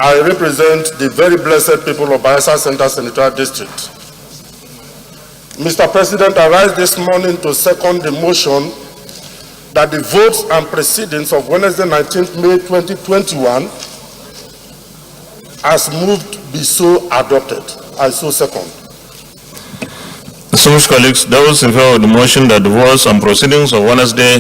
I represent the very blessed people of Bayelsa Central Senatorial District. Mr. President, I rise this morning to second the motion that the votes and proceedings of Wednesday, 19th May 2021, as moved, be so adopted. I so second. Distinguished colleagues, those in favor of the motion that the votes and proceedings of Wednesday,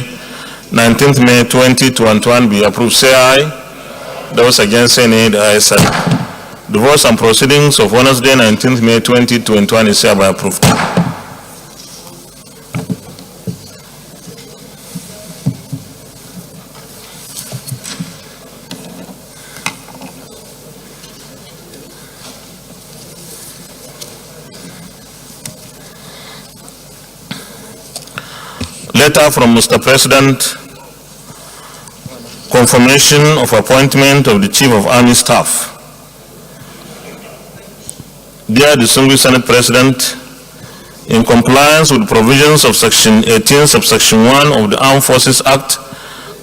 19th May 2021 be approved, say aye. Those against, say nay. The ayes have it. The votes and proceedings of Wednesday, 19th May 2021 is hereby approved. Letter from Mr. President, confirmation of appointment of the Chief of Army Staff. Dear Distinguished Senate President, in compliance with provisions of Section 18, Subsection 1 of the Armed Forces Act,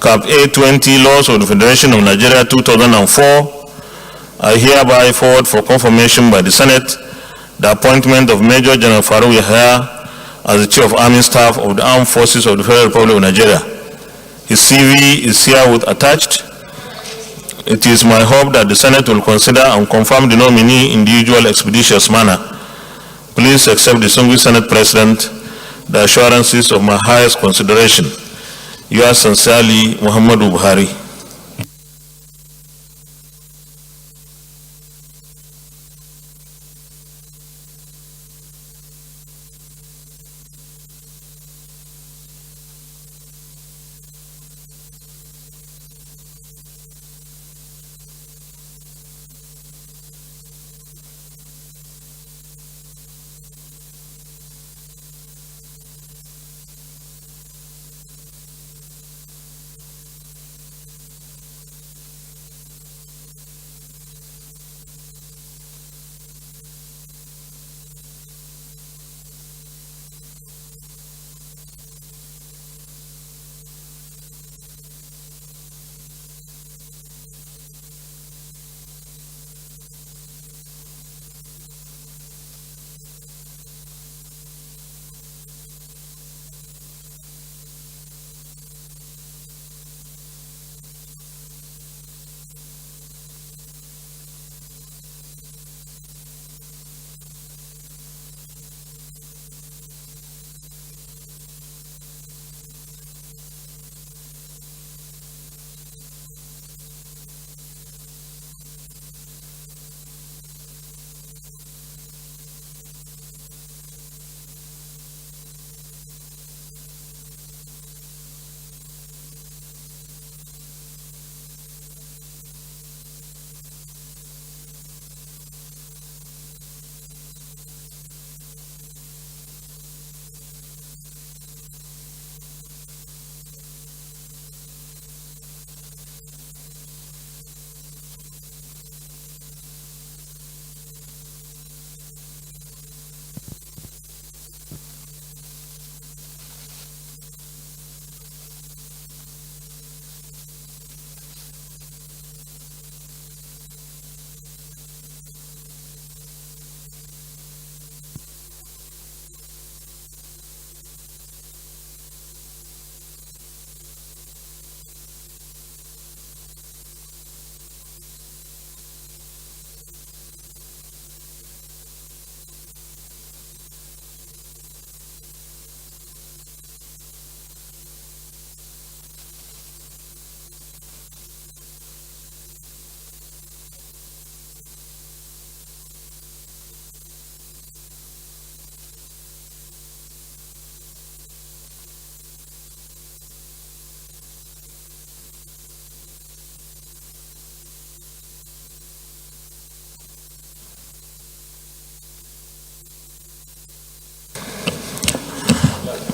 Cap A20, Laws of the Federation of Nigeria 2004, I hereby forward for confirmation by the Senate the appointment of Major General Farouk Yahya as the Chief of Army Staff of the Armed Forces of the Federal Republic of Nigeria. His CV is herewith attached. It is my hope that the Senate will consider and confirm the nominee in the usual expeditious manner. Please accept, Distinguished Senate President, the assurances of my highest consideration. Yours sincerely, Muhammadu Buhari.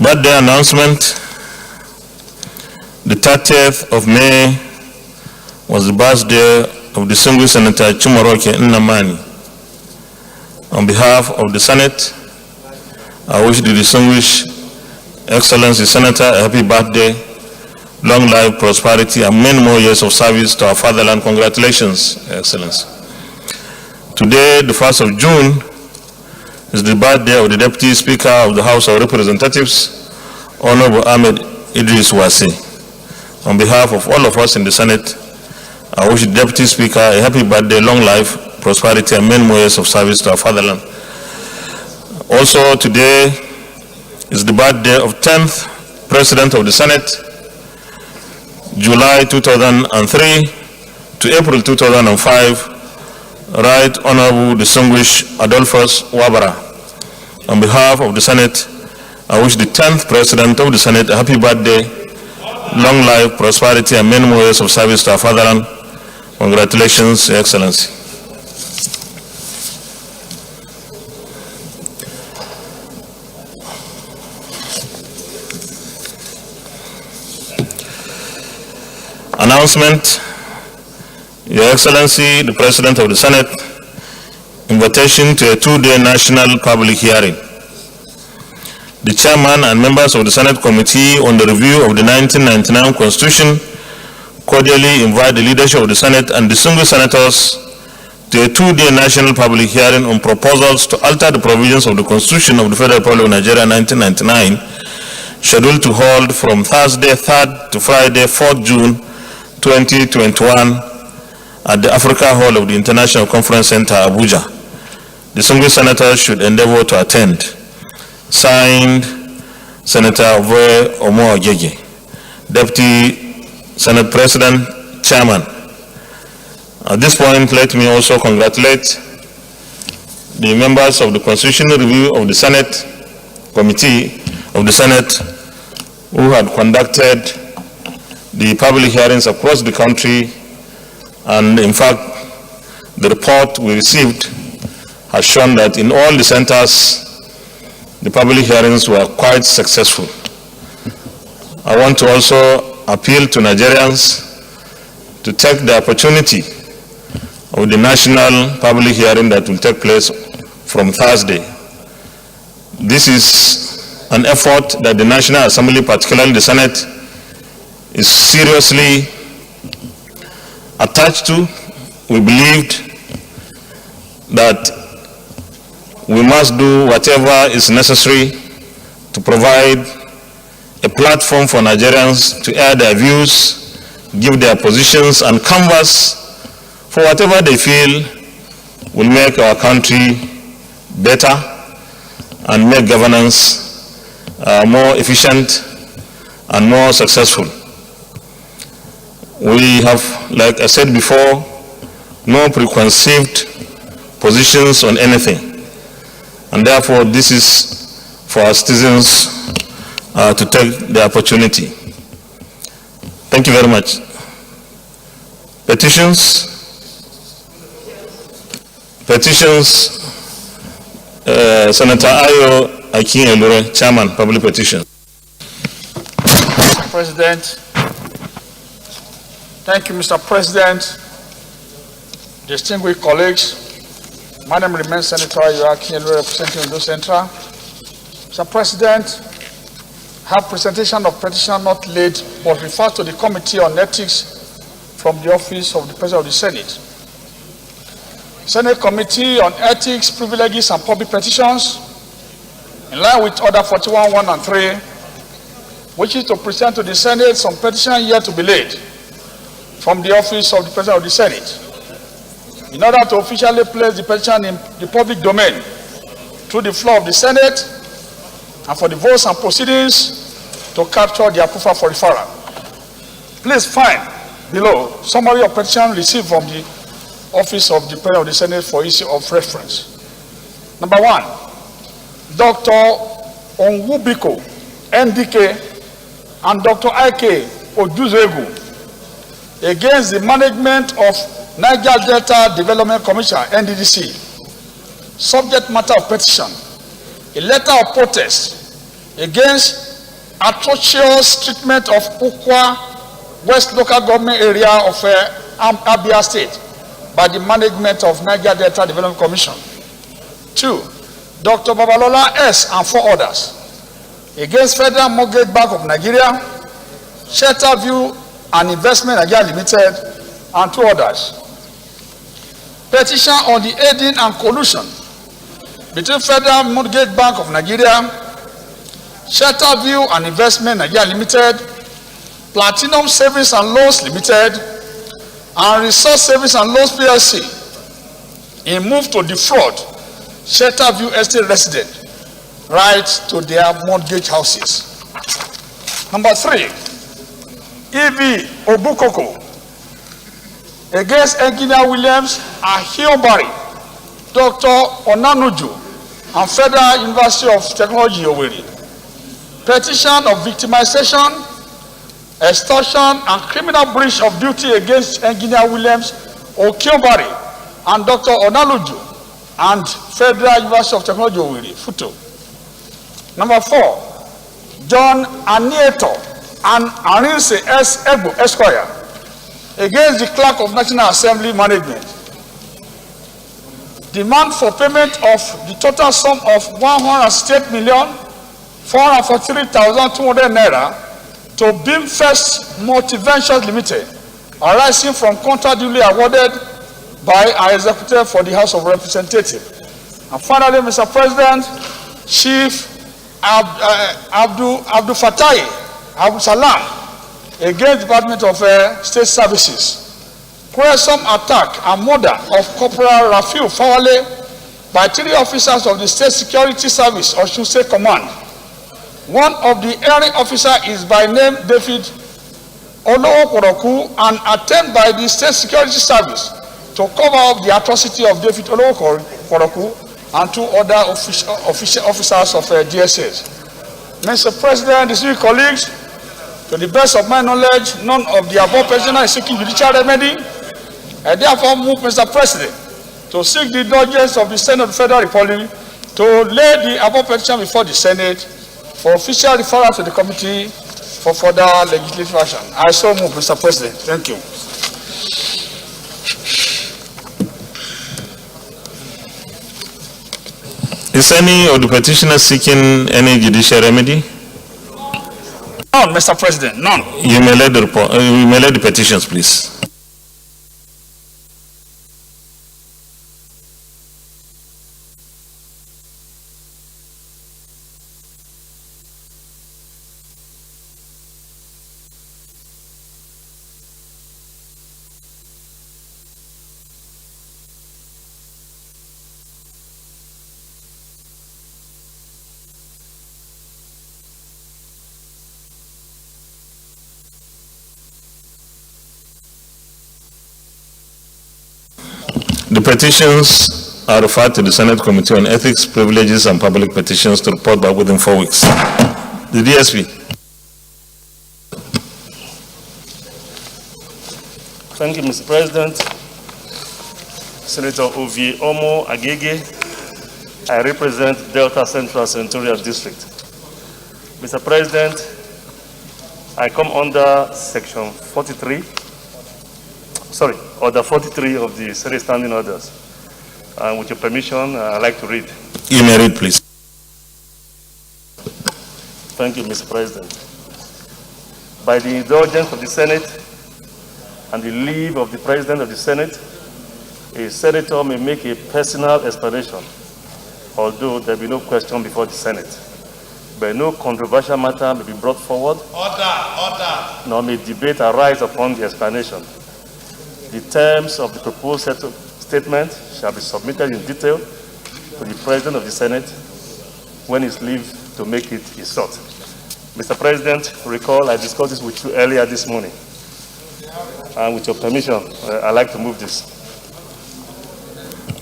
Birthday announcement. The 30th of May was the birthday of Distinguished Senator Chimoroke Nnamani. On behalf of the Senate, I wish the Distinguished Excellency Senator a happy birthday. long life, prosperity, and many more years of service to our fatherland. Congratulations, Excellency. Today, the 1st of June, is the birthday of the Deputy Speaker of the House of Representatives, Honorable Ahmed Idris Wasi. On behalf of all of us in the Senate, I wish the Deputy Speaker a happy birthday, long life, prosperity, and many more years of service to our fatherland. Also, today is the birthday of 10th President of the Senate, July 2003 to April 2005, Right Honorable Distinguished Adolphus Wabara. On behalf of the Senate, I wish the 10th President of the Senate a happy birthday, long life, prosperity, and many more years of service to our fatherland. Congratulations, Your Excellency. Announcement. Your Excellency, the President of the Senate, invitation to a two-day national public hearing. The Chairman and members of the Senate Committee on the Review of the 1999 Constitution cordially invite the leadership of the Senate and distinguished senators to a two-day national public hearing on proposals to alter the provisions of the Constitution of the Federal Republic of Nigeria 1999, scheduled to hold from Thursday 3rd to Friday 4th June 2021 at the Africa Hall of the International Conference Center, Abuja. Distinguished senators should endeavor to attend. Signed, Senator Voe Omo Ogege, Deputy Senate President, Chairman. At this point, let me also congratulate the members of the Constitutional Review of the Senate Committee of the Senate who had conducted the public hearings across the country, and in fact, the report we received has shown that in all the centers, the public hearings were quite successful. I want to also appeal to Nigerians to take the opportunity of the national public hearing that will take place from Thursday. This is an effort that the National Assembly, particularly the Senate, is seriously attached to. We believed that we must do whatever is necessary to provide a platform for Nigerians to air their views, give their positions, and canvas for whatever they feel will make our country better and make governance more efficient and more successful. We have, like I said before, no preconceived positions on anything. And therefore, this is for our citizens to take the opportunity. Thank you very much. Petitions. Senator Ayo Akin-Elure, Chairman, Public Petitions. Mr. President. Thank you, Mr. President. Distinguished colleagues, my name remains Senator Ayo Akin-Elure, representing Ondo Central. Mr. President, I have presentation of petition not laid but refers to the Committee on Ethics from the Office of the President of the Senate. Senate Committee on Ethics, Privileges and Public Petitions, in line with Order 41.1 and 3, which is to present to the Senate some petition yet to be laid from the Office of the President of the Senate, in order to officially place the petition in the public domain through the floor of the Senate, and for the votes and proceedings to capture the approval for referral. Please find below summary of petition received from the Office of the President of the Senate for issue of reference. Number 1, Dr. Onwubiko, NDK, and Dr. Ike Oduzegu against the management of Niger Delta Development Commission, NDDC. Subject matter of petition: a letter of protest against atrocious treatment of Ukwa West Local Government Area of Abia State by the management of Niger Delta Development Commission. 2, Dr. Babalola S. and 4 others against Federal Mortgage Bank of Nigeria Shelter View and Investment Nigeria Limited, and 2 others. Petition on the aiding and collusion between Federal Mortgage Bank of Nigeria, Shelter View and Investment Nigeria Limited, Platinum Savings and Loans Limited, and Resource Savings and Loans PLC in move to defraud Shelter View Estate residents rights to their mortgage houses. Number 3, E.V. Obukoko against Engineer Williams Ahiobari, Dr. Onanuju, and Federal University of Technology Owerri. Petition of victimization, extortion, and criminal breach of duty against Engineer Williams Okiobari and Dr. Onanuju and Federal University of Technology Owerri, Futo. Number 4, John Anieto and Arinse S. Egbo Esquire against the Clerk of National Assembly Management. Demand for payment of the total sum of 168,443,200 naira to Beam First Multiventures Limited, arising from contract duly awarded by our executive for the House of Representatives. And finally, Mr. President, Chief Abdul Fatai Abu Salam against Department of State Services. Quarrelsome attack and murder of Corporal Rafiu Fawale by 3 officers of the State Security Service or should say Command. One of the erring officers is by name David Olowokoroku and attempted by the State Security Service to cover up the atrocity of David Olowokoroku and 2 other officers of DSS. Mr. President, distinguished colleagues, to the best of my knowledge, none of the above petitioner is seeking judicial remedy. I therefore move, Mr. President, to seek the indulgence of the Senate of the Federal Republic to lay the above petition before the Senate for official referral to the committee for further legislative action. I so move, Mr. President. Thank you. Is any of the petitioners seeking any judicial remedy? None, Mr. President, none. You may let the report. You may let the petitions, please. The petitions are referred to the Senate Committee on Ethics, Privileges, and Public Petitions to report back within 4 weeks. The DSP. Thank you, Mr. President. Senator Ovi Omo Agege. I represent Delta Central Senatorial District. Mr. President, I come under Section 43. Order 43 of the Senate Standing Orders. And with your permission, I'd like to read. You may read, please. Thank you, Mr. President. By the indulgence of the Senate and the leave of the President of the Senate, a senator may make a personal explanation, although there be no question before the Senate. But no controversial matter may be brought forward, nor may debate arise upon the explanation. The terms of the proposed statement shall be submitted in detail to the President of the Senate when his leave to make it is sought. Mr. President, recall I discussed this with you earlier this morning. And with your permission, I'd like to move this.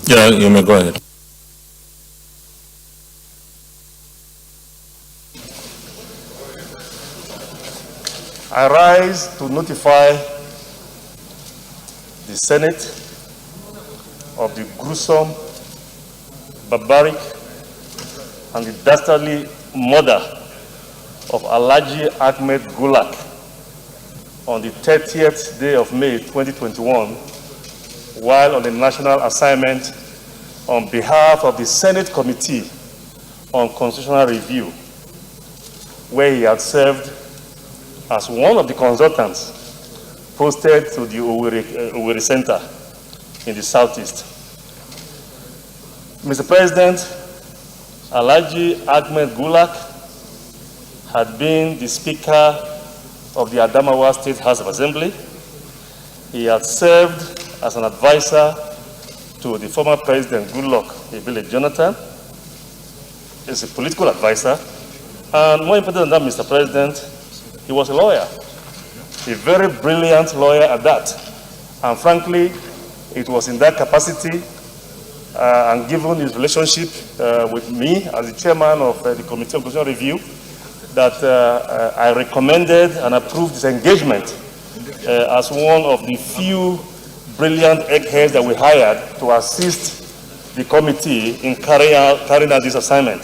Yeah, you may go ahead. I rise to notify the Senate of the gruesome, barbaric, and the dastardly murder of Alhaji Ahmed Gulak on the 30th day of May 2021 while on a national assignment on behalf of the Senate Committee on Constitutional Review, where he had served as one of the consultants posted to the Owerri Center in the southeast. Mr. President, Alhaji Ahmed Gulak had been the Speaker of the Adamawa State House of Assembly. He had served as an advisor to the former President Gulak, Jonathan. He's a political advisor. And more important than that, Mr. President, he was a lawyer, a very brilliant lawyer at that. And frankly, it was in that capacity and given his relationship with me as the chairman of the Committee on Constitutional Review that I recommended and approved his engagement as one of the few brilliant eggheads that we hired to assist the committee in carrying out this assignment.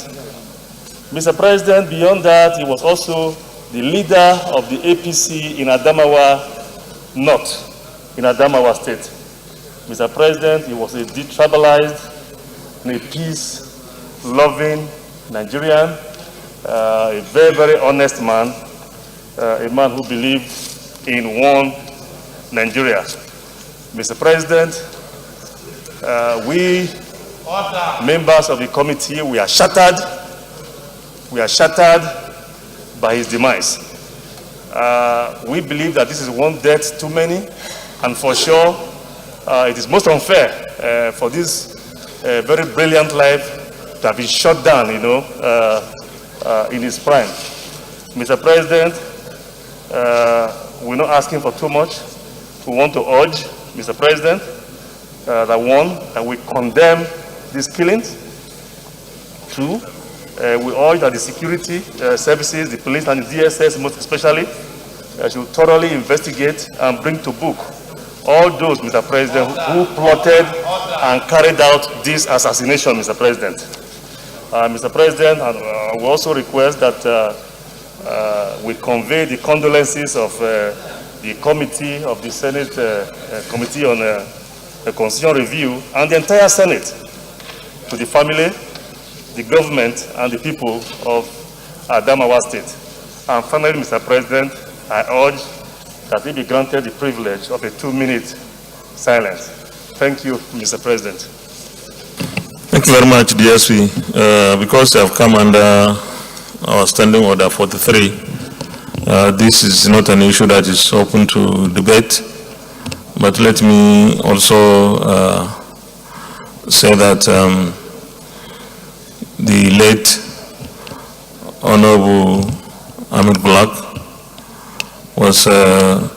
Mr. President, beyond that, he was also the leader of the APC in Adamawa North, in Adamawa State. Mr. President, he was a detribalized and a peace-loving Nigerian, a very, very honest man, a man who believed in one Nigeria. Mr. President, we members of the committee, we are shattered by his demise. We believe that this is one death too many, and for sure, it is most unfair for this very brilliant life to have been shot down, in his prime. Mr. President, we're not asking for too much. We want to urge, Mr. President, that we condemn these killings. Two, we urge that the security services, the police and the DSS most especially, should thoroughly investigate and bring to book all those, Mr. President, who plotted and carried out this assassination, Mr. President. Mr. President, we also request that we convey the condolences of the committee of the Senate Committee on the Constitutional Review and the entire Senate to the family, the government, and the people of Adamawa State. And finally, Mr. President, I urge that we be granted the privilege of a 2-minute silence. Thank you, Mr. President. Thank you very much, DSP. Because they have come under our standing order 43, this is not an issue that is open to debate. But let me also say that the late Honorable Ahmed Gulak was a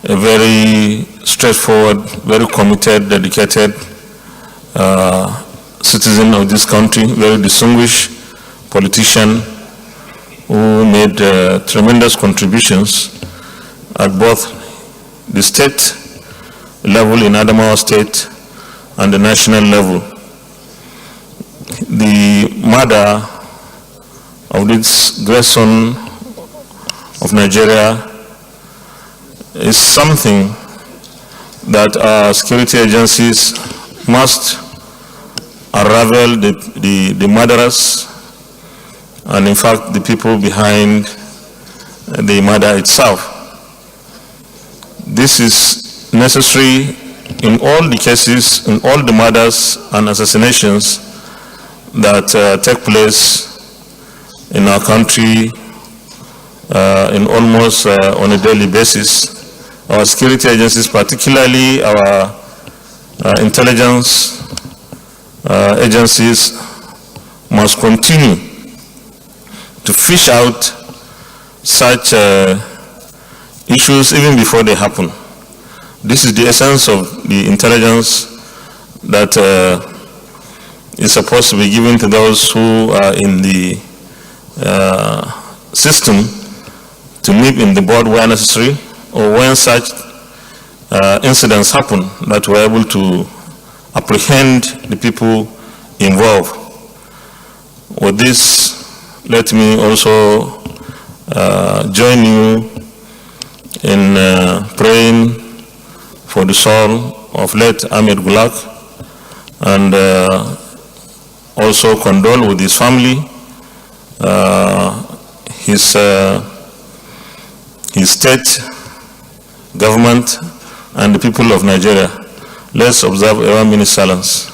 very straightforward, very committed, dedicated citizen of this country, very distinguished politician who made tremendous contributions at both the state level in Adamawa State and the national level. The murder of this great son of Nigeria is something that our security agencies must unravel the murderers and in fact the people behind the murder itself. This is necessary in all the cases, in all the murders and assassinations that take place in our country in almost on a daily basis. Our security agencies, particularly our intelligence agencies, must continue to fish out such issues even before they happen. This is the essence of the intelligence that is supposed to be given to those who are in the system to nip in the bud where necessary, or when such incidents happen, that we're able to apprehend the people involved. With this, let me also join you in praying for the soul of late Ahmed Gulak, and also condole with his family, his his state, government, and the people of Nigeria. Let's observe a 1 minute silence.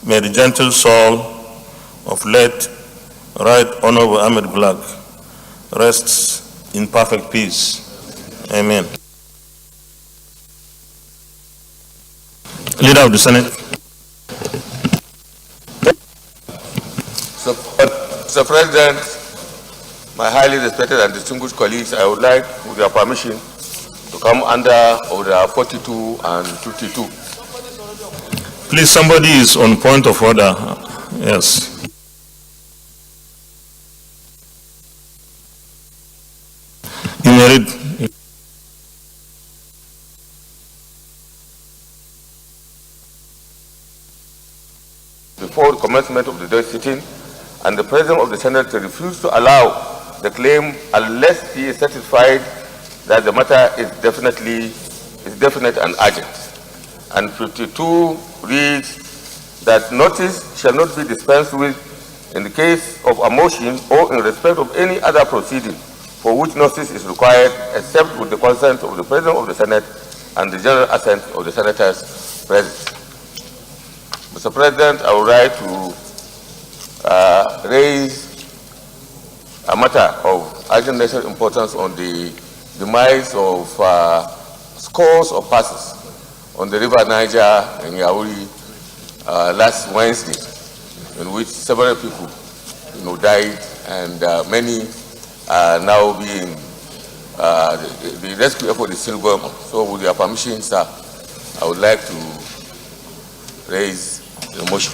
May the gentle soul of late Right Honorable Ahmed Gulak rests in perfect peace. Amen. Leader of the Senate. Mr. President, my highly respected and distinguished colleagues, I would like, with your permission, to come under Order 42 and 52. Please, somebody is on point of order. Yes. You may read. Before the commencement of the day sitting, and the President of the Senate refused to allow the claim unless he is satisfied that the matter is definite and urgent. And 52 reads that notice shall not be dispensed with in the case of a motion or in respect of any other proceeding for which notice is required except with the consent of the President of the Senate and the general assent of the Senators present. Mr. President, I would like to raise a matter of urgent national importance on the demise of scores of persons on the river Niger in Yauri last Wednesday, in which several people died, and many are now being, the rescue effort is still going on. So with your permission, sir, I would like to raise the motion.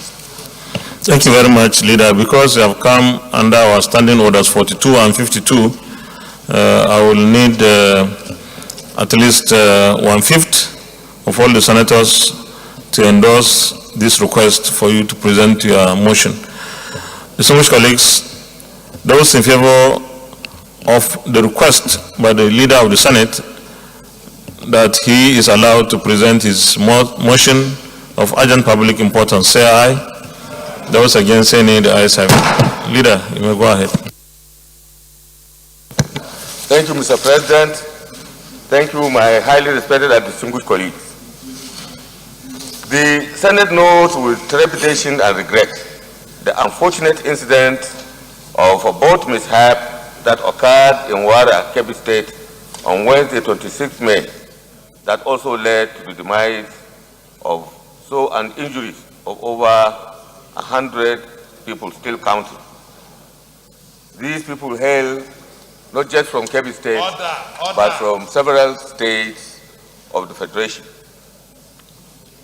Thank you very much, Leader. Because you have come under our standing orders 42 and 52, I will need at least 1/5 of all the senators to endorse this request for you to present your motion. Distinguished colleagues, those in favor of the request by the Leader of the Senate that he is allowed to present his motion of urgent public importance, say aye. Those against, say nay. The ayes have it. Leader, you may go ahead. Thank you, Mr. President. Thank you, my highly respected and distinguished colleagues. The Senate notes with trepidation and regret the unfortunate incident of a boat mishap that occurred in Wara, Kebbi State on Wednesday, 26 May, that also led to the demise of and injuries of over 100 people, still counting. These people hail not just from Kebbi State, but from several states of the Federation.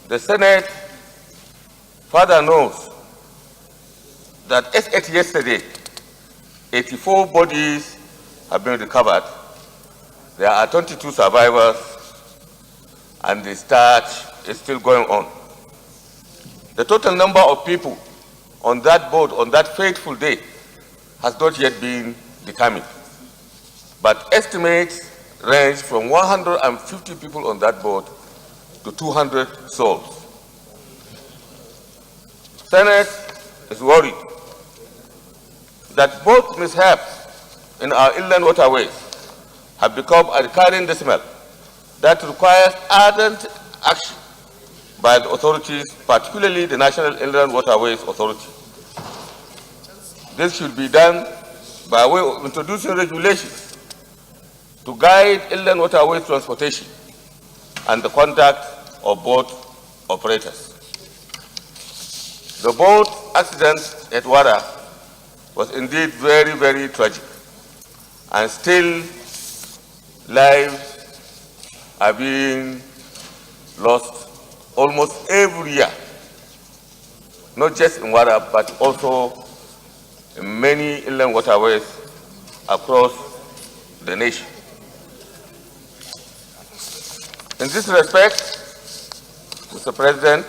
The Senate further knows that as at yesterday, 84 bodies have been recovered. There are 22 survivors, and the search is still going on. The total number of people on that boat on that fateful day has not yet been determined, but estimates range from 150 people on that boat to 200 souls. Senate is worried that both mishaps in our inland waterways have become a recurring decimal that requires ardent action by the authorities, particularly the National Inland Waterways Authority. This should be done by way of introducing regulations to guide inland waterways transportation and the conduct of boat operators. The boat accident at Wara was indeed very, very tragic, and still lives are being lost almost every year, not just in Wara, but also in many inland waterways across the nation. In this respect, Mr. President,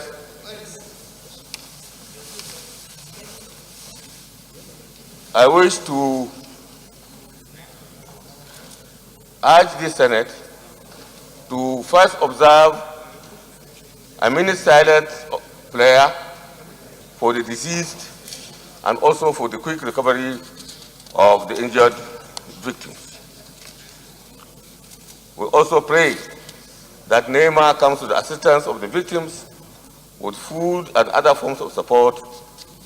I wish to urge the Senate to first observe a minute silence prayer for the deceased and also for the quick recovery of the injured victims. We also pray that NEMA comes to the assistance of the victims with food and other forms of support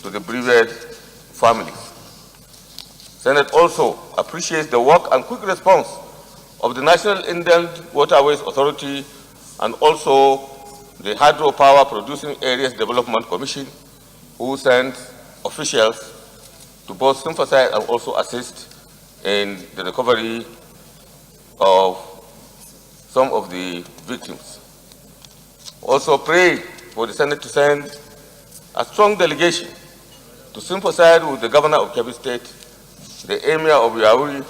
to the bereaved families. Senate also appreciates the work and quick response of the National Inland Waterways Authority and also the Hydropower Producing Areas Development Commission, who sent officials to both sympathize and also assist in the recovery of some of the victims. Also pray for the Senate to send a strong delegation to sympathize with the Governor of Kebbi State, the Emir of Yauri,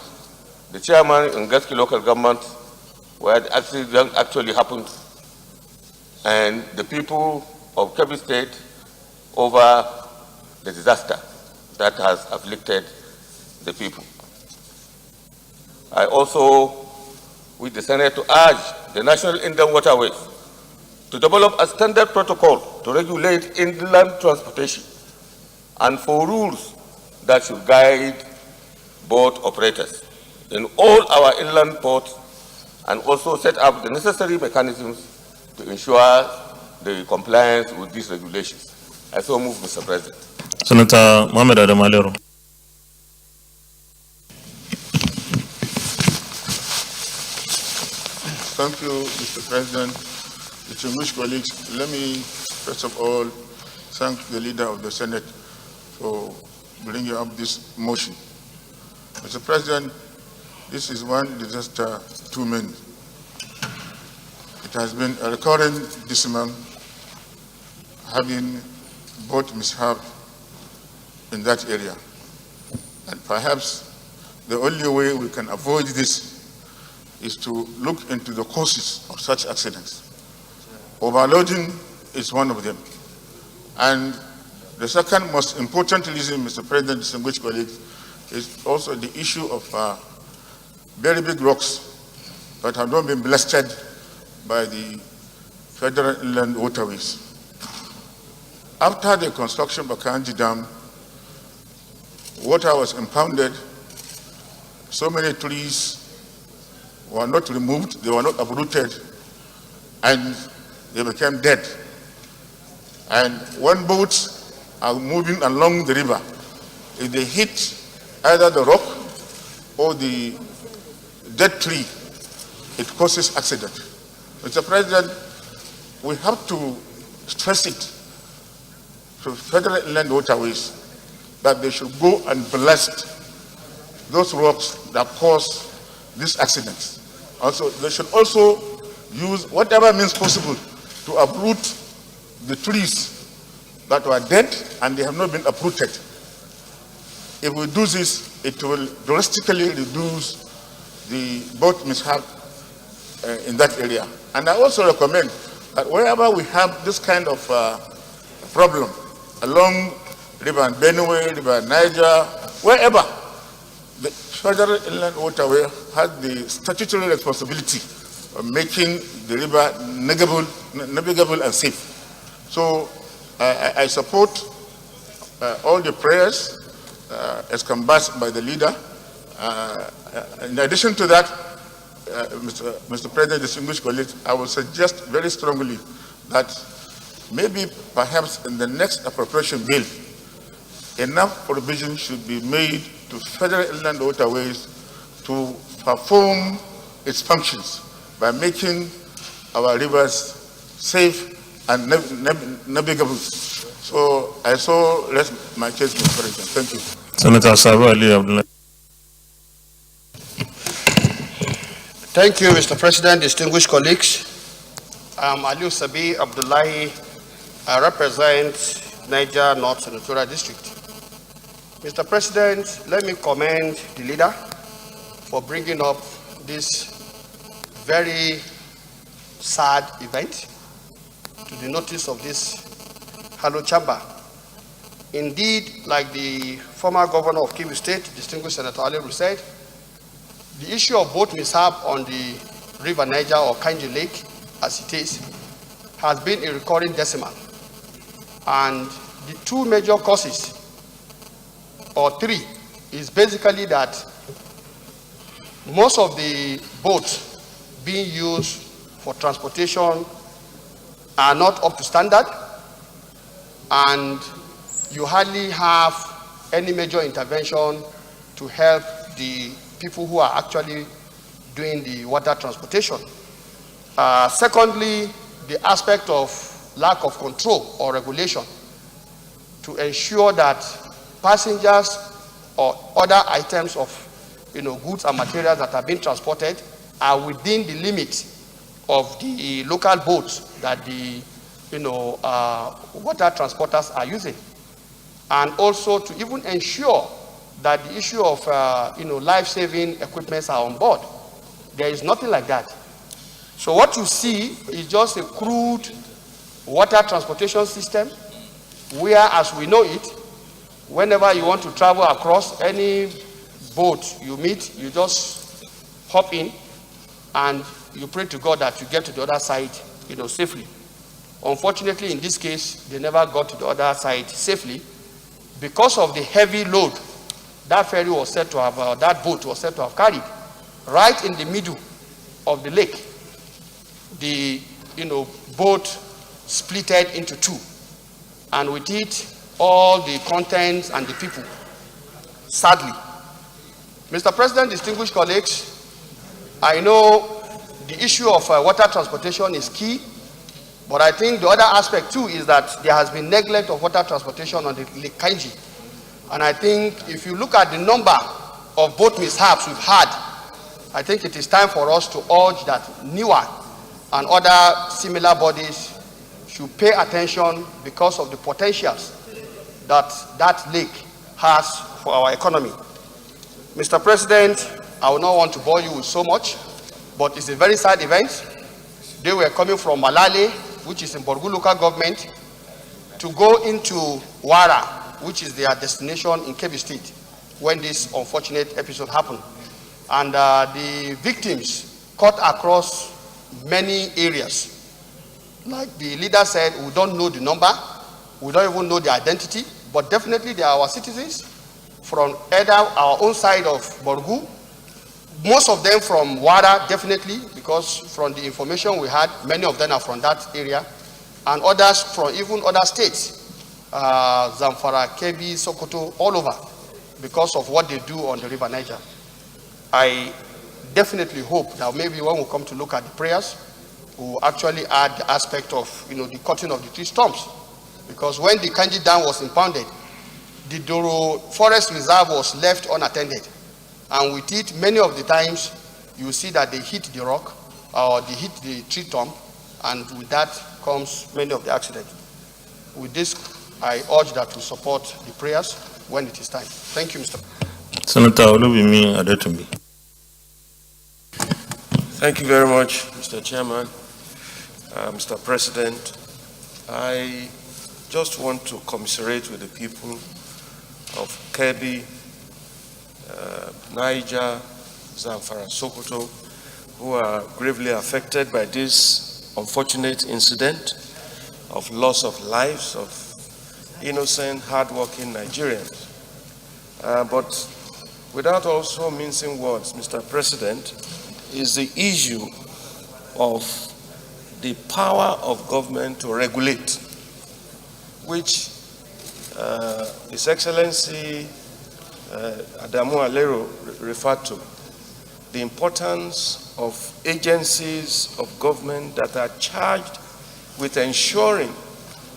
the Chairman in Gaski local government, where the accident actually happened, and the people of Kebbi State over the disaster that has afflicted the people. I also, with the Senate, to urge the National Inland Waterways to develop a standard protocol to regulate inland transportation and for rules that should guide boat operators in all our inland ports and also set up the necessary mechanisms to ensure the compliance with these regulations. I so move, Mr. President. Senator Mohamed Adamalero. Thank you, Mr. President. Distinguished colleagues, let me first of all thank the leader of the Senate for bringing up this motion. Mr. President, this is one disaster too many. It has been a recurrent decimal having boat mishap in that area. And perhaps the only way we can avoid this is to look into the causes of such accidents. Overloading is one of them. And the second most important reason, Mr. President, distinguished colleagues, is also the issue of very big rocks that have not been blasted by the Federal Inland Waterways. After the construction of Kanji Dam, water was impounded, so many trees were not removed, they were not uprooted, and they became dead. And when boats are moving along the river, if they hit either the rock or the dead tree, it causes accident. Mr. President, we have to stress it to Federal Inland Waterways that they should go and blast those rocks that cause these accidents. Also, they should also use whatever means possible to uproot the trees that were dead and they have not been uprooted. If we do this, it will drastically reduce the boat mishap in that area. And I also recommend that wherever we have this kind of problem, along River Benue, River Niger, wherever, the Federal Inland Waterway has the statutory responsibility of making the river navigable and safe. So I support all the prayers as canvassed by the leader. In addition to that, Mr. President, distinguished colleagues, I would suggest very strongly that maybe perhaps in the next appropriation bill, enough provision should be made to Federal Inland Waterways to perform its functions by making our rivers safe and navigable. So I so rest my case, Mr. President. Thank you. Senator Sabu Ali Abdullahi. Thank you, Mr. President, distinguished colleagues. I'm Aliu Sabi Abdullahi. I represent Niger North Senatorial District. Mr. President, let me commend the leader for bringing up this very sad event to the notice of this Hello Chamber. Indeed, like the former governor of Kebbi State, distinguished Senator Aliu said, the issue of boat mishap on the River Niger or Kainji Lake, as it is, has been a recurring decimal. And the two major causes, or three, is basically that most of the boats being used for transportation are not up to standard, and you hardly have any major intervention to help the people who are actually doing the water transportation. Secondly, the aspect of lack of control or regulation to ensure that passengers or other items of goods and materials that are being transported are within the limits of the local boats that the water transporters are using. And also to even ensure that the issue of life-saving equipment are on board. There is nothing like that. So what you see is just a crude water transportation system where, as we know it, whenever you want to travel across any boat you meet, you just hop in and you pray to God that you get to the other side safely. Unfortunately, in this case, they never got to the other side safely because of the heavy load that ferry was said to have, that boat was said to have carried. Right in the middle of the lake, the boat splitted into two, and with it, all the contents and the people. Sadly, Mr. President, distinguished colleagues, I know the issue of water transportation is key, but I think the other aspect too is that there has been neglect of water transportation on the Lake Kainji. And I think if you look at the number of boat mishaps we've had, I think it is time for us to urge that NIWA and other similar bodies should pay attention because of the potentials that that lake has for our economy. Mr. President, I will not want to bore you with so much, but it's a very sad event. They were coming from Malale, which is in Borgu local government, to go into Wara, which is their destination in Kebbi State, when this unfortunate episode happened. And the victims cut across many areas. Like the leader said, we don't know the number, we don't even know the identity, but definitely they are our citizens from either our own side of Borgu, most of them from Wara, definitely, because from the information we had, many of them are from that area, and others from even other states, Zamfara, Kebbi, Sokoto, all over, because of what they do on the River Niger. I definitely hope that maybe when we come to look at the prayers, we'll actually add the aspect of the cutting of the tree stumps. Because when the Kanji Dam was impounded, the Doro Forest Reserve was left unattended. And with it, many of the times, you see that they hit the rock, or they hit the tree stump, and with that comes many of the accidents. With this, I urge that we support the prayers when it is time. Thank you, Mr. Senator Olubimi Adetunbi. Thank you very much, Mr. Chairman. Mr. President, I just want to commiserate with the people of Kebbi, Niger, Zamfara, Sokoto, who are gravely affected by this unfortunate incident of loss of lives of innocent, hardworking Nigerians. But without also mincing words, Mr. President, is the issue of the power of government to regulate, which His Excellency Adamu Alero referred to. The importance of agencies of government that are charged with ensuring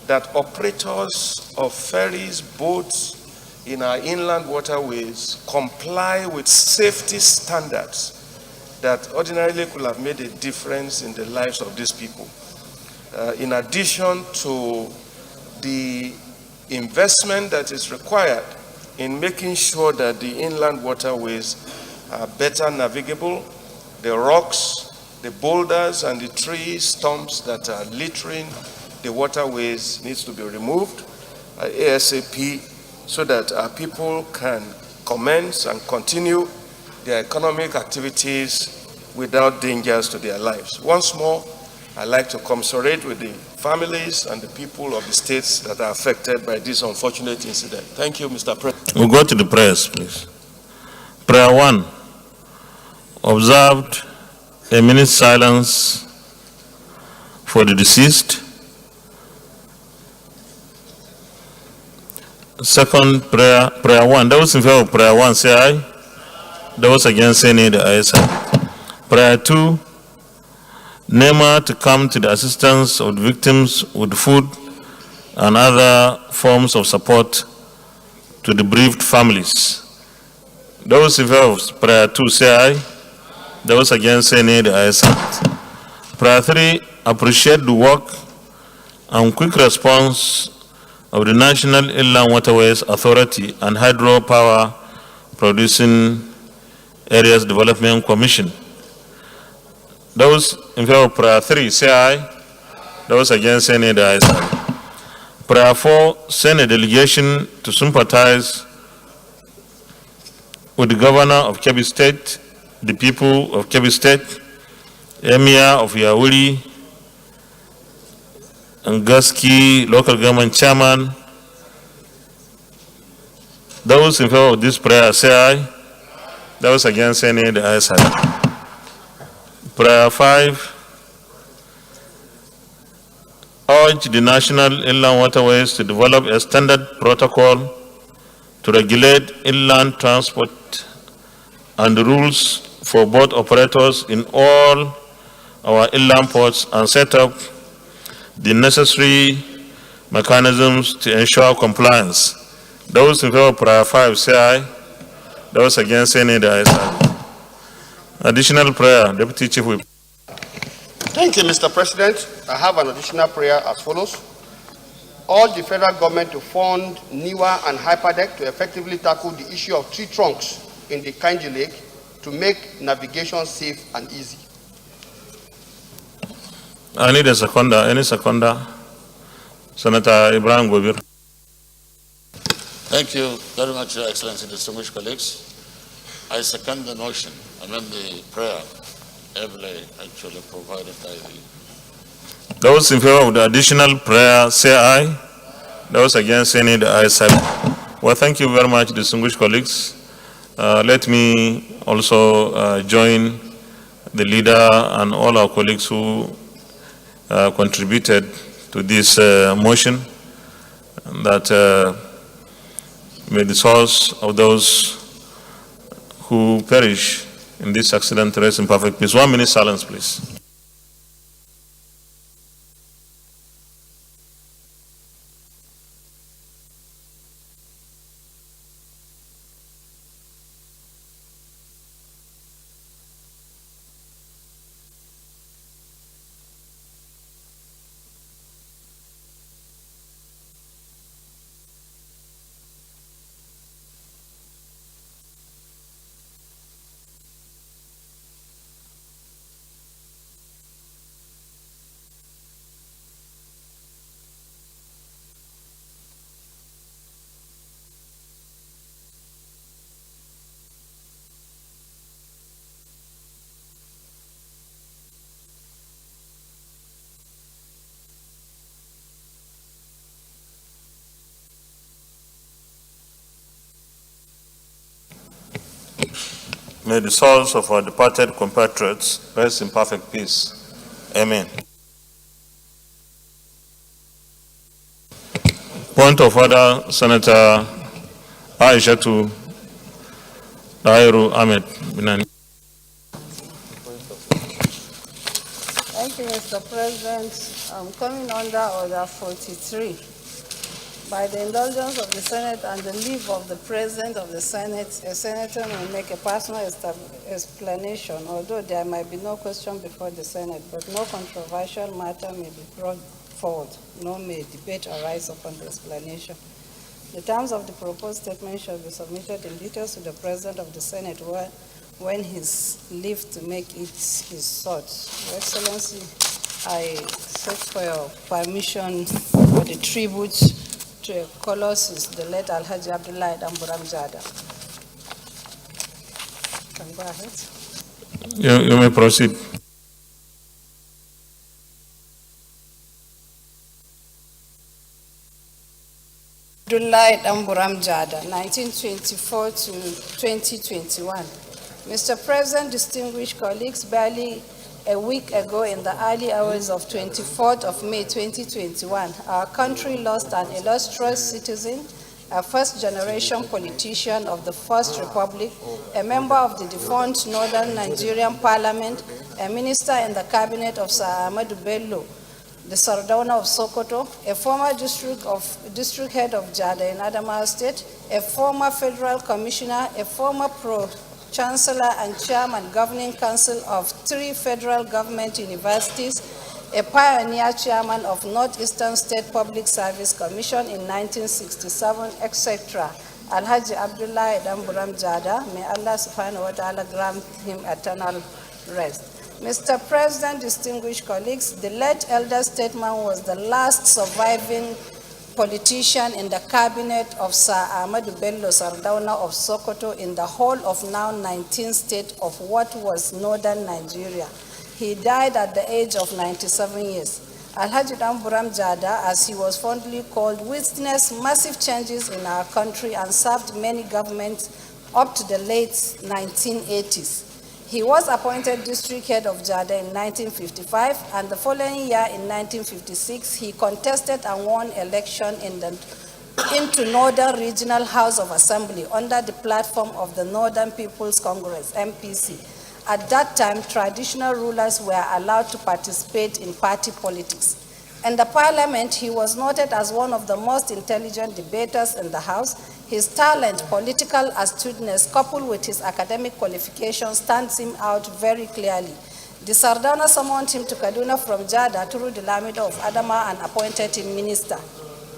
that operators of ferries, boats in our inland waterways comply with safety standards that ordinarily could have made a difference in the lives of these people. in addition to the investment that is required in making sure that the inland waterways are better navigable, the rocks, the boulders, and the tree stumps that are littering the waterways needs to be removed ASAP so that our people can commence and continue their economic activities without dangers to their lives. Once more, I'd like to commiserate with the families and the people of the states that are affected by this unfortunate incident. Thank you, Mr. President. We'll go to the prayers, please. Prayer 1. Observed a minute's silence for the deceased. Second prayer, prayer 1. Those in favor of prayer 1, say aye. Those against, say nay. The ayes have it. Prayer 2. NEMA to come to the assistance of the victims with food and other forms of support to the bereaved families. Those in favor of prayer 2, say aye. Those against, say nay. The ayes have it. Prayer 3. Appreciate the work and quick response of the National Inland Waterways Authority and Hydropower Producing Areas Development Commission. Those in favor of prayer 3, say aye. Those against, say nay. The ayes have it. Prayer 4, send a delegation to sympathize with the governor of Kebbi State, the people of Kebbi State, Emir of Yawuri, and Gaski local government chairman. Those in favor of this prayer, say aye. Those against, say nay. The ayes have it. Prayer 5. Urge the National Inland Waterways to develop a standard protocol to regulate inland transport and the rules for boat operators in all our inland ports and set up the necessary mechanisms to ensure compliance. Those in favor of prayer 5, say aye. Those against, say nay. The ayes have it. Additional prayer, Deputy Chief Whip. Thank you, Mr. President. I have an additional prayer as follows. Urge the federal government to fund NIWA and Hyperdeck to effectively tackle the issue of tree trunks in the Kainji Lake to make navigation safe and easy. I need a seconder. Any seconder? Senator Ibrahim Gobir. Thank you very much, Your Excellency, distinguished colleagues. I second the motion. I mean the prayer, ably actually provided by the... Those in favor of the additional prayer, say aye. Those against, say nay. The ayes have it. Well, thank you very much, distinguished colleagues. Let me also join the leader and all our colleagues who contributed to this motion, that may the souls of those who perish in this accident rest in perfect peace. 1 minute silence, please. May the souls of our departed compatriots rest in perfect peace. Amen. Point of order, Senator Aishatu Dairu Ahmed. Thank you, Mr. President. I'm coming under Order 43. By the indulgence of the Senate and the leave of the President of the Senate, a senator may make a personal explanation, although there might be no question before the Senate, but no controversial matter may be brought forward, nor may debate arise upon the explanation. The terms of the proposed statement shall be submitted in details to the President of the Senate when his leave to make it is sought. Your Excellency, I seek for your permission for the tribute to a colossus, the late Alhaji Abdullahi Jada. Can go ahead. You may proceed. Abdullahi Jada, 1924 to 2021. Mr. President, distinguished colleagues, barely a week ago in the early hours of 24th of May 2021, our country lost an illustrious citizen, a first-generation politician of the First Republic, a member of the defunct Northern Nigerian Parliament, a minister in the cabinet of Sir Ahmed Bello, the Sardauna of Sokoto, a former district head of Jada in Adamawa State, a former federal commissioner, a former Chancellor and Chairman Governing Council of 3 federal government universities, a pioneer chairman of Northeastern State Public Service Commission in 1967, etc. Alhaji Abdullahi Jada, may Allah subhanahu wa ta'ala grant him eternal rest. Mr. President, distinguished colleagues, the late elder statesman was the last surviving politician in the cabinet of Sir Ahmed Bello Sardauna of Sokoto in the whole of now 19 states of what was northern Nigeria. He died at the age of 97 years. Alhaji Jada, as he was fondly called, witnessed massive changes in our country and served many governments up to the late 1980s. He was appointed district head of Jada in 1955, and the following year, in 1956, he contested and won election into Northern Regional House of Assembly under the platform of the Northern People's Congress, MPC. At that time, traditional rulers were allowed to participate in party politics. In the parliament, he was noted as one of the most intelligent debaters in the House. His talent, political astuteness, coupled with his academic qualifications, stands him out very clearly. The Sardauna summoned him to Kaduna from Jada through the Lamido of Adama and appointed him minister.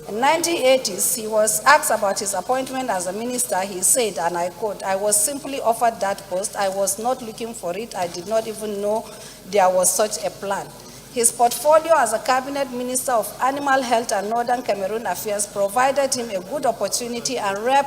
In 1980s, he was asked about his appointment as a minister. He said, and I quote, "I was simply offered that post. I was not looking for it. I did not even know there was such a plan." His portfolio as a cabinet minister of animal health and Northern Cameroon affairs provided him a good opportunity and rare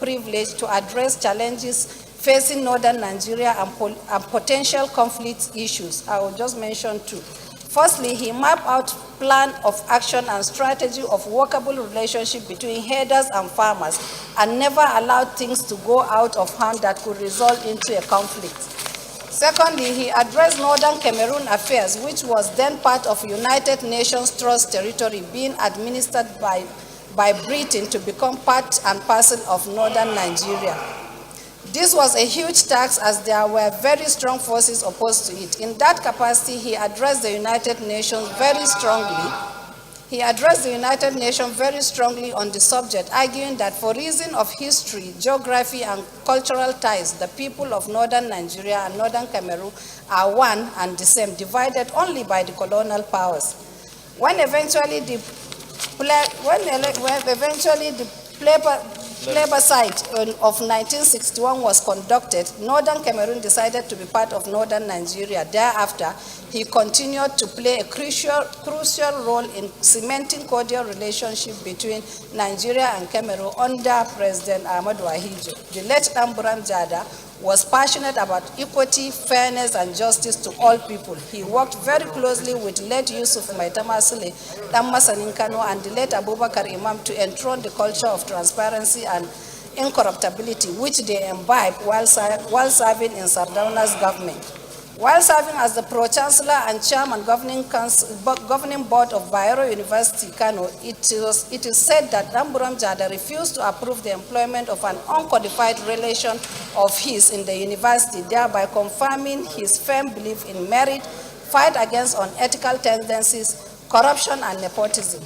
privilege to address challenges facing Northern Nigeria and potential conflict issues. I will just mention 2. Firstly, he mapped out plan of action and strategy of workable relationship between herders and farmers and never allowed things to go out of hand that could result into a conflict. Secondly, he addressed Northern Cameroon affairs, which was then part of United Nations Trust territory being administered by Britain to become part and parcel of Northern Nigeria. This was a huge task as there were very strong forces opposed to it. In that capacity, he addressed the United Nations very strongly. On the subject, arguing that for reason of history, geography, and cultural ties, the people of Northern Nigeria and Northern Cameroon are one and the same, divided only by the colonial powers. When eventually the plebiscite of 1961 was conducted, Northern Cameroon decided to be part of Northern Nigeria. Thereafter, he continued to play a crucial role in cementing cordial relationship between Nigeria and Cameroon under President Ahmed Wahijo. The late Jada was passionate about equity, fairness, and justice to all people. He worked very closely with late Yusuf Maitamasile, Masanin Kano, and the late Abubakar Imam to enthrone the culture of transparency and incorruptibility, which they imbibed while serving in Sardauna's government. While serving as the Pro-Chancellor and Chairman Governing Board of Bayero University, Kano, it is said that Jada refused to approve the employment of an uncodified relation of his in the university, thereby confirming his firm belief in merit, fight against unethical tendencies, corruption, and nepotism.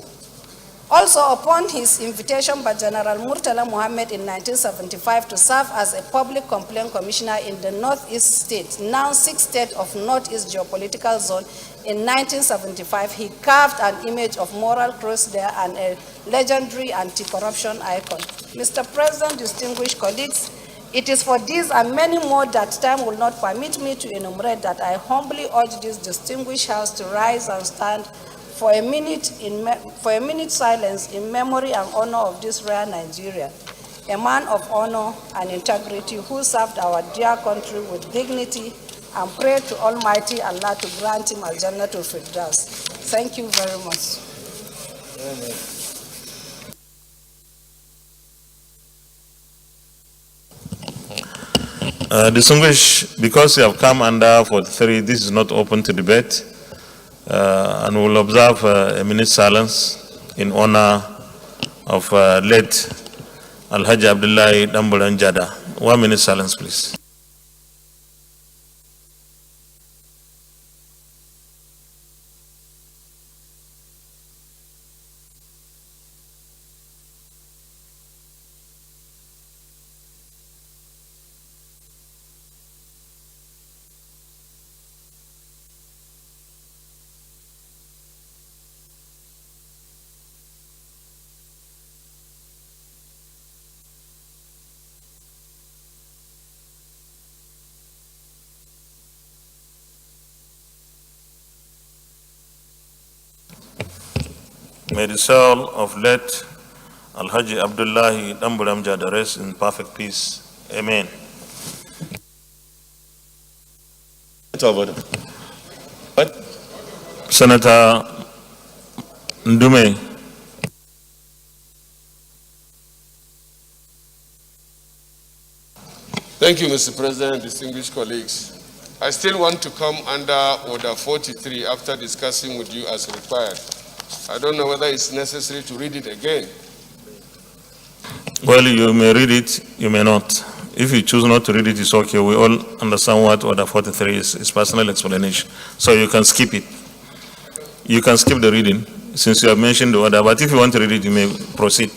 Also, upon his invitation by General Murtala Mohammed in 1975 to serve as a public complaint commissioner in the Northeast state, now 6th state of Northeast geopolitical zone, in 1975, he carved an image of moral cross there and a legendary anti-corruption icon. Mr. President, distinguished colleagues, it is for these and many more that time will not permit me to enumerate that I humbly urge this distinguished House to rise and stand for a minute silence in memory and honor of this rare Nigerian, a man of honor and integrity who served our dear country with dignity, and pray to Almighty Allah to grant him al-Jannatul Firdaus. Thank you very much. Distinguished, because you have come under 43, this is not open to debate. And we'll observe a minute silence in honor of late Alhaji Abdullahi Jada. 1 minute silence, please. May the soul of late Alhaji Abdullahi Jada rest in perfect peace. Amen. Senator Ndume. Thank you, Mr. President, distinguished colleagues. I still want to come under Order 43 after discussing with you as required. I don't know whether it's necessary to read it again. Well, you may read it, you may not. If you choose not to read it, it's okay. We all understand what Order 43 is. It's personal explanation. So you can skip it. You can skip the reading since you have mentioned the order. But if you want to read it, you may proceed.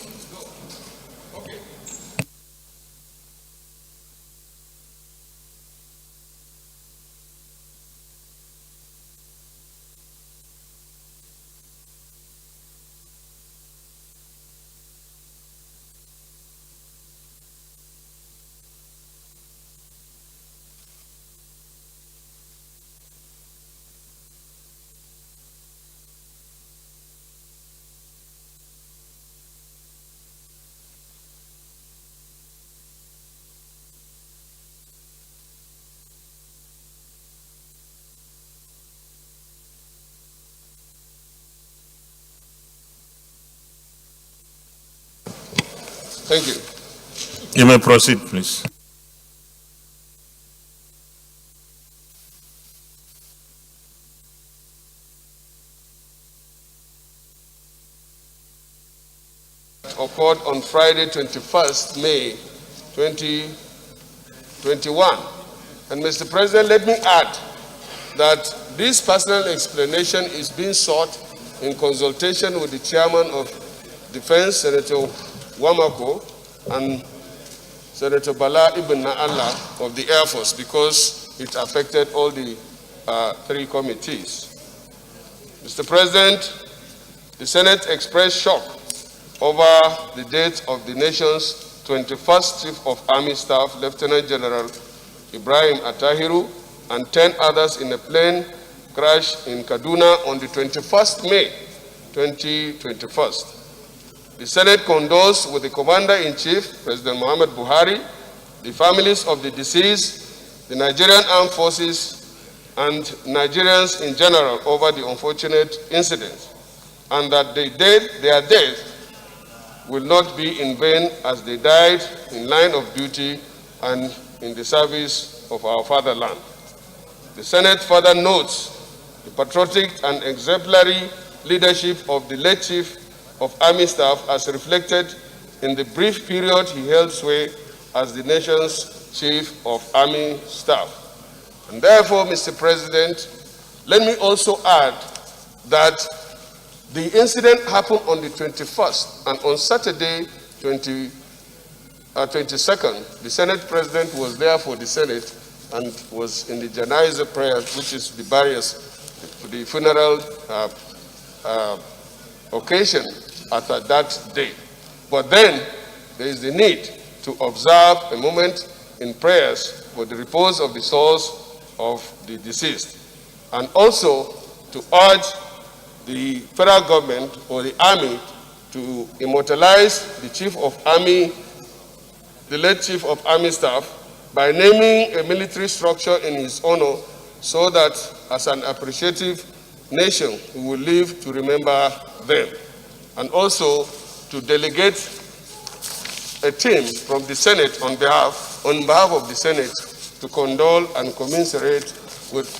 Thank you. You may proceed, please. Occurred on Friday, 21st May 2021. And Mr. President, let me add that this personal explanation is being sought in consultation with the Chairman of Defense, Senator Wamako, and Senator Bala Ibn Na'Allah of the Air Force, because it affected all the 3 committees. Mr. President, the Senate expressed shock over the death of the nation's 21st Chief of Army Staff, Lieutenant General Ibrahim Attahiru, and 10 others in a plane crash in Kaduna on the 21st May 2021. The Senate condoles with the Commander-in-Chief, President Muhammad Buhari, the families of the deceased, the Nigerian Armed Forces, and Nigerians in general over the unfortunate incident, and that their death will not be in vain, as they died in line of duty and in the service of our fatherland. The Senate further notes the patriotic and exemplary leadership of the late Chief of Army Staff as reflected in the brief period he held sway as the nation's Chief of Army Staff. And therefore, Mr. President, let me also add that The incident happened on the 21st, and on Saturday, 22nd, the Senate President was there for the Senate and was in the Janaiza prayers, which is the barriers, the funeral occasion at that day. But then there is the need to observe a moment in prayers for the repose of the souls of the deceased, and also to urge the federal government or the army to immortalize the Chief of Army, the late Chief of Army Staff, by naming a military structure in his honor, so that as an appreciative nation, we will live to remember them. And also to delegate a team from the Senate on behalf of the Senate to condole and commiserate with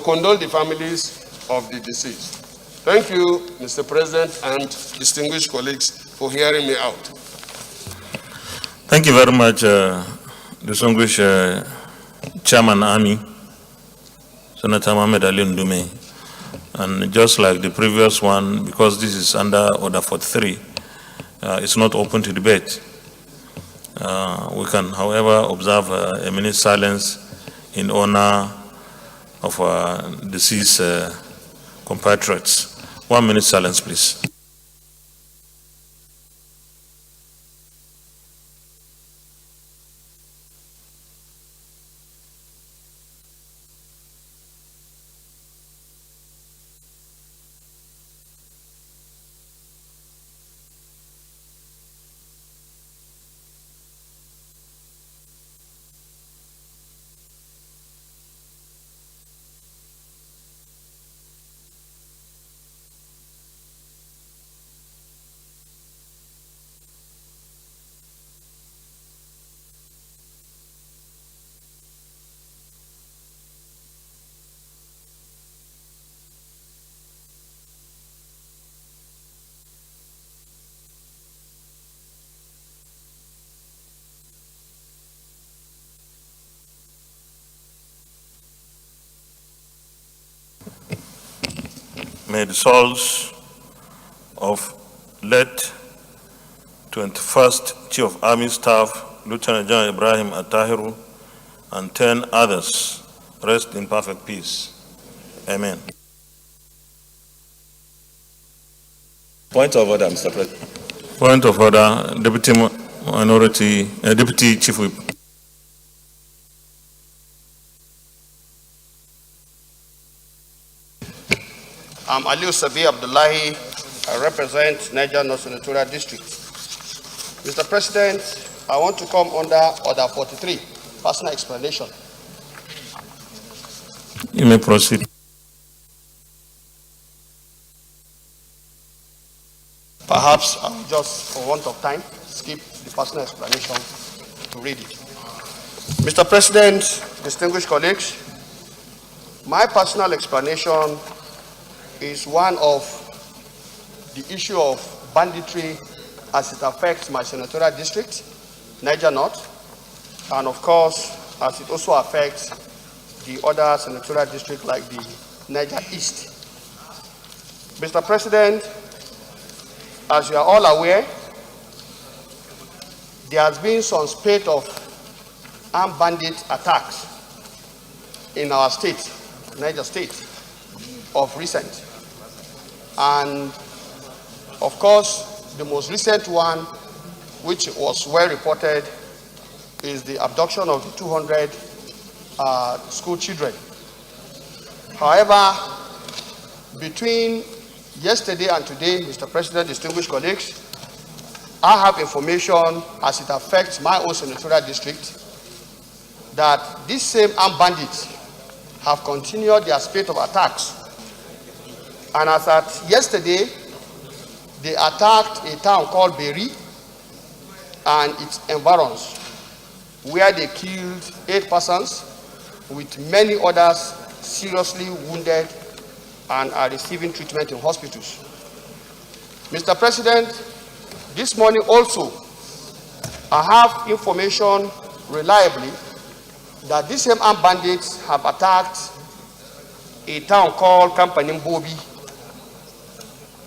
condole the families of the deceased. Thank you, Mr. President and distinguished colleagues, for hearing me out. Thank you very much, distinguished Chairman Army, Senator Ahmed Ali Ndume. And just like the previous one, because this is under Order 43, it's not open to debate. We can, however, observe a minute's silence in honor of our deceased compatriots. 1 minute silence, please. May the souls of late 21st Chief of Army Staff, Lieutenant General Ibrahim Atahiru, and 10 others rest in perfect peace. Amen. Point of order, Mr. President. Point of order, Deputy Chief Whip. I'm Aliu Sabi Abdullahi. I represent Niger North Senatorial District. Mr. President, I want to come under Order 43, personal explanation. You may proceed. Perhaps I'll just, for want of time, skip the personal explanation to read it. Mr. President, distinguished colleagues, my personal explanation is one of the issue of banditry as it affects my senatorial district, Niger North, and of course, as it also affects the other senatorial districts like the Niger East. Mr. President, as you are all aware, there has been some spate of armed bandit attacks in our state, Niger State, of recent. And of course, the most recent one, which was well reported, is the abduction of the 200 school children. However, between yesterday and today, Mr. President, distinguished colleagues, I have information as it affects my own senatorial district that these same armed bandits have continued their spate of attacks. And as at yesterday, they attacked a town called Beri and its environs, where they killed 8 persons, with many others seriously wounded and are receiving treatment in hospitals. Mr. President, this morning also, I have information reliably that these same armed bandits have attacked a town called Kampanimbobi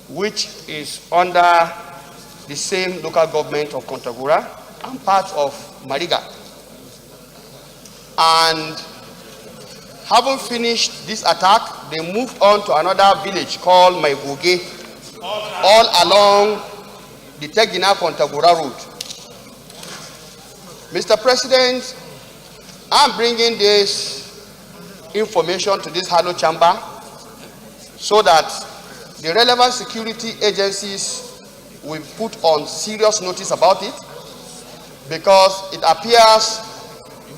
which is under the same local government of Kontagora and part of Mariga. And having finished this attack, they moved on to another village called Maigoge, all along the Tegina Kontagora road. Mr. President, I'm bringing this information to this Halo chamber so that the relevant security agencies will put on serious notice about it, because it appears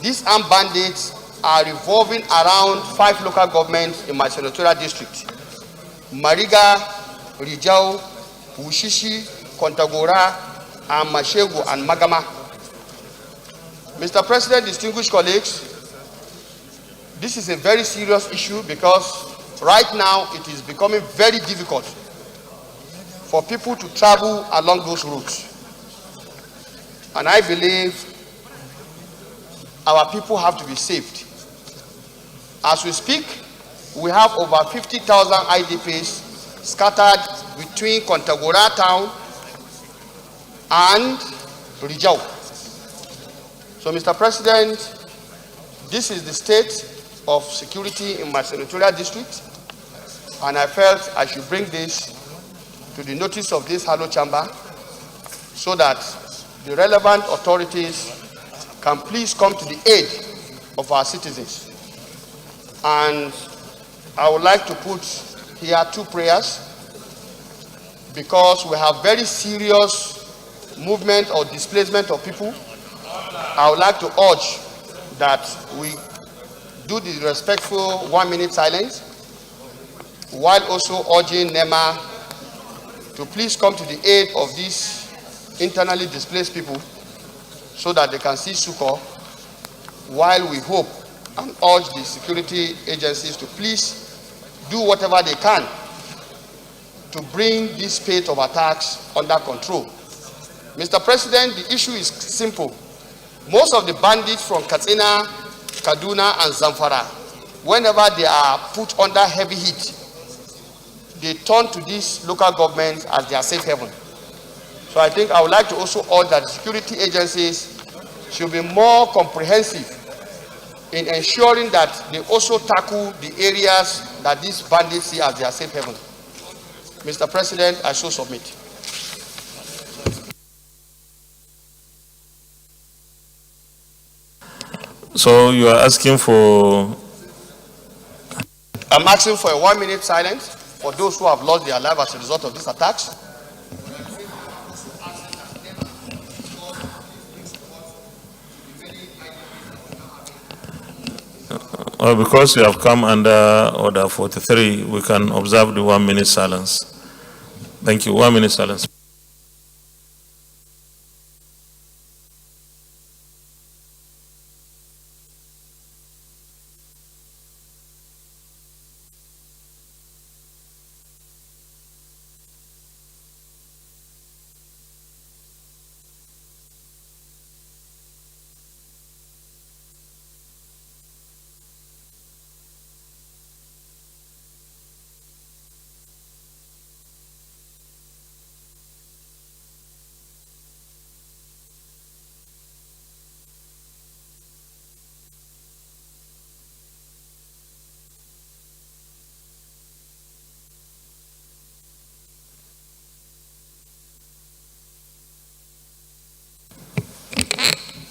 these armed bandits are revolving around 5 local governments in my senatorial district: Mariga, Rijau, Wushishi, Kontagora, and Mashegu and Magama. Mr. President, distinguished colleagues, this is a very serious issue because right now it is becoming very difficult for people to travel along those routes. And I believe our people have to be saved. As we speak, we have over 50,000 IDPs scattered between Kontagora town and Rijau. So, Mr. President, this is the state of security in my senatorial district, and I felt I should bring this to the notice of this Halo chamber so that the relevant authorities can please come to the aid of our citizens. And I would like to put here 2 prayers, because we have very serious movement or displacement of people. I would like to urge that we do the respectful 1-minute silence, while also urging NEMA to please come to the aid of these internally displaced people so that they can see succor, while we hope and urge the security agencies to please do whatever they can to bring this spate of attacks under control. Mr. President, the issue is simple. Most of the bandits from Katsina, Kaduna, and Zamfara, whenever they are put under heavy heat, they turn to these local governments as their safe haven. So I think I would like to also urge that security agencies should be more comprehensive in ensuring that they also tackle the areas that these bandits see as their safe haven. Mr. President, I so submit. So you are asking for? I'm asking for a 1-minute silence for those who have lost their life as a result of these attacks. Well, because you have come under Order 43, we can observe the 1-minute silence. Thank you. 1-minute silence.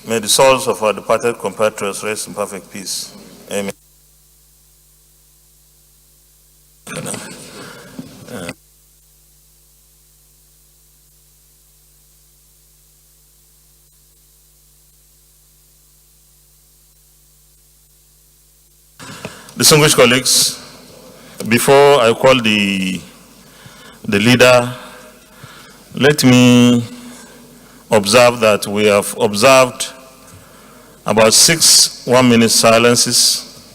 May the souls of our departed compatriots rest in perfect peace. Amen. Distinguished colleagues, before I call the leader, let me observe that we have observed about 6 1-minute silences,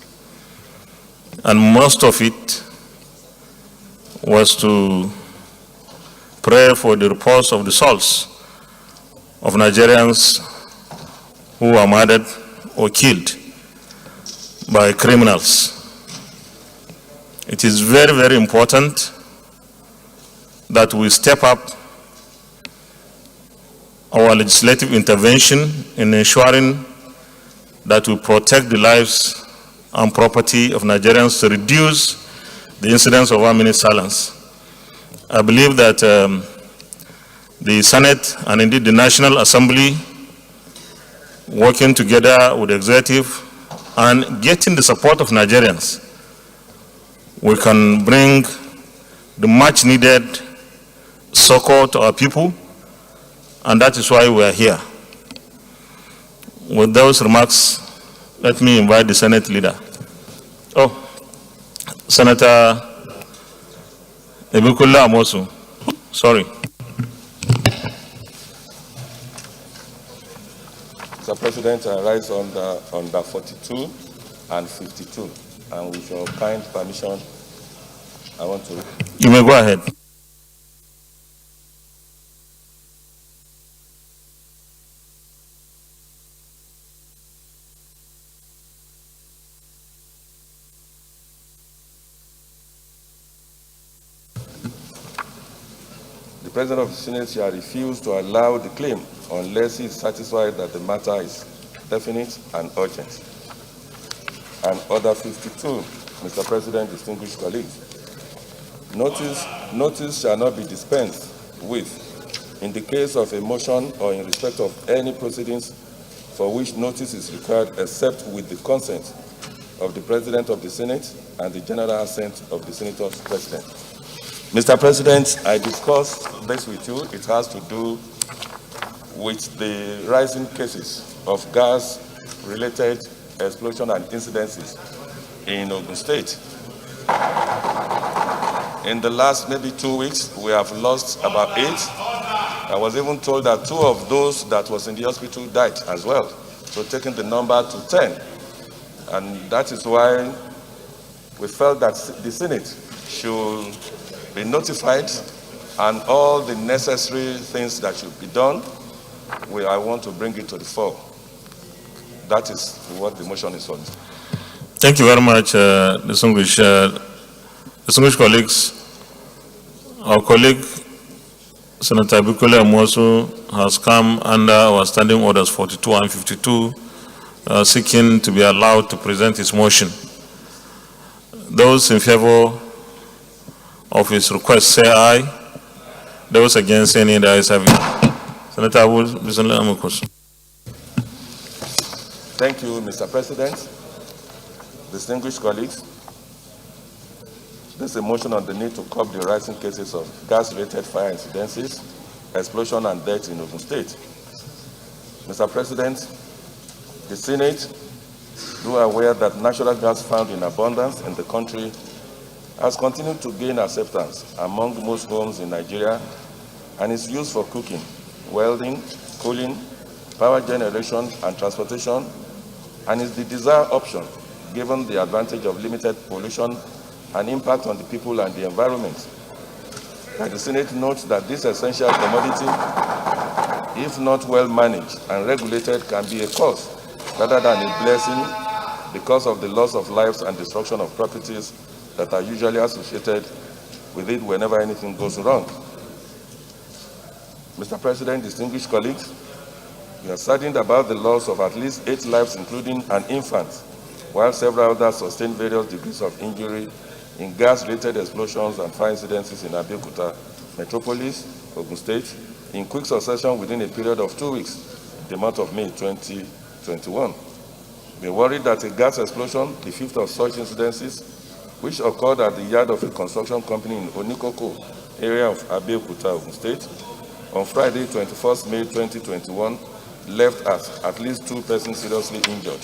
and most of it was to pray for the repose of the souls of Nigerians who were murdered or killed by criminals. It is very, very important that we step up our legislative intervention in ensuring that we protect the lives and property of Nigerians to reduce the incidence of 1 minute silence. I believe that the Senate and indeed the National Assembly, working together with the executive and getting the support of Nigerians, we can bring the much needed succor to our people, and that is why we are here. With those remarks, let me invite the Senate leader. Oh, Senator Ebukula Amosu. Sorry. Mr. President, I rise under 42 and 52, and with your kind permission, I want to... You may go ahead. The President of the Senate shall refuse to allow the claim unless he is satisfied that the matter is definite and urgent. And Order 52, Mr. President, distinguished colleagues, notice shall not be dispensed with in the case of a motion or in respect of any proceedings for which notice is required except with the consent of the President of the Senate and the general assent of the Senator's President. Mr. President, I discussed this with you. It has to do with the rising cases of gas-related explosion and incidences in Ogun State. In the last maybe 2 weeks, we have lost about 8. I was even told that 2 of those that was in the hospital died as well, so taking the number to 10. And that is why we felt that the Senate should be notified and all the necessary things that should be done. I want to bring it to the fore. That is what the motion is on. Thank you very much, distinguished colleagues. Our colleague, Senator Ebukule Amosu, has come under our standing orders 42 and 52, seeking to be allowed to present his motion. Those in favor of his request say aye. Those against any the ayes have it. Senator Amosu. Thank you, Mr. President. Distinguished colleagues, this is a motion on the need to curb the rising cases of gas-related fire incidences, explosion and death in Ogun State. Mr. President, the Senate, you are aware that natural gas found in abundance in the country has continued to gain acceptance among most homes in Nigeria and is used for cooking, welding, cooling, power generation and transportation, and is the desired option given the advantage of limited pollution and impact on the people and the environment. And the Senate notes that this essential commodity, if not well managed and regulated, can be a cause rather than a blessing because of the loss of lives and destruction of properties that are usually associated with it whenever anything goes wrong. Mr. President, distinguished colleagues, we are saddened about the loss of at least 8 lives, including an infant, while several others sustained various degrees of injury in gas-related explosions and fire incidences in Abeokuta metropolis, Ogun State, in quick succession within a period of 2 weeks, the month of May 2021. We are worried that a gas explosion, the 5th of such incidences, which occurred at the yard of a construction company in Onikoko area of Abeokuta, Ogun State, on Friday, 21st May 2021, left at least 2 persons seriously injured.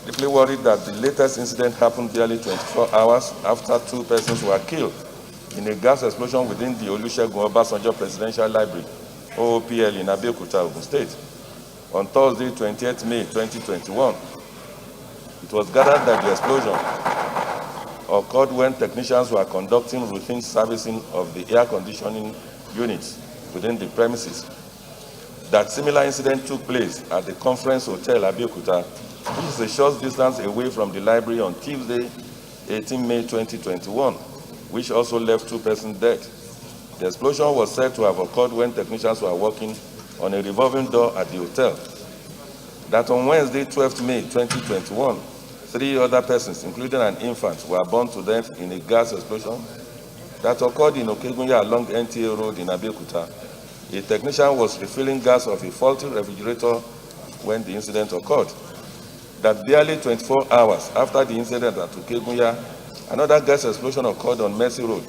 Deeply worried that the latest incident happened barely 24 hours after 2 persons were killed in a gas explosion within the Olusegun Obasanjo Presidential Library, OOPL, in Abeokuta, Ogun State, on Thursday, 28th May 2021. It was gathered that the explosion occurred when technicians were conducting routine servicing of the air conditioning units within the premises. That similar incident took place at the Conference Hotel Abeokuta, which is a short distance away from the library, on Tuesday, 18 May 2021. which also left 2 persons dead. The explosion was said to have occurred when technicians were working on a revolving door at the hotel. That on Wednesday, 12th May 2021, 3 other persons, including an infant, were burned to death in a gas explosion that occurred in Okegunya along NTA Road in Abeokuta. A technician was refilling gas of a faulty refrigerator when the incident occurred. That barely 24 hours after the incident at Okegunya, another gas explosion occurred on Mercy Road,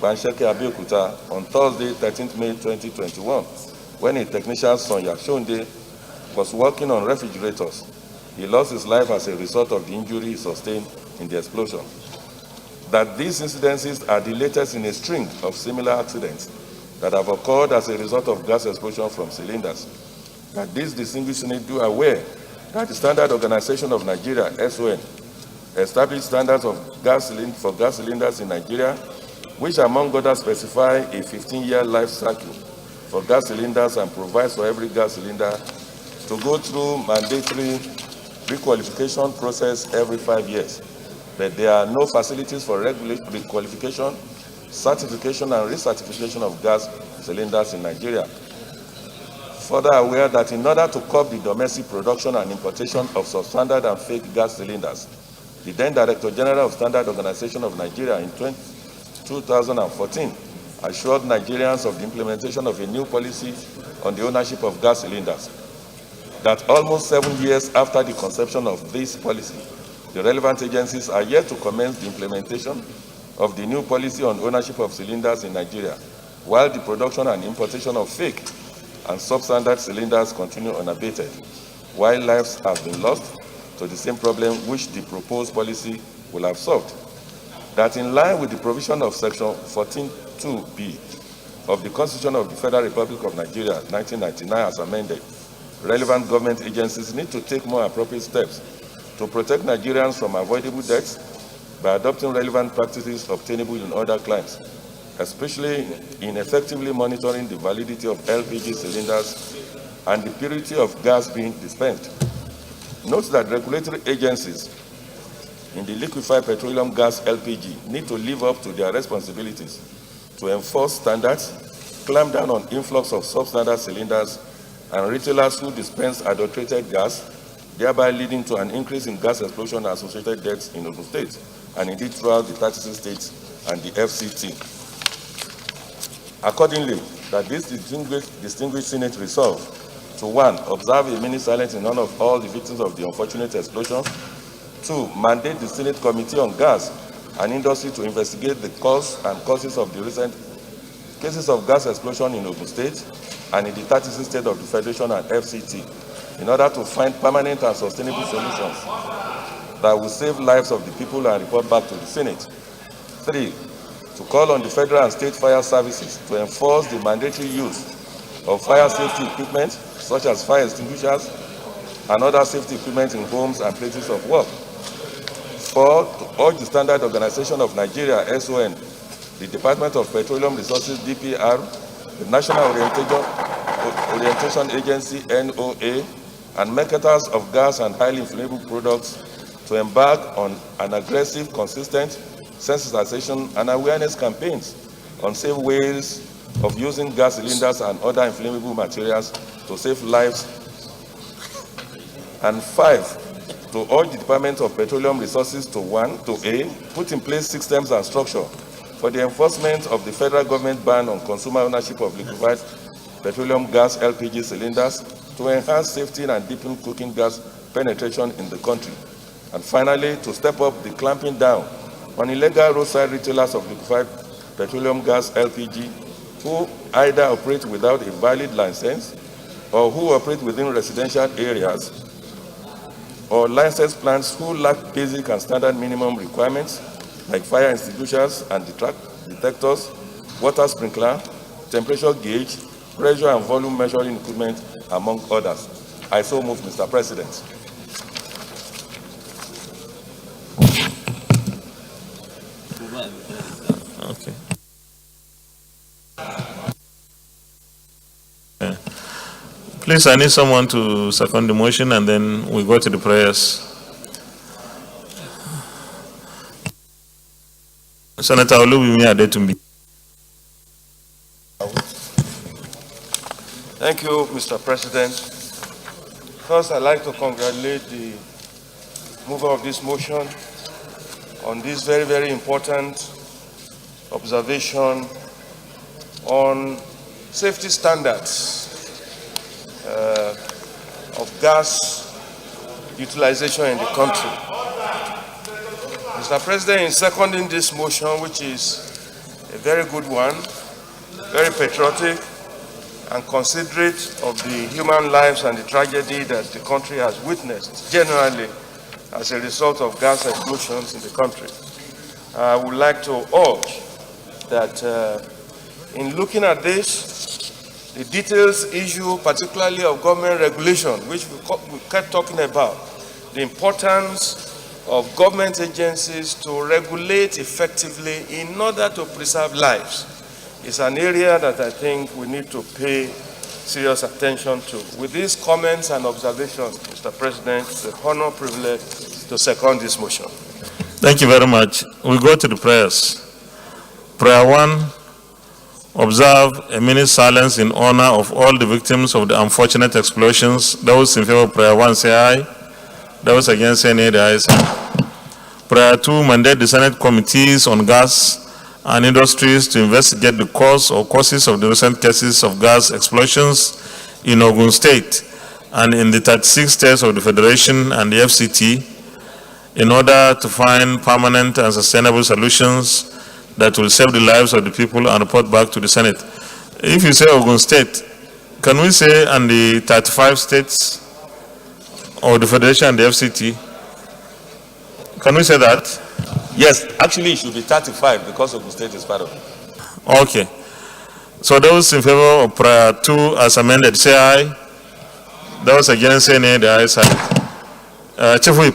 Bansheke, Abeokuta, on Thursday, 13th May 2021, when a technician, Sonya Shonde, was working on refrigerators. He lost his life as a result of the injury he sustained in the explosion. That these incidences are the latest in a string of similar accidents that have occurred as a result of gas explosion from cylinders. That this distinguished unit do aware that the Standard Organization of Nigeria, SON, established standards of for gas cylinders in Nigeria, which among others specify a 15-year life cycle for gas cylinders and provides for every gas cylinder to go through mandatory requalification process every 5 years. But there are no facilities for requalification, certification, and recertification of gas cylinders in Nigeria. Further aware that in order to curb the domestic production and importation of substandard and fake gas cylinders, the then Director General of Standard Organization of Nigeria in 2014 assured Nigerians of the implementation of a new policy on the ownership of gas cylinders. That almost 7 years after the conception of this policy, the relevant agencies are yet to commence the implementation of the new policy on ownership of cylinders in Nigeria, while the production and importation of fake and substandard cylinders continue unabated, while lives have been lost to the same problem which the proposed policy will have solved. That in line with the provision of Section 14(2)(b) of the Constitution of the Federal Republic of Nigeria, 1999 as amended, relevant government agencies need to take more appropriate steps to protect Nigerians from avoidable deaths by adopting relevant practices obtainable in other climes, especially in effectively monitoring the validity of LPG cylinders and the purity of gas being dispensed. Note that regulatory agencies in the liquefied petroleum gas LPG need to live up to their responsibilities to enforce standards, clamp down on influx of substandard cylinders, and retailers who dispense adulterated gas, thereby leading to an increase in gas explosion and associated deaths in Ogun State, and indeed throughout the 36 states and the FCT. Accordingly, that this distinguished Senate resolve to 1. Observe a minute silence in honor of all the victims of the unfortunate explosion. 2. Mandate the Senate Committee on Gas and Industry to investigate the cause and causes of the recent cases of gas explosion in Ogun State and in the 36 states of the Federation and FCT, in order to find permanent and sustainable solutions that will save lives of the people and report back to the Senate. 3. To call on the federal and state fire services to enforce the mandatory use of fire safety equipment, such as fire extinguishers and other safety equipment in homes and places of work. 4. To urge the Standard Organization of Nigeria, SON, the Department of Petroleum Resources, DPR, the National Orientation Agency, NOA, and marketers of gas and highly inflammable products to embark on an aggressive, consistent sensitization and awareness campaigns on safe ways of using gas cylinders and other inflammable materials to save lives. And 5, to urge the Department of Petroleum Resources to A, put in place systems and structure for the enforcement of the federal government ban on consumer ownership of liquefied petroleum gas LPG cylinders to enhance safety and deepen cooking gas penetration in the country. And finally, to step up the clamping down on illegal roadside retailers of liquefied petroleum gas LPG who either operate without a valid license or who operate within residential areas, or licensed plants who lack basic and standard minimum requirements like fire extinguishers and detectors, water sprinkler, temperature gauge, pressure and volume measuring equipment, among others. I so move, Mr. President. Okay. Please, I need someone to second the motion, and then we go to the prayers. Senator Olubimi Adetumbi. Thank you, Mr. President. First, I'd like to congratulate the mover of this motion on this very, very important observation on safety standards of gas utilization in the country. Mr. President, in seconding this motion, which is a very good one, very patriotic and considerate of the human lives and the tragedy that the country has witnessed generally as a result of gas explosions in the country, I would like to urge that in looking at this, the details issue, particularly of government regulation, which we kept talking about, the importance of government agencies to regulate effectively in order to preserve lives, is an area that I think we need to pay serious attention to. With these comments and observations, Mr. President, it's an honor, privilege to second this motion. Thank you very much. We go to the prayers. Prayer 1, observe a minute silence in honor of all the victims of the unfortunate explosions. Those in favor of prayer 1 say aye. Those against say nay, the ayes have. Prayer 2, mandate the Senate committees on gas and industries to investigate the cause or causes of the recent cases of gas explosions in Ogun State and in the 36 states of the Federation and the FCT in order to find permanent and sustainable solutions that will save the lives of the people and report back to the Senate. If you say Ogun State, can we say and the 35 states of the Federation and the FCT? Can we say that? Yes, actually it should be 35 because Ogun State is part of it. Okay. So those in favor of prayer 2 as amended, say aye. Those against, say nay, the ayes have it. Chief Whip,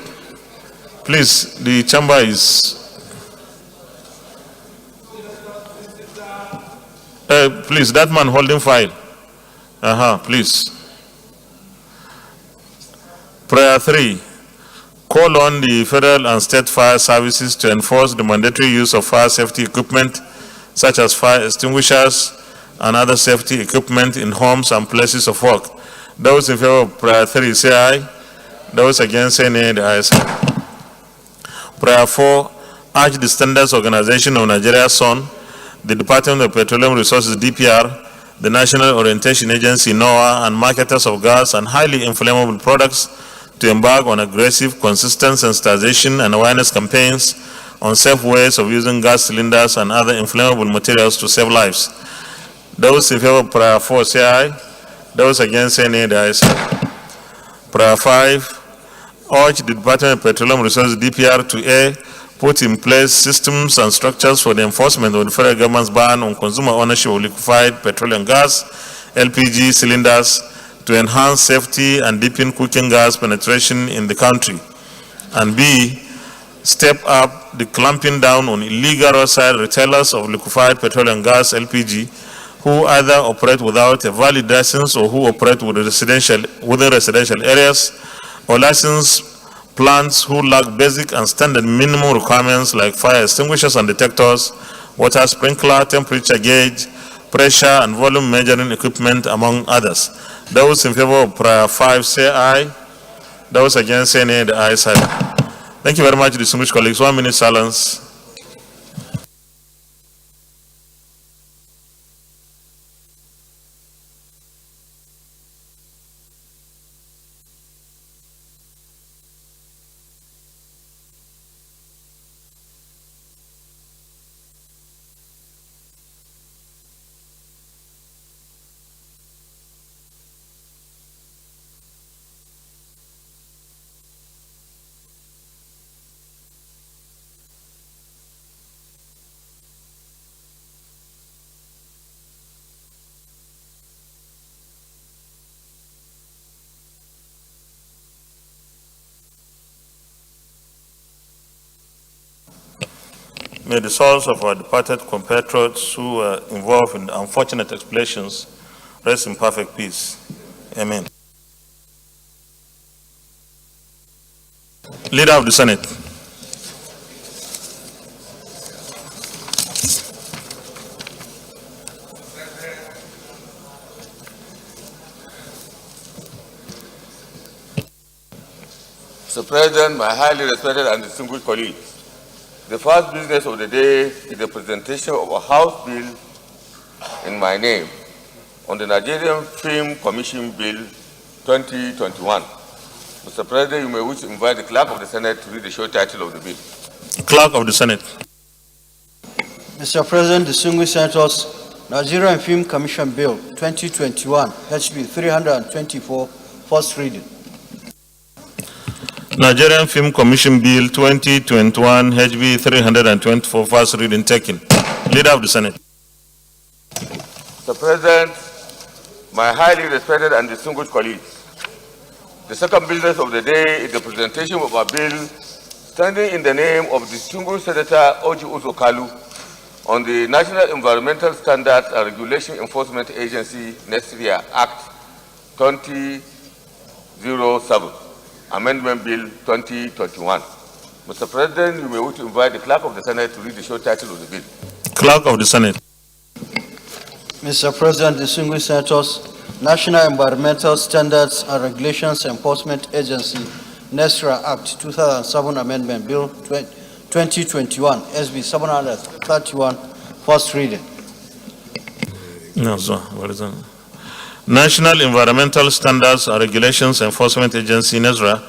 please, the chamber is... please, that man holding file. Please. Prayer 3. Call on the federal and state fire services to enforce the mandatory use of fire safety equipment, such as fire extinguishers and other safety equipment in homes and places of work. Those in favor of prayer 3 say aye. Those against say nay, the ayes have it. Prayer 4. Urge the Standards Organization of Nigeria, SON, the Department of Petroleum Resources, DPR, the National Orientation Agency, NOAA, and marketers of gas and highly inflammable products to embark on aggressive, consistent sensitization and awareness campaigns on safe ways of using gas cylinders and other inflammable materials to save lives. Those in favor of prayer 4 say aye. Those against say nay, the ayes have it. Prayer 5. Urge the Department of Petroleum Resources, DPR, to A, put in place systems and structures for the enforcement of the federal government's ban on consumer ownership of liquefied petroleum gas, LPG cylinders, to enhance safety and deepen cooking gas penetration in the country. And B, step up the clamping down on illegal roadside retailers of liquefied petroleum gas, LPG, who either operate without a valid license or who operate within residential areas, or licensed plants who lack basic and standard minimum requirements like fire extinguishers and detectors, water sprinkler, temperature gauge, pressure and volume measuring equipment, among others. Those in favor of prayer 5 say aye. Those against say nay, the ayes have it. Thank you very much, distinguished colleagues. 1 minute silence. May the souls of our departed compatriots who were involved in the unfortunate explosions rest in perfect peace. Amen. Leader of the Senate. Mr. President, my highly respected and distinguished colleagues, the first business of the day is the presentation of a House bill in my name on the Nigerian Film Commission Bill 2021. Mr. President, you may wish to invite the Clerk of the Senate to read the short title of the bill. Clerk of the Senate. Mr. President, distinguished senators, Nigerian Film Commission Bill 2021, HB 324, first reading. Nigerian Film Commission Bill 2021, HB 324, first reading taken. Leader of the Senate. Mr. President, my highly respected and distinguished colleagues, the second business of the day is the presentation of a bill standing in the name of distinguished Senator Oji Uzo-Kalu on the National Environmental Standards and Regulation Enforcement Agency (NESRIA) Act 2007, Amendment Bill 2021. Mr. President, you may wish to invite the Clerk of the Senate to read the short title of the bill. Clerk of the Senate. Mr. President, distinguished senators, National Environmental Standards and Regulations Enforcement Agency NESRA Act 2007 Amendment Bill 2021, SB 731, first reading. No, sir. What is that? National Environmental Standards and Regulations Enforcement Agency NESRA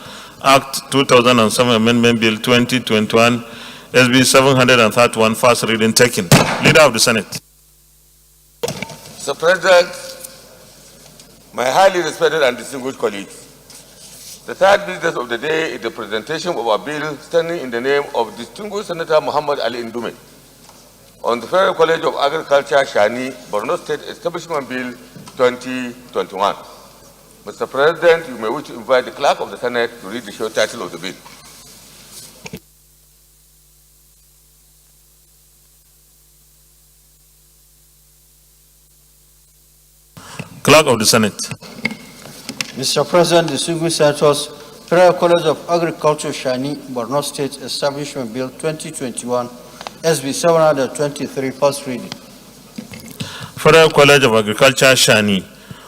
Act 2007 Amendment Bill 2021, SB 731, first reading taken. Leader of the Senate. Mr. President, my highly respected and distinguished colleagues, the third business of the day is the presentation of a bill standing in the name of distinguished Senator Muhammad Ali Ndume on the Federal College of Agriculture, Shani, Borno State Establishment Bill 2021. Mr. President, you may wish to invite the Clerk of the Senate to read the short title of the bill. Clerk of the Senate. Mr. President, distinguished senators, Federal College of Agriculture, Shani, Borno State Establishment Bill 2021, SB 723, first reading. Federal College of Agriculture, Shani,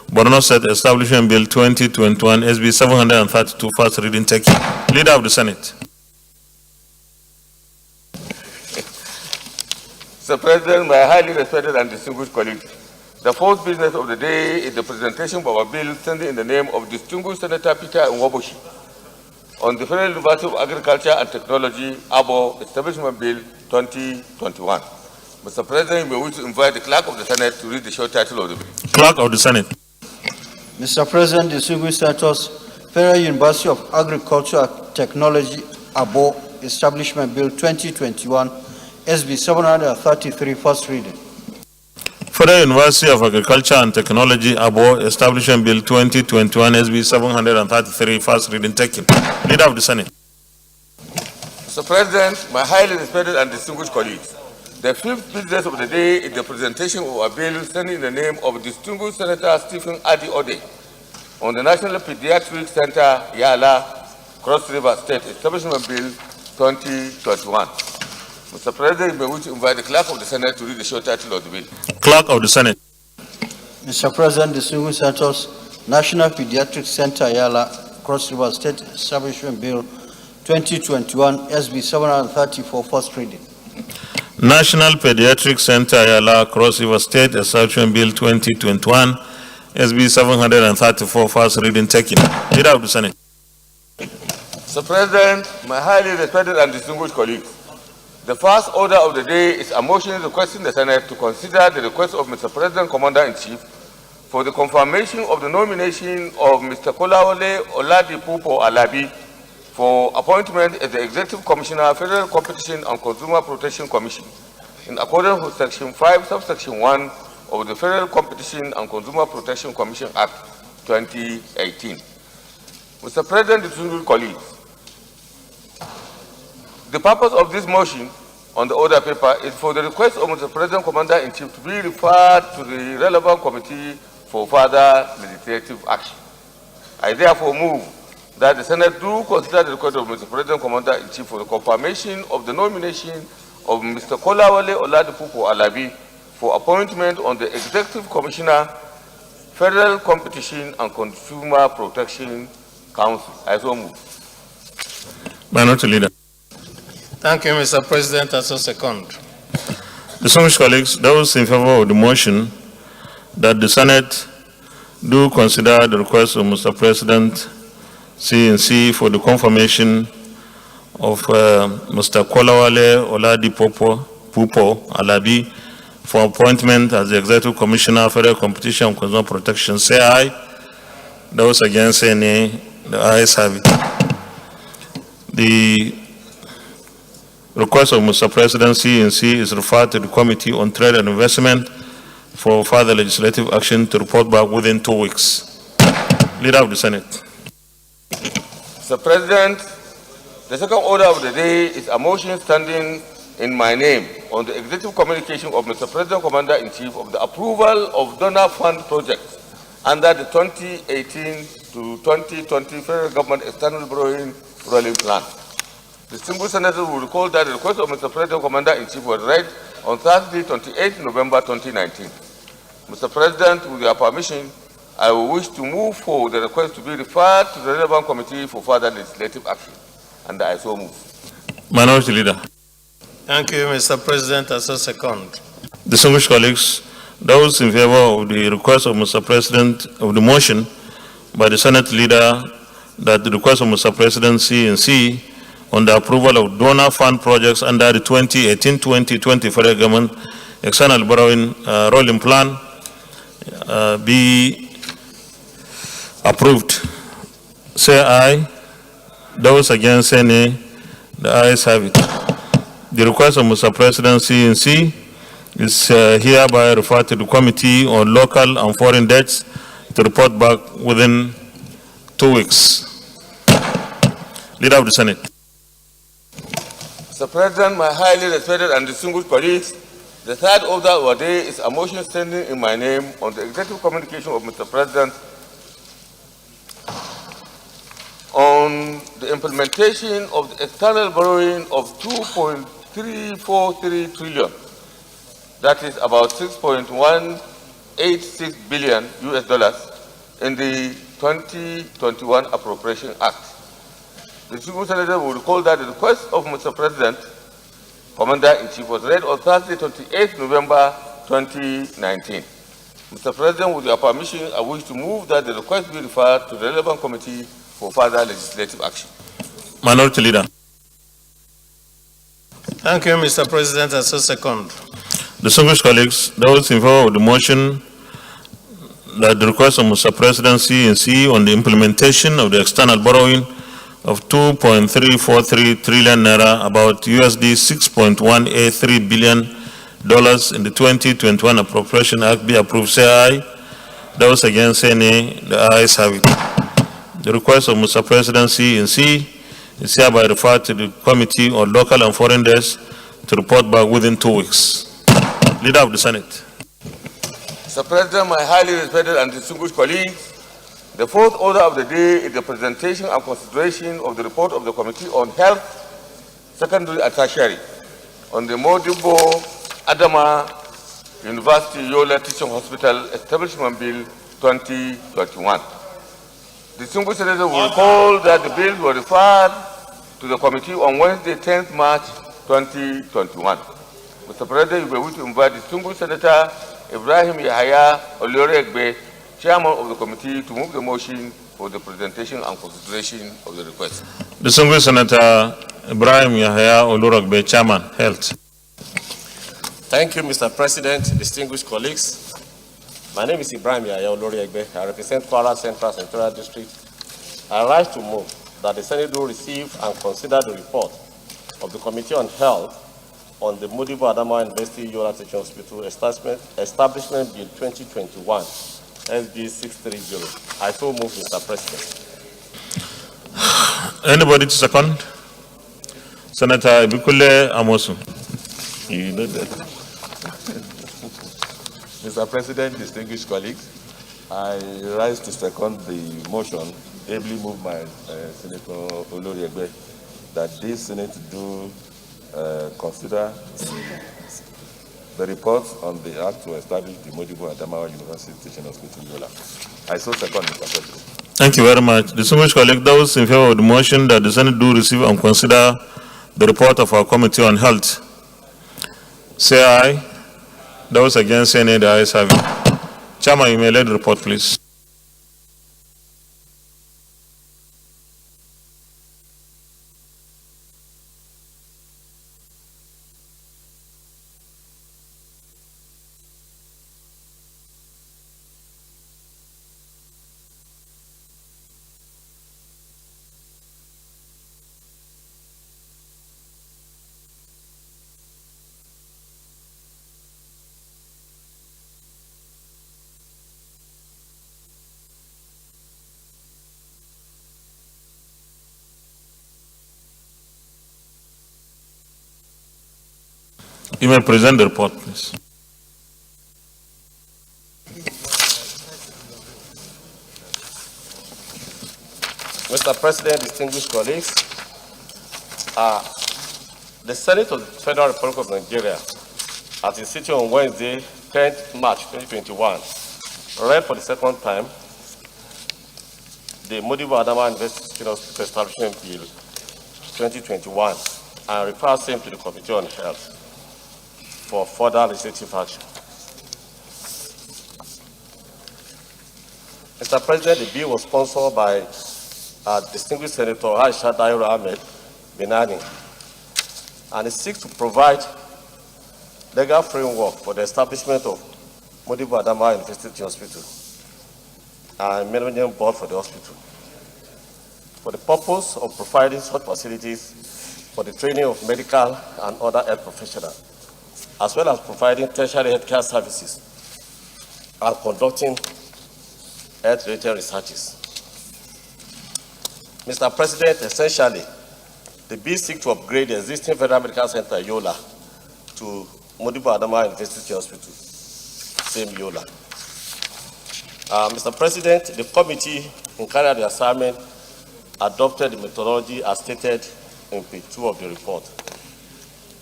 Borno State Establishment Bill 2021, SB 732, first reading taken. Leader of the Senate. Mr. President, my highly respected and distinguished colleagues, the fourth business of the day is the presentation of a bill standing in the name of distinguished Senator Peter Nwoboshi on the Federal University of Agriculture and Technology, ABO, Establishment Bill 2021. Mr. President, you may wish to invite the Clerk of the Senate to read the short title of the bill. Clerk of the Senate. Mr. President, distinguished senators, Federal University of Agriculture and Technology, ABO, Establishment Bill 2021, SB 733, first reading. Federal University of Agriculture and Technology, ABO, Establishment Bill 2021, SB 733, first reading taken. Leader of the Senate. Mr. President, my highly respected and distinguished colleagues, the fifth business of the day is the presentation of a bill standing in the name of distinguished Senator Stephen Adi Ode on the National Pediatric Center, Yala, Cross River State Establishment Bill 2021. Mr. President, you may wish to invite the Clerk of the Senate to read the short title of the bill. Clerk of the Senate. Mr. President, distinguished senators, National Pediatric Center, Yala, Cross River State Establishment Bill 2021, SB 734, first reading. National Pediatric Center, Ayala, Cross River State Establishment Bill 2021, SB 734, first reading taken. Leader of the Senate. Mr. President, my highly respected and distinguished colleagues, the first order of the day is a motion requesting the Senate to consider the request of Mr. President Commander-in-Chief for the confirmation of the nomination of Mr. Kolawole Oladipupo Alabi for appointment as the Executive Commissioner, Federal Competition and Consumer Protection Commission, in accordance with Section 5, Subsection 1 of the Federal Competition and Consumer Protection Commission Act 2018. Mr. President, distinguished colleagues, the purpose of this motion on the order paper is for the request of Mr. President Commander-in-Chief to be referred to the relevant committee for further legislative action. I therefore move that the Senate do consider the request of Mr. President Commander-in-Chief for the confirmation of the nomination of Mr. Kolawole Oladipupo Alabi for appointment on the Executive Commissioner, Federal Competition and Consumer Protection Council. I so move. Minority Leader. Thank you, Mr. President. I so second. Distinguished colleagues, those in favor of the motion that the Senate do consider the request of Mr. President CNC for the confirmation of Mr. Kolawale Oladipopo Pupo Alabi for appointment as the Executive Commissioner, Federal Competition and Consumer Protection, say aye. Those against say nay. The ayes have it. The request of Mr. President CNC is referred to the Committee on Trade and Investment for further legislative action to report back within 2 weeks. Leader of the Senate. Mr. President, the second order of the day is a motion standing in my name on the executive communication of Mr. President Commander-in-Chief of the approval of donor fund projects under the 2018 to 2020 Federal Government External Borrowing Rolling Plan. Distinguished Senators will recall that the request of Mr. President Commander-in-Chief was read on Thursday, 28 November 2019. Mr. President, with your permission, I will wish to move for the request to be referred to the relevant committee for further legislative action, and I so move. Minority Leader. Thank you, Mr. President. I so second. Distinguished colleagues, those in favor of the request of Mr. President of the motion by the Senate Leader that the request of Mr. President CNC on the approval of donor fund projects under the 2018-2020 Federal Government External Borrowing Rolling Plan be approved, say aye. Those against say nay. The ayes have it. The request of Mr. President CNC is hereby referred to the Committee on Local and Foreign Debts to report back within 2 weeks. Leader of the Senate. Mr. President, my highly respected and distinguished colleagues, the third order of the day is a motion standing in my name on the executive communication of Mr. President on the implementation of the external borrowing of 2.343 trillion, that is about 6.186 billion US dollars in the 2021 Appropriation Act. The distinguished senator will recall that the request of Mr. President, Commander-in-Chief, was read on Thursday, 28 November 2019. Mr. President, with your permission, I wish to move that the request be referred to the relevant committee for further legislative action. Minority Leader. Thank you, Mr. President. I so second. Distinguished colleagues, those in favor of the motion that the request of Mr. President CNC on the implementation of the external borrowing of 2.343 trillion naira, about USD 6.183 billion dollars in the 2021 Appropriation Act be approved, say aye. Those against say nay. The ayes have it. The request of Mr. President CNC is hereby referred to the Committee on Local and Foreign Debts to report back within 2 weeks. Leader of the Senate. Mr. President, my highly respected and distinguished colleagues, the fourth order of the day is the presentation and consideration of the report of the Committee on Health, Secondary and Tertiary on the Modibo Adama University Yola Teaching Hospital Establishment Bill 2021. Distinguished Senators will recall that the bill was referred to the committee on Wednesday, 10th March 2021. Mr. President, you may wish to invite distinguished Senator Ibrahim Yahaya Oloregbe, Chairman of the committee, to move the motion for the presentation and consideration of the request. Distinguished Senator Ibrahim Yahaya Oloregbe, Chairman, Health. Thank you, Mr. President, distinguished colleagues. My name is Ibrahim Yahaya Oloregbe. I represent Kwara Central Senatorial District. I rise to move that the Senate will receive and consider the report of the Committee on Health on the Modibo Adama University Yola Teaching Hospital Establishment Bill 2021, SB 630. I so move, Mr. President. Anybody to second? Senator Ibikule Amosu. You know that. Mr. President, distinguished colleagues, I rise to second the motion, ably moved by Senator Oloregbe, that this Senate do consider the report on the act to establish the Modibo Adamawa University Teaching Hospital Yola. I so second, Mr. President. Thank you very much. Distinguished colleague, those in favor of the motion that the Senate do receive and consider the report of our Committee on Health, say aye. Those against, say nay. The ayes have it. Chairman, you may lead the report, please. You may present the report, please. Mr. President, distinguished colleagues, the Senate of the Federal Republic of Nigeria, at its sitting on Wednesday, 10th March 2021, read for the second time the Modibo Adama Investigation Hospital Establishment Bill 2021 and refers same to the Committee on Health for further legislative action. Mr. President, the bill was sponsored by distinguished Senator Ahmed and it seeks to provide legal framework for the establishment of Modibo Adama University Hospital and management board for the hospital for the purpose of providing such facilities for the training of medical and other health professionals, as well as providing tertiary healthcare services and conducting health-related researches. Mr. President, essentially, the bill seeks to upgrade the existing Federal Medical Center, Yola, to Modibo Adama University Hospital, same Yola. Mr. President, the committee, in carrying the assignment, adopted the methodology as stated in page 2 of the report.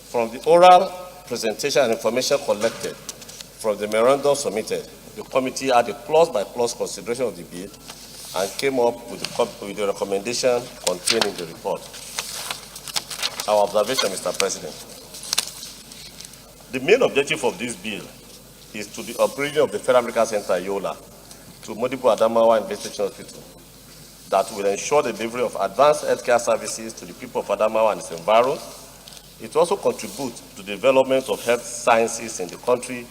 From the oral presentation and information collected from the memorandum submitted, the committee had a clause-by-clause consideration of the bill and came up with the recommendation contained in the report. Our observation, Mr. President. The main objective of this bill is to the upgrading of the Federal Medical Center, Yola, to Modibo Adamawa Investigation Hospital that will ensure the delivery of advanced healthcare services to the people of Adamawa and its environs. It will also contribute to the development of health sciences in the country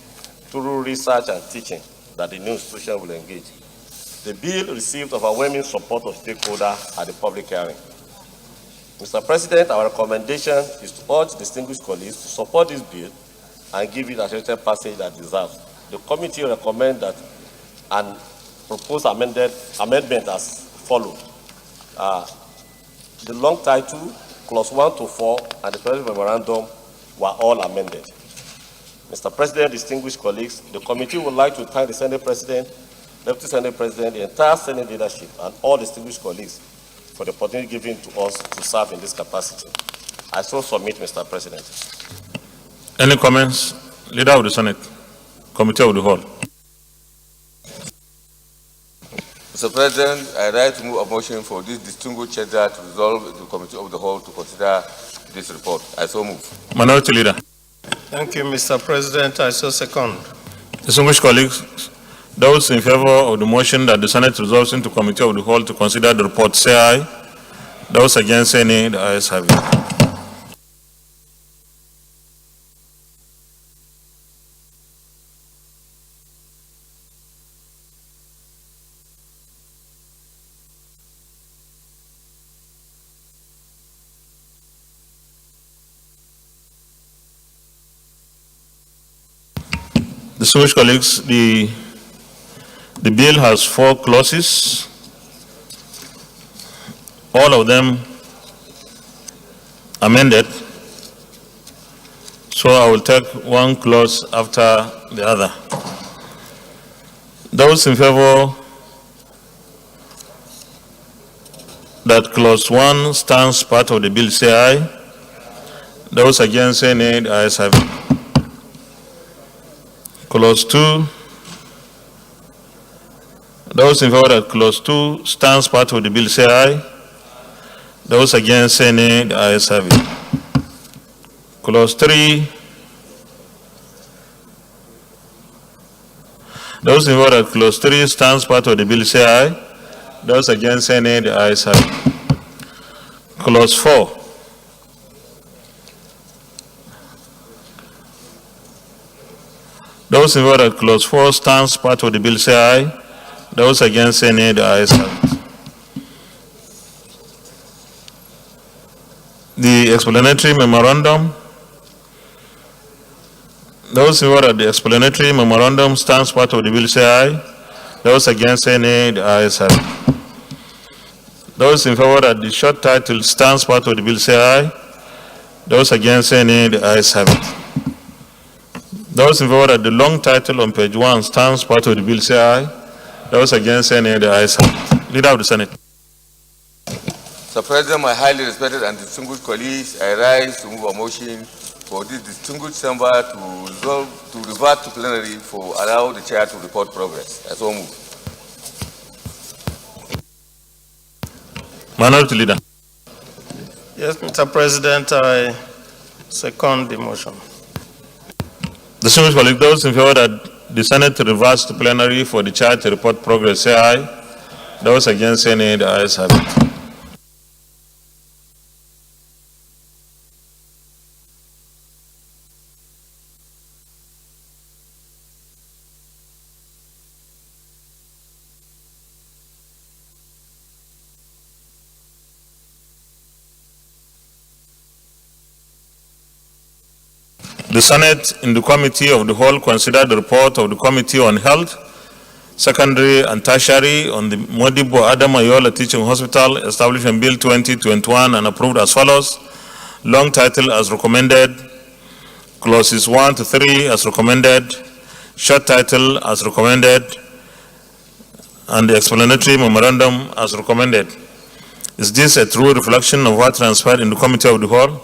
through research and teaching that the new institution will engage. The bill received overwhelming support of stakeholders at the public hearing. Mr. President, our recommendation is to urge distinguished colleagues to support this bill and give it a accelerated passage that deserves. The committee recommends that an proposed amendment as follows. The long title, clause 1 to 4, and the present memorandum were all amended. Mr. President, distinguished colleagues, the committee would like to thank the Senate President, Deputy Senate President, the entire Senate leadership, and all distinguished colleagues for the opportunity given to us to serve in this capacity. I so submit, Mr. President. Any comments? Leader of the Senate, Committee of the Whole. Mr. President, I like to move a motion for this distinguished Jada to resolve the Committee of the Whole to consider this report. I so move. Minority Leader. Thank you, Mr. President. I so second. Distinguished colleagues, those in favor of the motion that the Senate resolves into Committee of the Whole to consider the report, say aye. Those against, say nay. The ayes have it. Distinguished colleagues, the bill has 4 clauses, all of them amended. So I will take one clause after the other. Those in favor that clause 1 stands part of the bill, say aye. Those against, say nay. The ayes have it. Clause 2. Those in favor that clause 2 stands part of the bill say aye. Those against say nay. The ayes have it. Clause 3. Those in favor that clause 3 stands part of the bill say aye. Those against say nay. The ayes have it. Clause 4. Those in favor that clause 4 stands part of the bill say aye. Those against say nay. The ayes have it. The explanatory memorandum. Those in favor that the explanatory memorandum stands part of the bill say aye. Those against say nay. The ayes have it. Those in favor that the short title stands part of the bill say aye. Those against say nay. The ayes have it. Those in favor that the long title on page 1 stands part of the bill say aye. Those against say nay. The ayes have it. Leader of the Senate. Mr. President, my highly respected and distinguished colleagues, I rise to move a motion for this distinguished chamber to revert to plenary for allow the chair to report progress. I so move. Minority Leader. Yes, Mr. President, I second the motion. Distinguished colleagues, those in favor that the Senate reverts to plenary for the chair to report progress say aye. Those against say nay. The ayes have it. The Senate, in the Committee of the Whole, considered the report of the Committee on Health, Secondary and Tertiary on the Modibo Adama Yola Teaching Hospital Establishment Bill 2021 and approved as follows. Long title as recommended, clauses 1 to 3 as recommended, short title as recommended, and the explanatory memorandum as recommended. Is this a true reflection of what transpired in the Committee of the Whole?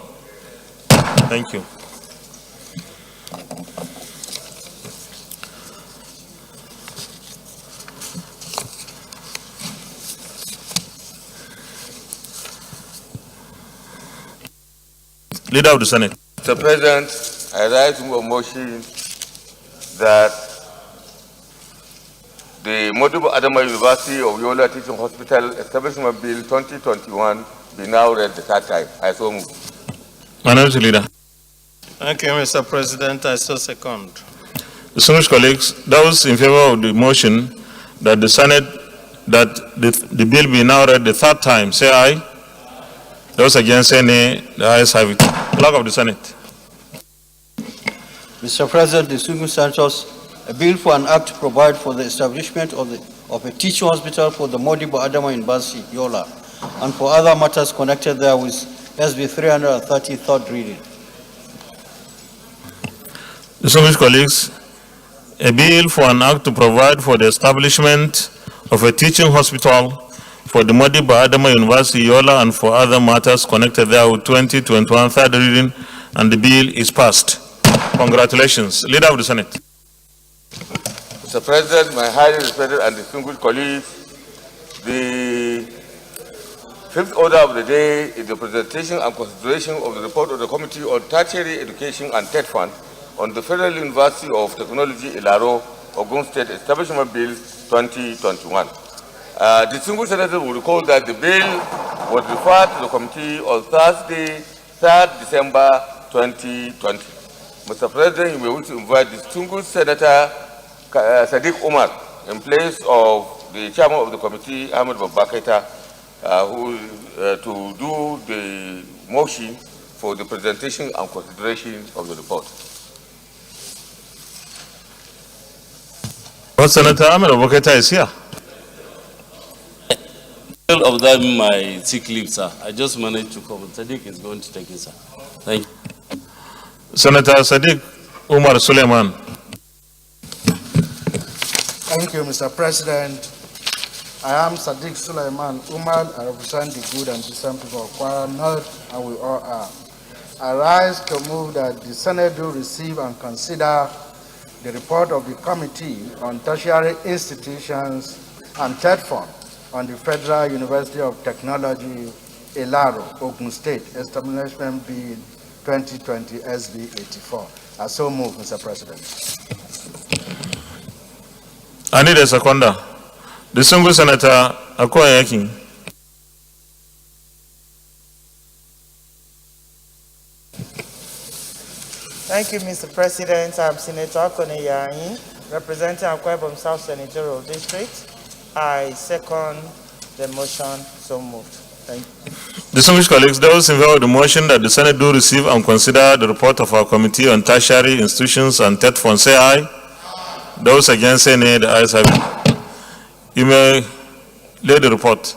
Thank you. Leader of the Senate. Mr. President, I rise to move a motion that the Modibo Adama University of Yola Teaching Hospital Establishment Bill 2021 be now read the third time. I so move. Minority Leader. Thank you, Mr. President. I so second. Distinguished colleagues, those in favor of the motion that the Senate, that the bill be now read the third time, say aye. Those against say nay. The ayes have it. Clerk of the Senate. Mr. President, distinguished senators, a bill for an act to provide for the establishment of a teaching hospital for the Modibo Adama University, Yola, and for other matters connected therewith, SB 330, third reading. Distinguished colleagues, a bill for an act to provide for the establishment of a teaching hospital for the Modibo Adama University, Yola, and for other matters connected there with 2021 third reading, and the bill is passed. Congratulations. Leader of the Senate. Mr. President, my highly respected and distinguished colleagues, the fifth order of the day is the presentation and consideration of the report of the Committee on Tertiary Education and TED Fund on the Federal University of Technology, Ilaro, Ogun State Establishment Bill 2021. Distinguished senators will recall that the bill was referred to the committee on Thursday, 3rd December 2020. Mr. President, you may wish to invite distinguished Senator Sadiq Umar in place of the chairman of the committee, Ahmed, to do the motion for the presentation and consideration of the report. Well, Senator Ahmed is here. Of them, my sick leave, sir. I just managed to come. Sadiq is going to take it, sir. Thank you. Senator Sadiq Umar Suleiman. Thank you, Mr. President. I am Sadiq Suleiman Umar. I represent the good and decent people of Kwara North, and we all are. I rise to move that the Senate do receive and consider the report of the Committee on Tertiary Institutions and third form on the Federal University of Technology, Ilaro, Ogun State, Establishment Bill 2020 SB 84. I so move, Mr. President. I need a seconder. Distinguished Senator Akoya-Yakin. Thank you, Mr. President. I'm Senator Akoya-Yakin, representing Akwa Ibom South Senatorial District. I second the motion, so moved. Thank you. Distinguished colleagues, those in favor of the motion that the Senate do receive and consider the report of our Committee on Tertiary Institutions and TED Fund, say aye. Those against, say nay. The ayes have it. You may lay the report.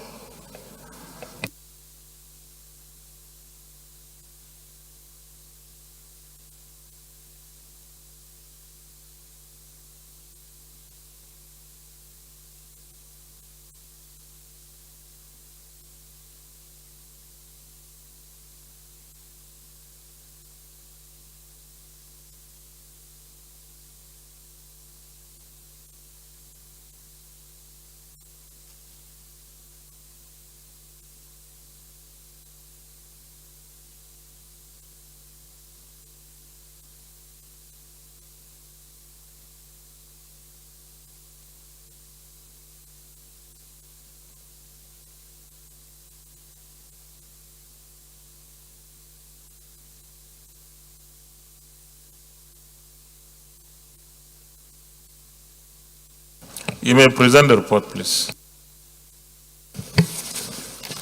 You may present the report, please.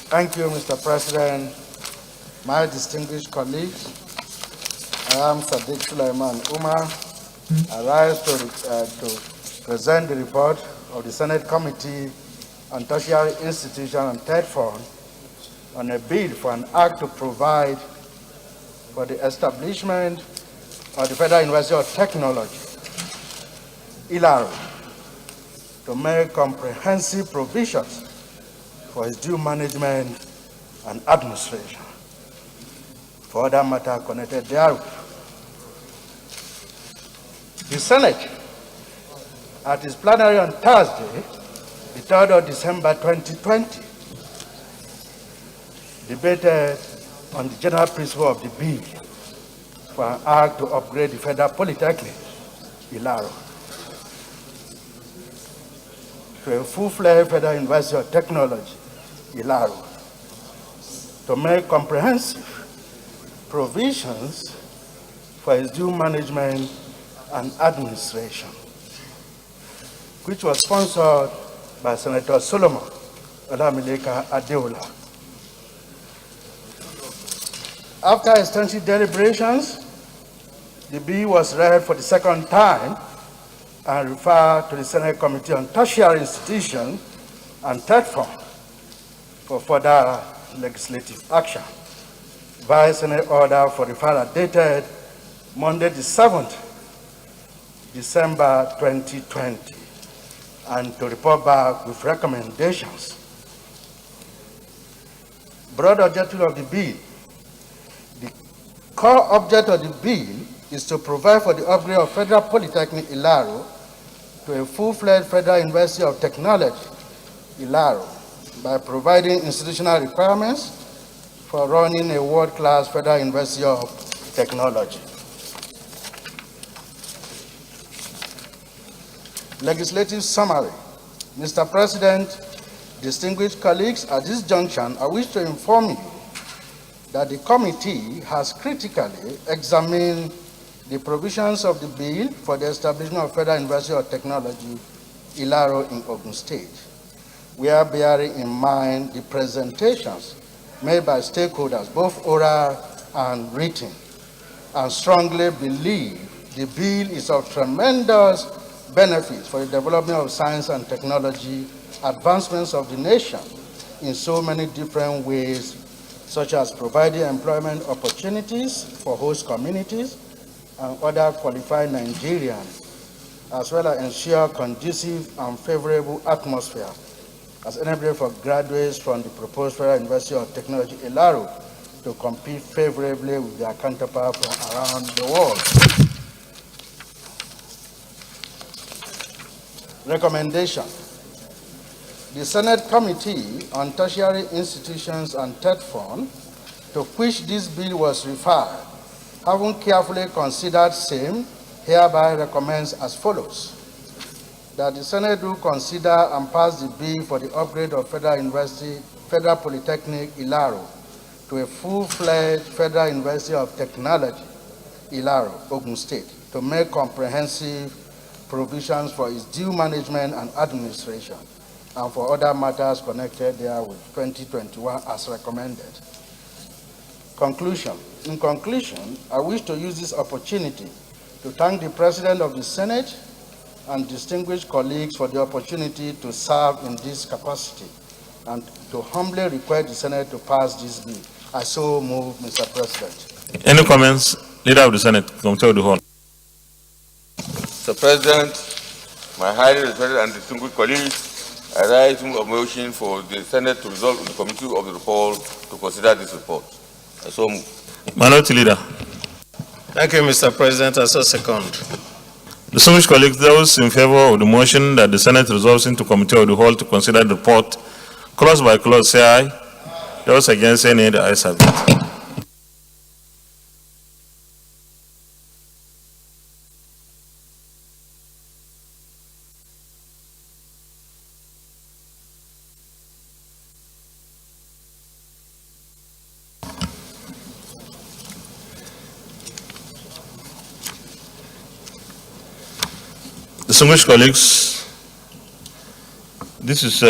Thank you, Mr. President. My distinguished colleagues, I am Sadiq Sulaiman Umar. I rise to present the report of the Senate Committee on Tertiary Institution and Third Fund on a bill for an act to provide for the establishment of the Federal University of Technology, Ilaro, to make comprehensive provisions for its due management and administration. For other matters connected therewith, the Senate, at its plenary on Thursday, the 3rd of December 2020, debated on the general principle of the bill for an act to upgrade the Federal Polytechnic, Ilaro, to a full-fledged Federal University of Technology, Ilaro, to make comprehensive provisions for its due management and administration, which was sponsored by Senator Solomon Olamileka Adeola. After extensive deliberations, the bill was read for the second time and referred to the Senate Committee on Tertiary Institutions and Third Fund for further legislative action. By Senate order for referral dated Monday the 7th December 2020, and to report back with recommendations. Broad objective of the bill. The core object of the bill is to provide for the upgrade of Federal Polytechnic Ilaro to a full-fledged Federal University of Technology, Ilaro, by providing institutional requirements for running a world-class Federal University of Technology. Legislative summary. Mr. President, distinguished colleagues, at this junction, I wish to inform you that the committee has critically examined the provisions of the bill for the establishment of Federal University of Technology, Ilaro in Ogun State. We are bearing in mind the presentations made by stakeholders, both oral and written, and strongly believe the bill is of tremendous benefit for the development of science and technology, advancements of the nation in so many different ways, such as providing employment opportunities for host communities and other qualified Nigerians, as well as ensure conducive and favorable atmosphere as enabling for graduates from the proposed Federal University of Technology, Ilaro, to compete favorably with their counterparts from around the world. Recommendation. the Senate Committee on Tertiary Institutions and TED Fund, to which this bill was referred, having carefully considered same, hereby recommends as follows: that the Senate do consider and pass the bill for the upgrade of Federal Polytechnic Ilaro to a full-fledged Federal University of Technology, Ilaro, Ogun State, to make comprehensive provisions for its due management and administration, and for other matters connected therewith, 2021, as recommended. Conclusion. In conclusion, I wish to use this opportunity to thank the President of the Senate and distinguished colleagues for the opportunity to serve in this capacity, and to humbly request the Senate to pass this bill. I so move, Mr. President. Any comments? Leader of the Senate, Committee of the Whole. Mr. President, my highly respected and distinguished colleagues, I rise a motion for the Senate to resolve in the Committee of the Whole to consider this report. I so move. Minority Leader. Thank you, Mr. President. I so second. Distinguished colleagues, those in favor of the motion that the Senate resolves into Committee of the Whole to consider the report, clause by clause, say aye. Those against, say nay. The ayes have it. Distinguished colleagues, this is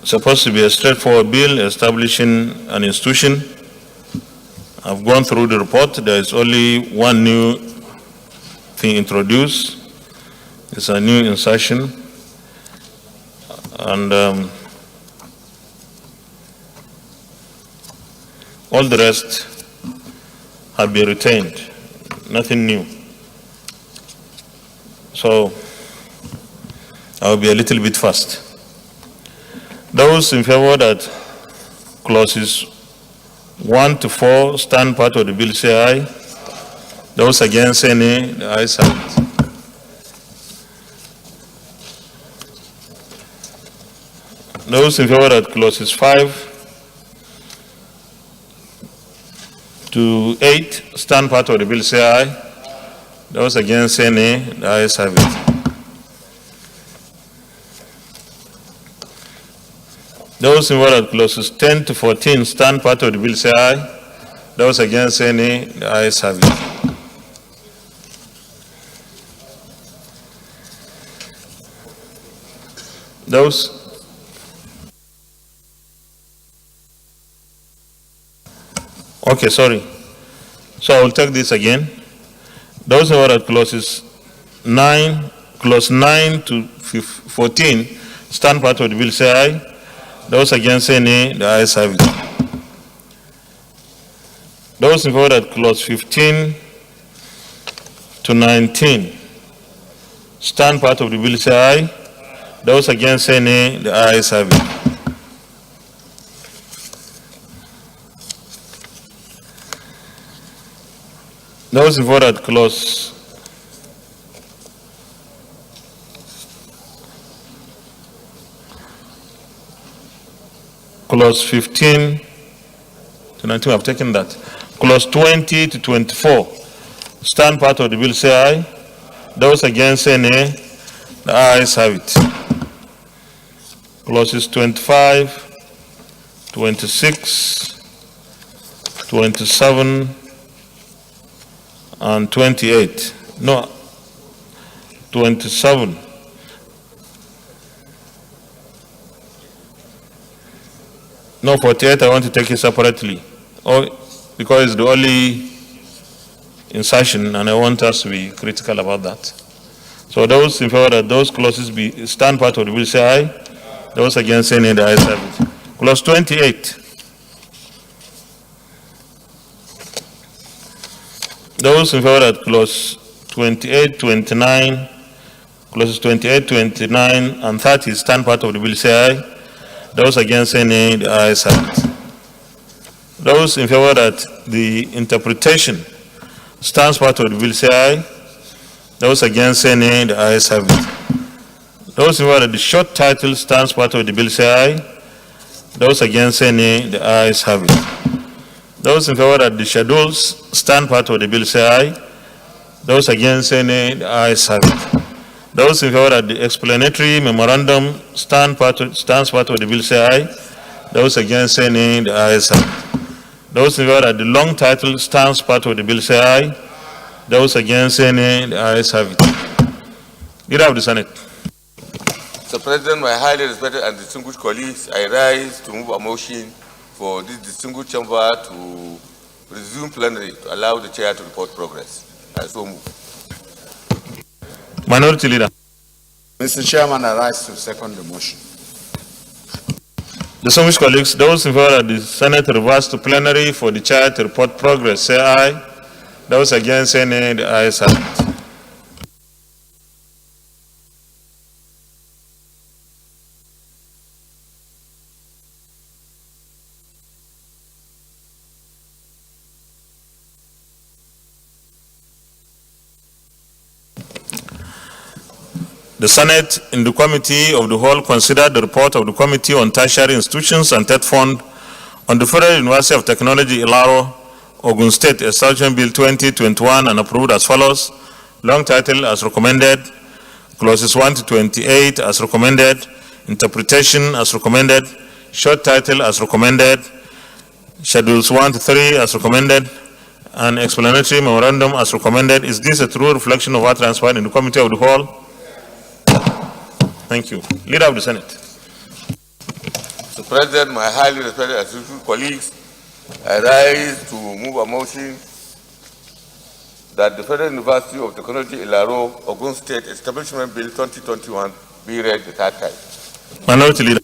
supposed to be a straightforward bill establishing an institution. I've gone through the report. There is only one new thing introduced. It's a new insertion. And all the rest have been retained. Nothing new. So I will be a little bit fast. Those in favor that clauses 1 to 4 stand part of the bill, say aye. Those against, say nay. The ayes have it. Those in favor that clauses 5 to 8 stand part of the bill, say aye. Those against, say nay. The ayes have it. Those in favor that clauses 10 to 14 stand part of the bill, say aye. Those against, say nay. The ayes have it. Those okay, sorry. So I will take this again. Those in favor that clause 9 to 14 stand part of the bill, say aye. Those against, say nay. The ayes have it. Those in favor that clause 15 to 19 stand part of the bill, say aye. Those against, say nay. The ayes have it. Those in favor that clause 15 to 19, I've taken that. Clause 20 to 24 stand part of the bill, say aye. Those against, say nay. The ayes have it. Clauses 25, 26, 27, and 28. No, 27. No, 48, I want to take it separately. Because it's the only insertion, and I want us to be critical about that. So those in favor that those clauses be stand part of the bill, say aye. Those against, say nay. The ayes have it. Clause 28. Those in favor that clause 28, 29, clauses 28, 29, and 30 stand part of the bill, say aye. Those against, say nay. The ayes have it. Those in favor that the interpretation stands part of the bill, say aye. Those against, say nay. The ayes have it. Those in favor that the short title stands part of the bill say aye. Those against say nay. The ayes have it. Those in favor that the schedules stand part of the bill say aye. Those against say nay. The ayes have it. Those in favor that the explanatory memorandum stands part of the bill say aye. Those against say nay. The ayes have it. Those in favor that the long title stands part of the bill say aye. Those against say nay. The ayes have it. Leader of the Senate. Mr. President, my highly respected and distinguished colleagues, I rise to move a motion for this distinguished chamber to resume plenary to allow the chair to report progress. I so move. Minority Leader. Mr. Chairman, I rise to second the motion. Distinguished colleagues, those in favor that the Senate reverse to plenary for the chair to report progress, say aye. Those against say nay. The ayes have it. The Senate, in the Committee of the Whole, considered the report of the Committee on Tertiary Institutions and Ted Fund on the Federal University of Technology, Ilaro, Ogun State, Establishment Bill 2021 and approved as follows. Long title as recommended, clauses 1 to 28 as recommended, interpretation as recommended, short title as recommended, schedules 1 to 3 as recommended, and explanatory memorandum as recommended. Is this a true reflection of what transpired in the Committee of the Whole? Thank you. Leader of the Senate. Mr. President, my highly respected and distinguished colleagues, I rise to move a motion that the Federal University of Technology, Ilaro, Ogun State Establishment Bill 2021 be read the third time. Minority Leader.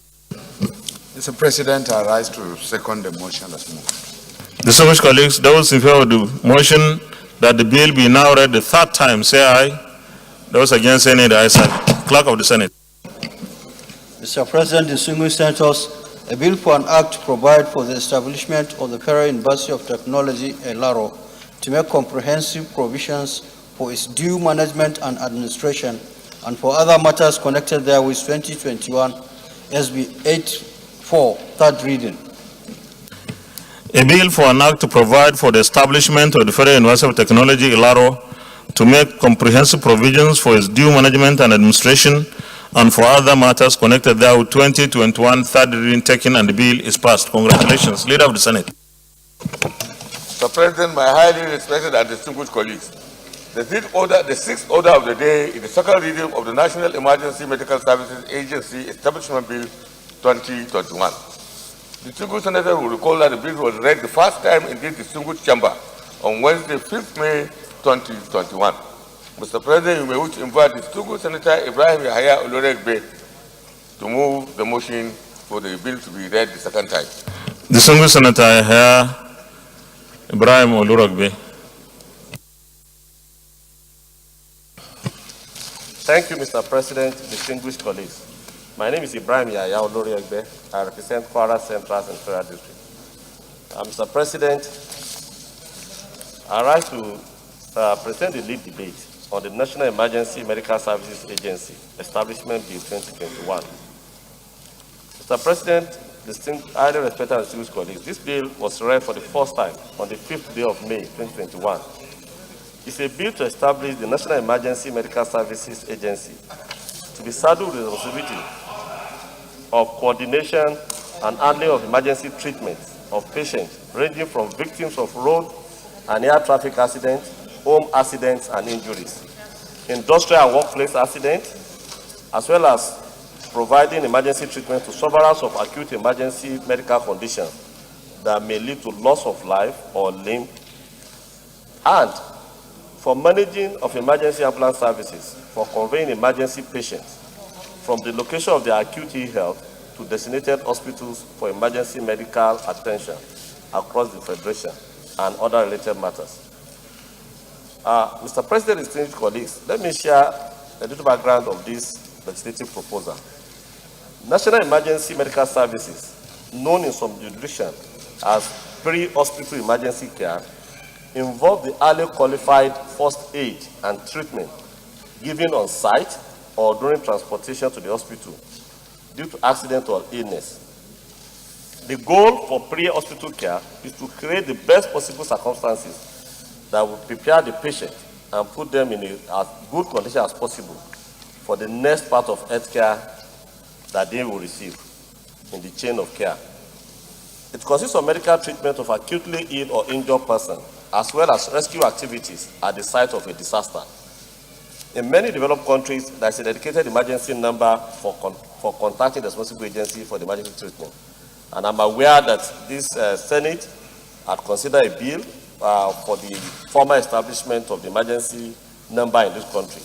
Mr. President, I rise to second the motion as moved. Distinguished colleagues, those in favor of the motion that the bill be now read the third time, say aye. Those against say nay. The ayes have it. Clerk of the Senate. Mr. President, distinguished senators, a bill for an act to provide for the establishment of the Federal University of Technology, Ilaro, to make comprehensive provisions for its due management and administration and for other matters connected therewith 2021 SB 84, third reading. A bill for an act to provide for the establishment of the Federal University of Technology, Ilaro, to make comprehensive provisions for its due management and administration and for other matters connected there with 2021 third reading taken and the bill is passed. Congratulations. Leader of the Senate. Mr. President, my highly respected and distinguished colleagues, the sixth order of the day is the second reading of the National Emergency Medical Services Agency Establishment Bill 2021. The distinguished senator will recall that the bill was read the first time in this distinguished chamber on Wednesday, 5th May 2021. Mr. President, you may wish to invite the distinguished Senator Ibrahim Yahaya Oloregbe to move the motion for the bill to be read the second time. Distinguished Senator Yahaya Ibrahim Oloregbe. Thank you, Mr. President, distinguished colleagues. My name is Ibrahim Yahaya Oloregbe. I represent Kwara Central Senatorial District. Mr. President, I rise to present the lead debate on the National Emergency Medical Services Agency Establishment Bill 2021. Mr. President, highly respected and distinguished colleagues, this bill was read for the first time on the 5th day of May 2021. It's a bill to establish the National Emergency Medical Services Agency to be saddled with the responsibility of coordination and handling of emergency treatment of patients ranging from victims of road and air traffic accidents, home accidents and injuries, industrial and workplace accidents, as well as providing emergency treatment to sufferers of acute emergency medical conditions that may lead to loss of life or limb, and for managing of emergency ambulance services for conveying emergency patients from the location of their acute ill health to designated hospitals for emergency medical attention across the Federation and other related matters. Mr. President, distinguished colleagues, let me share a little background of this legislative proposal. National Emergency Medical Services, known in some jurisdictions as pre-hospital emergency care, involve the highly qualified first aid and treatment given on site or during transportation to the hospital due to accident or illness. The goal for pre-hospital care is to create the best possible circumstances that will prepare the patient and put them in as good condition as possible for the next part of health care that they will receive in the chain of care. It consists of medical treatment of acutely ill or injured person, as well as rescue activities at the site of a disaster. In many developed countries, there is a dedicated emergency number for contacting the responsible agency for the emergency treatment. And I'm aware that this Senate had considered a bill for the formal establishment of the emergency number in this country.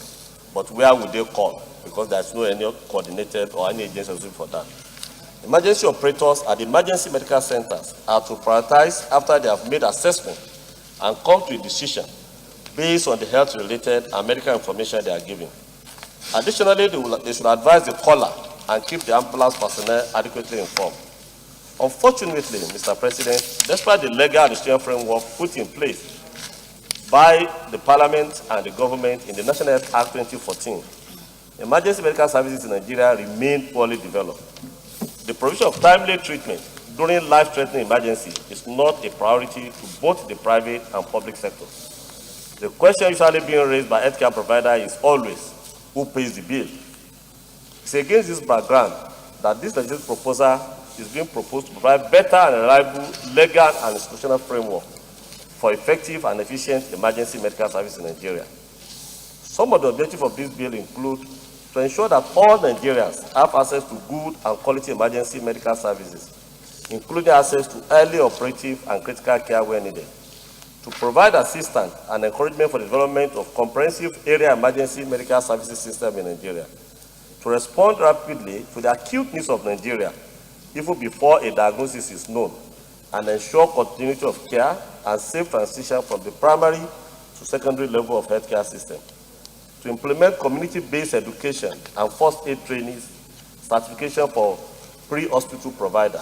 But where would they call? Because there's no any coordinated or any agency for that. Emergency operators at the emergency medical centers are to prioritize after they have made assessment and come to a decision based on the health-related and medical information they are giving. Additionally, they should advise the caller and keep the ambulance personnel adequately informed. Unfortunately, Mr. President, despite the legal and administrative framework put in place by the Parliament and the government in the National Health Act 2014, emergency medical services in Nigeria remain poorly developed. The provision of timely treatment during life-threatening emergency is not a priority to both the private and public sectors. The question usually being raised by healthcare providers is always, who pays the bill? It's against this background that this legislative proposal is being proposed to provide better and reliable legal and institutional framework for effective and efficient emergency medical service in Nigeria. Some of the objectives of this bill include to ensure that all Nigerians have access to good and quality emergency medical services, including access to early operative and critical care where needed, to provide assistance and encouragement for the development of comprehensive area emergency medical services system in Nigeria, to respond rapidly to the acute needs of Nigeria even before a diagnosis is known, and ensure continuity of care and safe transition from the primary to secondary level of healthcare system, to implement community-based education and first aid trainings, certification for pre-hospital provider,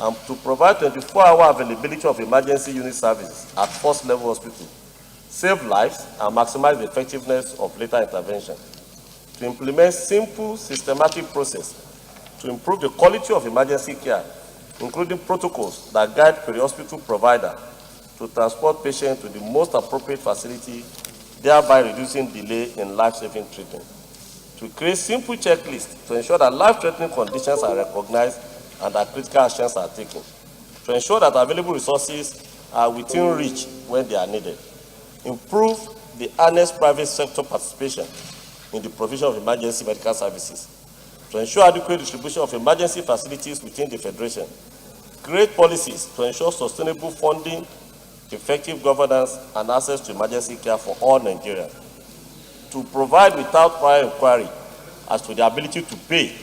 and to provide 24-hour availability of emergency unit services at first level hospital, save lives and maximize the effectiveness of later intervention, to implement simple, systematic process to improve the quality of emergency care, including protocols that guide peri-hospital provider to transport patients to the most appropriate facility, thereby reducing delay in life-saving treatment. To create simple checklists to ensure that life-threatening conditions are recognized and that critical actions are taken. To ensure that available resources are within reach when they are needed. Improve the earnest private sector participation in the provision of emergency medical services. To ensure adequate distribution of emergency facilities within the Federation. Create policies to ensure sustainable funding, effective governance, and access to emergency care for all Nigerians. To provide without prior inquiry as to the ability to pay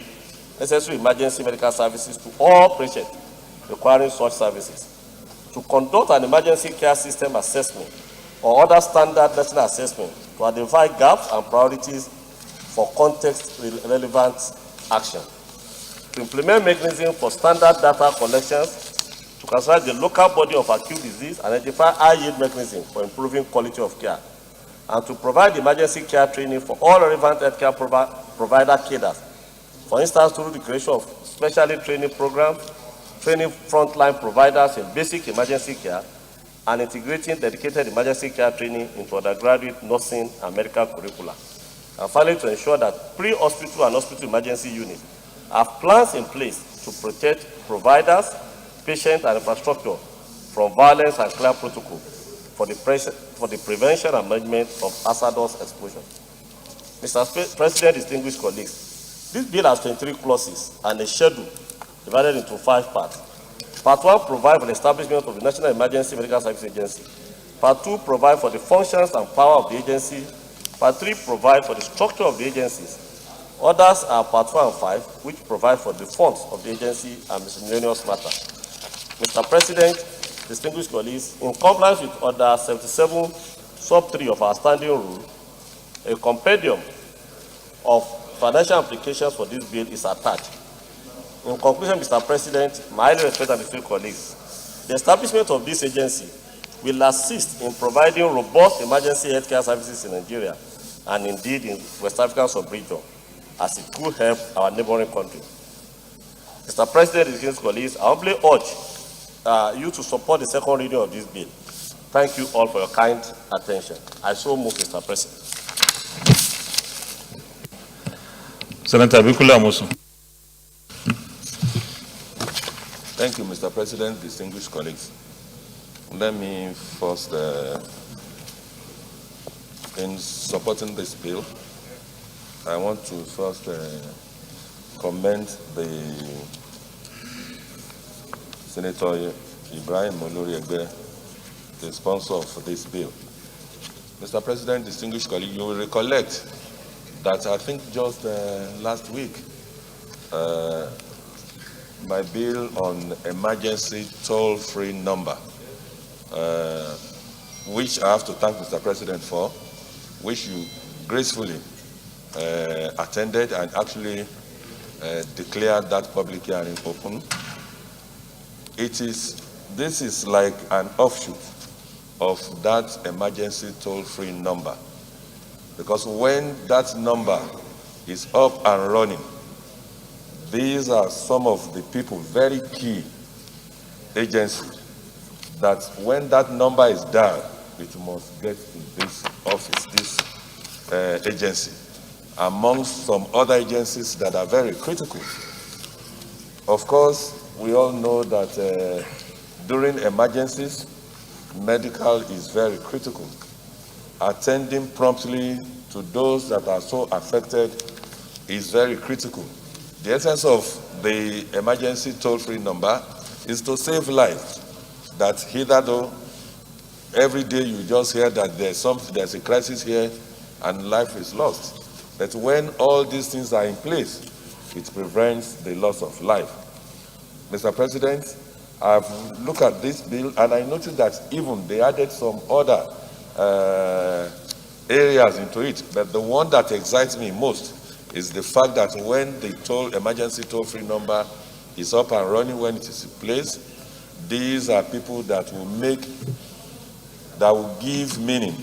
necessary emergency medical services to all patients requiring such services. To conduct an emergency care system assessment or other standard national assessment to identify gaps and priorities for context-relevant action. To implement mechanisms for standard data collections, to consider the local body of acute disease, identify high-yield mechanisms for improving quality of care, and to provide emergency care training for all relevant healthcare provider cadres. For instance, through the creation of specialty training programs, training frontline providers in basic emergency care, and integrating dedicated emergency care training into undergraduate nursing and medical curricula. And finally, to ensure that pre-hospital and hospital emergency units have plans in place to protect providers, patients, and infrastructure from violence and clear protocol for the prevention and management of hazardous explosion. Mr. President, distinguished colleagues, this bill has 23 clauses and a schedule divided into 5 parts. Part 1 provides for the establishment of the National Emergency Medical Services Agency. Part 2 provides for the functions and power of the agency. Part 3 provides for the structure of the agencies. Others are Part 4 and 5, which provide for the funds of the agency and miscellaneous matters. Mr. President, distinguished colleagues, in compliance with Order 77, Sub 3 of our standing rule, a compendium of financial implications for this bill is attached. In conclusion, Mr. President, my highly respected and distinguished colleagues, the establishment of this agency will assist in providing robust emergency healthcare services in Nigeria and indeed in West African sub-region as it could help our neighboring country. Mr. President, distinguished colleagues, I humbly urge you to support the second reading of this bill. Thank you all for your kind attention. I so move, Mr. President. Senator Bikula Amosu. Thank you, Mr. President, distinguished colleagues. Let me first, in supporting this bill, I want to first commend the Senator Ibrahim Oloriegbe, the sponsor of this bill. Mr. President, distinguished colleagues, you will recollect that I think just last week, my bill on emergency toll-free number, which I have to thank Mr. President for, which you gracefully attended and actually declared that public hearing open. This is like an offshoot of that emergency toll-free number, because when that number is up and running, these are some of the people, very key agencies, that when that number is down, it must get to this office, this agency, amongst some other agencies that are very critical. Of course, we all know that during emergencies, medical is very critical. Attending promptly to those that are so affected is very critical. The essence of the emergency toll-free number is to save lives. That hitherto, every day you just hear that there's a crisis here and life is lost. But when all these things are in place, it prevents the loss of life. Mr. President, I've looked at this bill and I noticed that even they added some other areas into it, but the one that excites me most is the fact that when the emergency toll-free number is up and running, when it is in place, these are people that will give meaning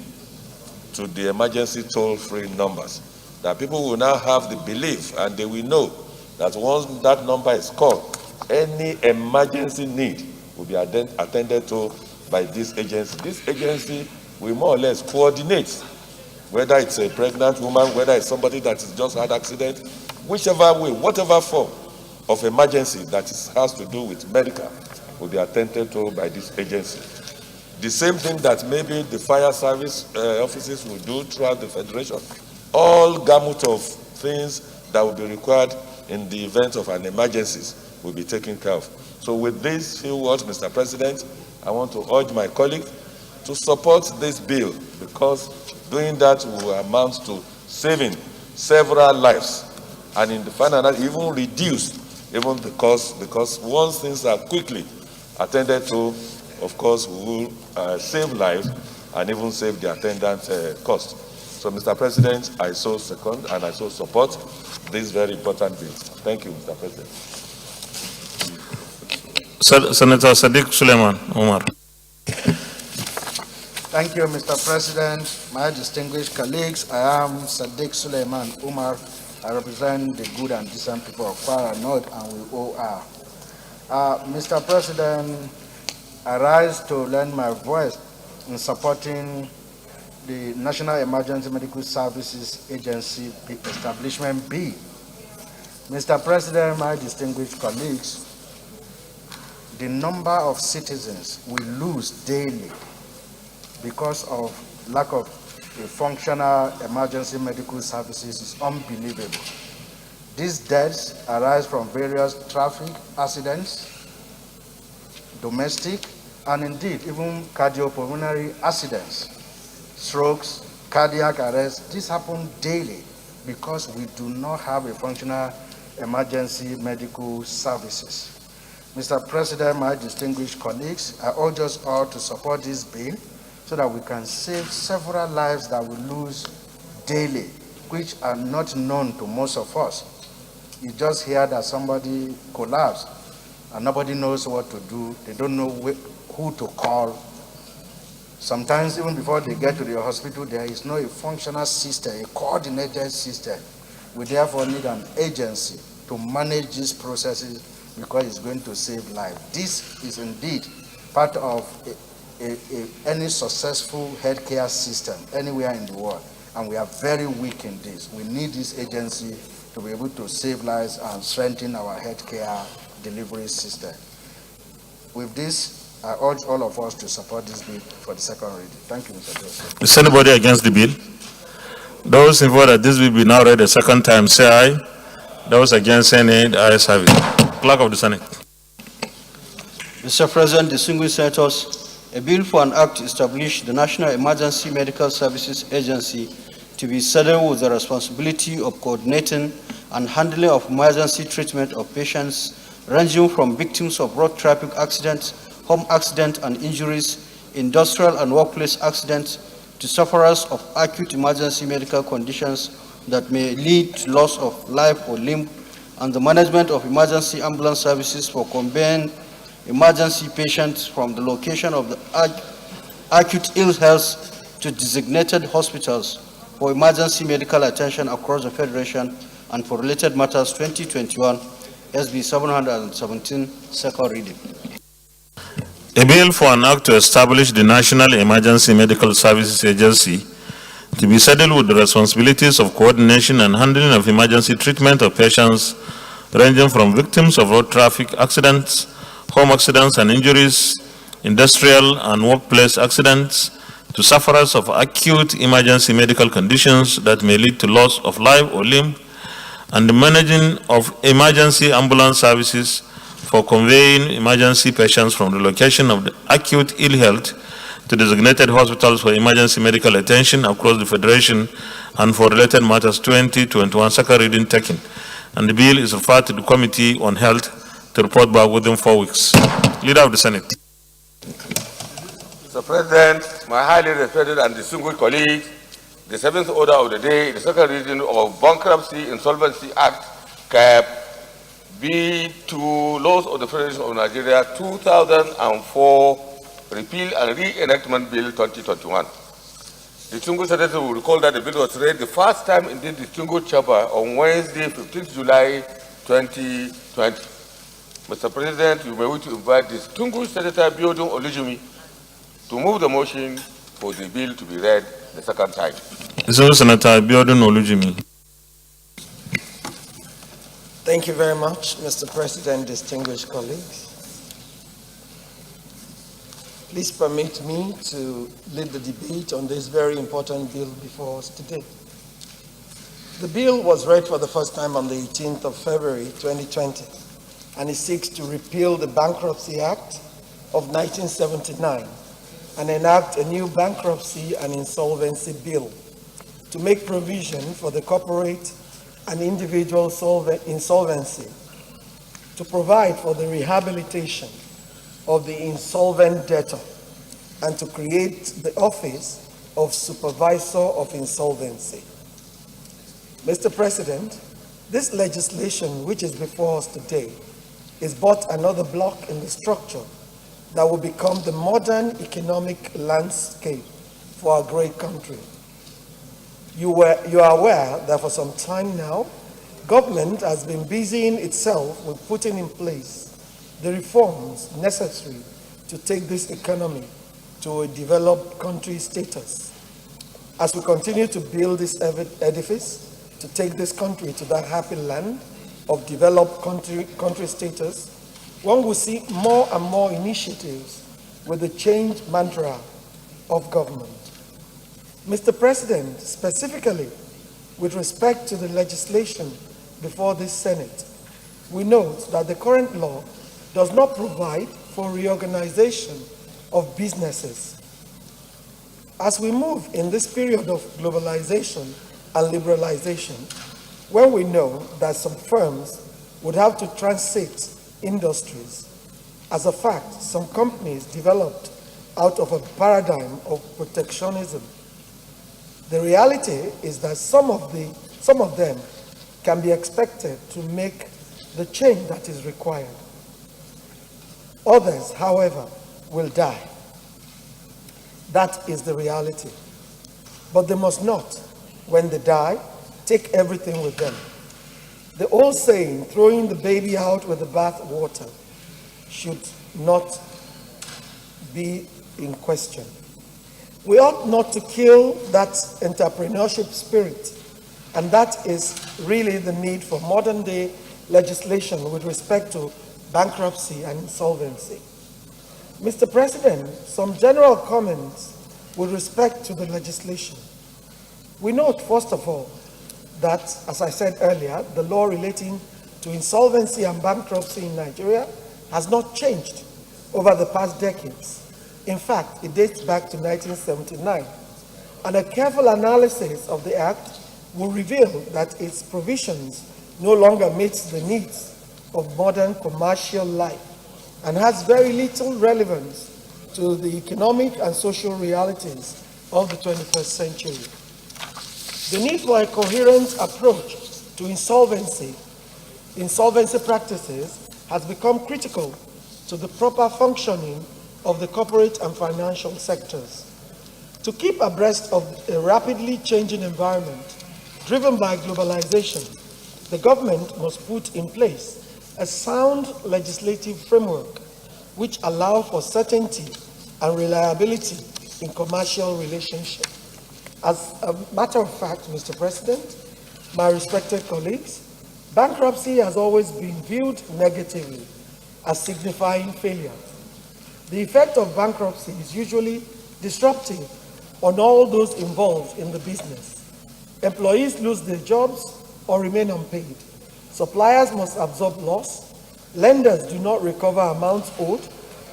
to the emergency toll-free numbers. That people will now have the belief and they will know that once that number is called, any emergency need will be attended to by this agency. This agency will more or less coordinate, whether it's a pregnant woman, whether it's somebody that has just had an accident, whichever way, whatever form of emergency that has to do with medical will be attended to by this agency. The same thing that maybe the fire service offices will do throughout the Federation. All gamut of things that will be required in the event of an emergency will be taken care of. So with these few words, Mr. President, I want to urge my colleagues to support this bill, because doing that will amount to saving several lives, and in the final even reduce even the cost, because once things are quickly attended to, of course, we will save lives and even save the attendant cost. So, Mr. President, I so second and I so support this very important bill. Thank you, Mr. President. Senator Sadiq Suleiman Omar. Thank you, Mr. President. My distinguished colleagues, I am Sadiq Suleiman Umar. I represent the good and decent people of Kwara North, and we all are. Mr. President, I rise to lend my voice in supporting the National Emergency Medical Services Agency Establishment Bill. Mr. President, my distinguished colleagues, the number of citizens we lose daily because of lack of a functional emergency medical services is unbelievable. These deaths arise from various traffic accidents, domestic, and indeed even cardiopulmonary accidents, strokes, cardiac arrest. This happens daily because we do not have a functional emergency medical services. Mr. President, my distinguished colleagues, I urge us all to support this bill so that we can save several lives that we lose daily, which are not known to most of us. You just hear that somebody collapsed and nobody knows what to do. They don't know who to call. Sometimes even before they get to the hospital, there is no functional system, a coordinated system We therefore need an agency to manage these processes because it's going to save lives. This is indeed part of any successful healthcare system anywhere in the world, and we are very weak in this. We need this agency to be able to save lives and strengthen our healthcare delivery system. With this, I urge all of us to support this bill for the second reading. Thank you, Mr. President. Is anybody against the bill? Those in favor that this will be now read a second time, say aye. Those against, say nay. The ayes have it. Clerk of the Senate. Mr. President, distinguished senators, a bill for an act to establish the National Emergency Medical Services Agency to be saddled with the responsibility of coordinating and handling of emergency treatment of patients ranging from victims of road traffic accidents, home accidents and injuries, industrial and workplace accidents, to sufferers of acute emergency medical conditions that may lead to loss of life or limb, and the management of emergency ambulance services for conveying emergency patients from the location of the acute ill health to designated hospitals for emergency medical attention across the Federation, and for related matters 2021 SB 717, second reading. A bill for an act to establish the National Emergency Medical Services Agency to be saddled with the responsibilities of coordination and handling of emergency treatment of patients ranging from victims of road traffic accidents, home accidents and injuries, industrial and workplace accidents, to sufferers of acute emergency medical conditions that may lead to loss of life or limb, and the managing of emergency ambulance services for conveying emergency patients from the location of the acute ill health to designated hospitals for emergency medical attention across the Federation, and for related matters 2021 second reading taken. And the bill is referred to the Committee on Health to report back within 4 weeks. Leader of the Senate. Mr. President, my highly respected and distinguished colleagues, the seventh order of the day is the second reading of Bankruptcy Insolvency Act, Cap B2, Laws of the Federation of Nigeria 2004, Repeal and Reenactment Bill 2021. Distinguished senators will recall that the bill was read the first time in this distinguished chamber on Wednesday, 15th July 2020. Mr. President, you may wish to invite distinguished Senator Biodun Olujimi to move the motion for the bill to be read the second time. Senator Biodun Olujimi. Thank you very much, Mr. President, distinguished colleagues. Please permit me to lead the debate on this very important bill before us today. The bill was read for the first time on the 18th of February 2020, and it seeks to repeal the Bankruptcy Act of 1979 and enact a new bankruptcy and insolvency bill to make provision for the corporate and individual insolvency, to provide for the rehabilitation of the insolvent debtor, and to create the office of Supervisor of Insolvency. Mr. President, this legislation which is before us today is but another block in the structure that will become the modern economic landscape for our great country. You are aware that for some time now, government has been busying itself with putting in place the reforms necessary to take this economy to a developed country status. As we continue to build this edifice to take this country to that happy land of developed country status, one will see more and more initiatives with the change mantra of government. Mr. President, specifically with respect to the legislation before this Senate, we note that the current law does not provide for reorganization of businesses. As we move in this period of globalization and liberalization, when we know that some firms would have to transit industries, as a fact, some companies developed out of a paradigm of protectionism. The reality is that some of them can be expected to make the change that is required. Others, however, will die. That is the reality. But they must not, when they die, take everything with them. The old saying, throwing the baby out with the bath water, should not be in question. We ought not to kill that entrepreneurship spirit, and that is really the need for modern day legislation with respect to bankruptcy and insolvency. Mr. President, some general comments with respect to the legislation. We note, first of all, that, as I said earlier, the law relating to insolvency and bankruptcy in Nigeria has not changed over the past decades. In fact, it dates back to 1979. And a careful analysis of the Act will reveal that its provisions no longer meets the needs of modern commercial life and has very little relevance to the economic and social realities of the 21st century. The need for a coherent approach to insolvency practices has become critical to the proper functioning of the corporate and financial sectors. To keep abreast of a rapidly changing environment driven by globalization, the government must put in place a sound legislative framework which allows for certainty and reliability in commercial relationships. As a matter of fact, Mr. President, my respected colleagues, bankruptcy has always been viewed negatively as signifying failure. The effect of bankruptcy is usually disruptive on all those involved in the business. Employees lose their jobs or remain unpaid. Suppliers must absorb loss. Lenders do not recover amounts owed,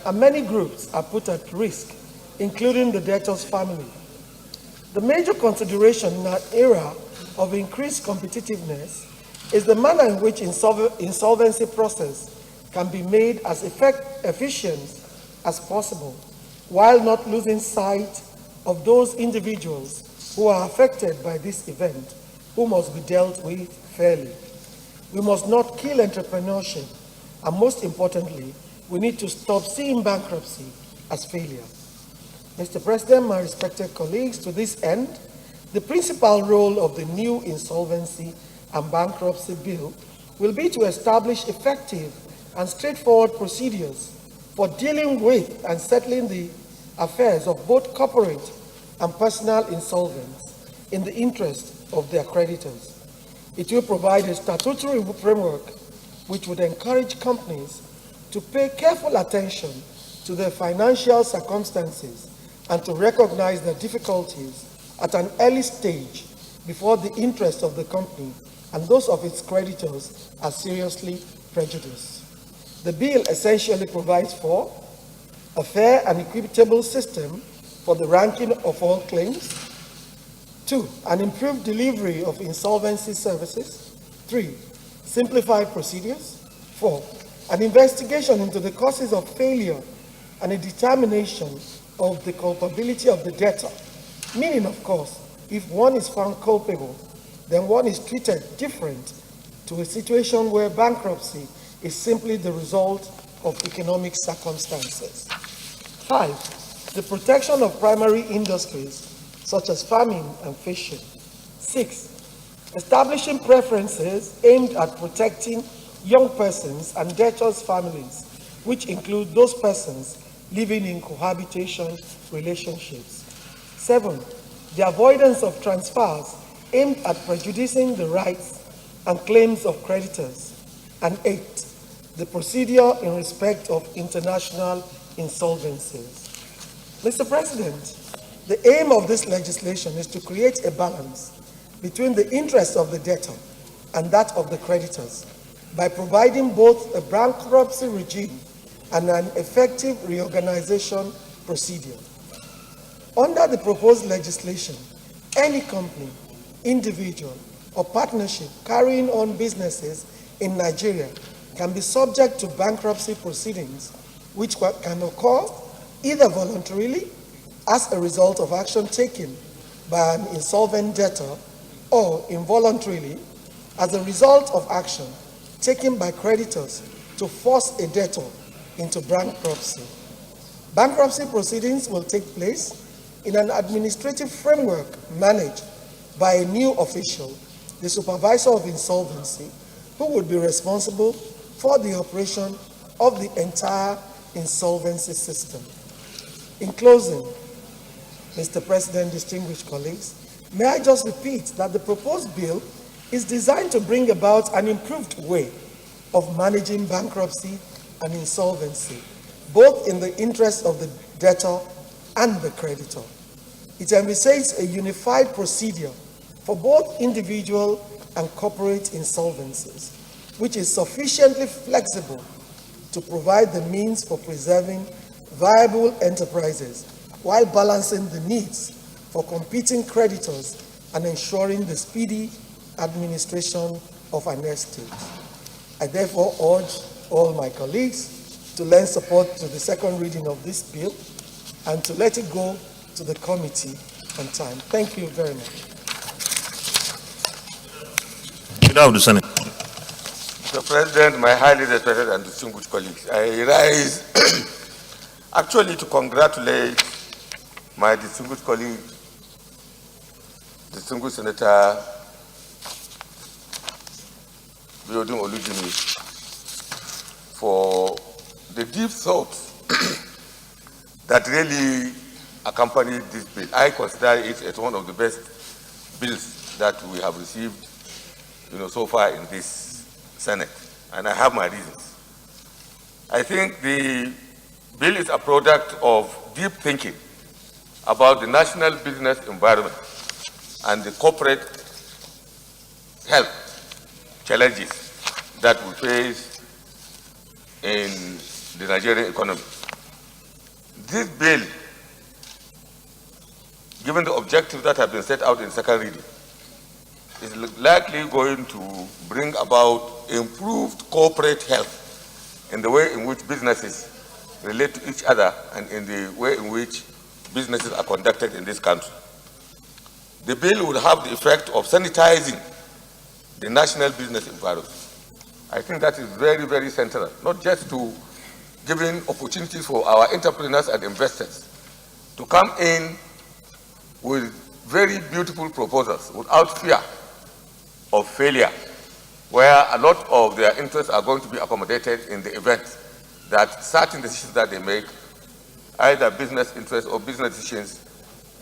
and many groups are put at risk, including the debtor's family. The major consideration in an era of increased competitiveness is the manner in which insolvency process can be made as efficient as possible, while not losing sight of those individuals who are affected by this event, who must be dealt with fairly. We must not kill entrepreneurship, and most importantly, we need to stop seeing bankruptcy as failure. Mr. President, my respected colleagues, to this end, the principal role of the new Insolvency and Bankruptcy Bill will be to establish effective and straightforward procedures for dealing with and settling the affairs of both corporate and personal insolvents in the interest of their creditors. It will provide a statutory framework which would encourage companies to pay careful attention to their financial circumstances and to recognize their difficulties at an early stage before the interests of the company and those of its creditors are seriously prejudiced. The bill essentially provides for a fair and equitable system for the ranking of all claims. 2, an improved delivery of insolvency services. 3, simplified procedures. 4, an investigation into the causes of failure and a determination of the culpability of the debtor. Meaning, of course, if one is found culpable, then one is treated different to a situation where bankruptcy is simply the result of economic circumstances. 5, the protection of primary industries such as farming and fishing. 6, establishing preferences aimed at protecting young persons and debtors' families, which include those persons living in cohabitation relationships. 7, the avoidance of transfers aimed at prejudicing the rights and claims of creditors. And 8, the procedure in respect of international insolvencies. Mr. President, the aim of this legislation is to create a balance between the interests of the debtor and that of the creditors by providing both a bankruptcy regime and an effective reorganization procedure. Under the proposed legislation, any company, individual, or partnership carrying on businesses in Nigeria can be subject to bankruptcy proceedings, which can occur either voluntarily as a result of action taken by an insolvent debtor, or involuntarily as a result of action taken by creditors to force a debtor into bankruptcy. Bankruptcy proceedings will take place in an administrative framework managed by a new official the supervisor of insolvency, who would be responsible for the operation of the entire insolvency system. In closing, Mr. President, distinguished colleagues, may I just repeat that the proposed bill is designed to bring about an improved way of managing bankruptcy and insolvency, both in the interest of the debtor and the creditor. It envisages a unified procedure for both individual and corporate insolvencies, which is sufficiently flexible to provide the means for preserving viable enterprises while balancing the needs for competing creditors and ensuring the speedy administration of an estate. I therefore urge all my colleagues to lend support to the second reading of this bill and to let it go to the committee on time. Thank you very much. Leader of the Senate. Mr. President, my highly respected and distinguished colleagues, I rise actually to congratulate my distinguished colleague, distinguished Senator Biodun Olujimi, for the deep thought that really accompanied this bill. I consider it as one of the best bills that we have received, so far in this Senate, and I have my reasons. I think the bill is a product of deep thinking about the national business environment and the corporate health challenges that we face in the Nigerian economy. This bill, given the objectives that have been set out in second reading, is likely going to bring about improved corporate health in the way in which businesses relate to each other and in the way in which businesses are conducted in this country. The bill will have the effect of sanitizing the national business environment. I think that is very, very central, not just to giving opportunities for our entrepreneurs and investors to come in with very beautiful proposals without fear of failure, where a lot of their interests are going to be accommodated in the event that certain decisions that they make, either business interests or business decisions,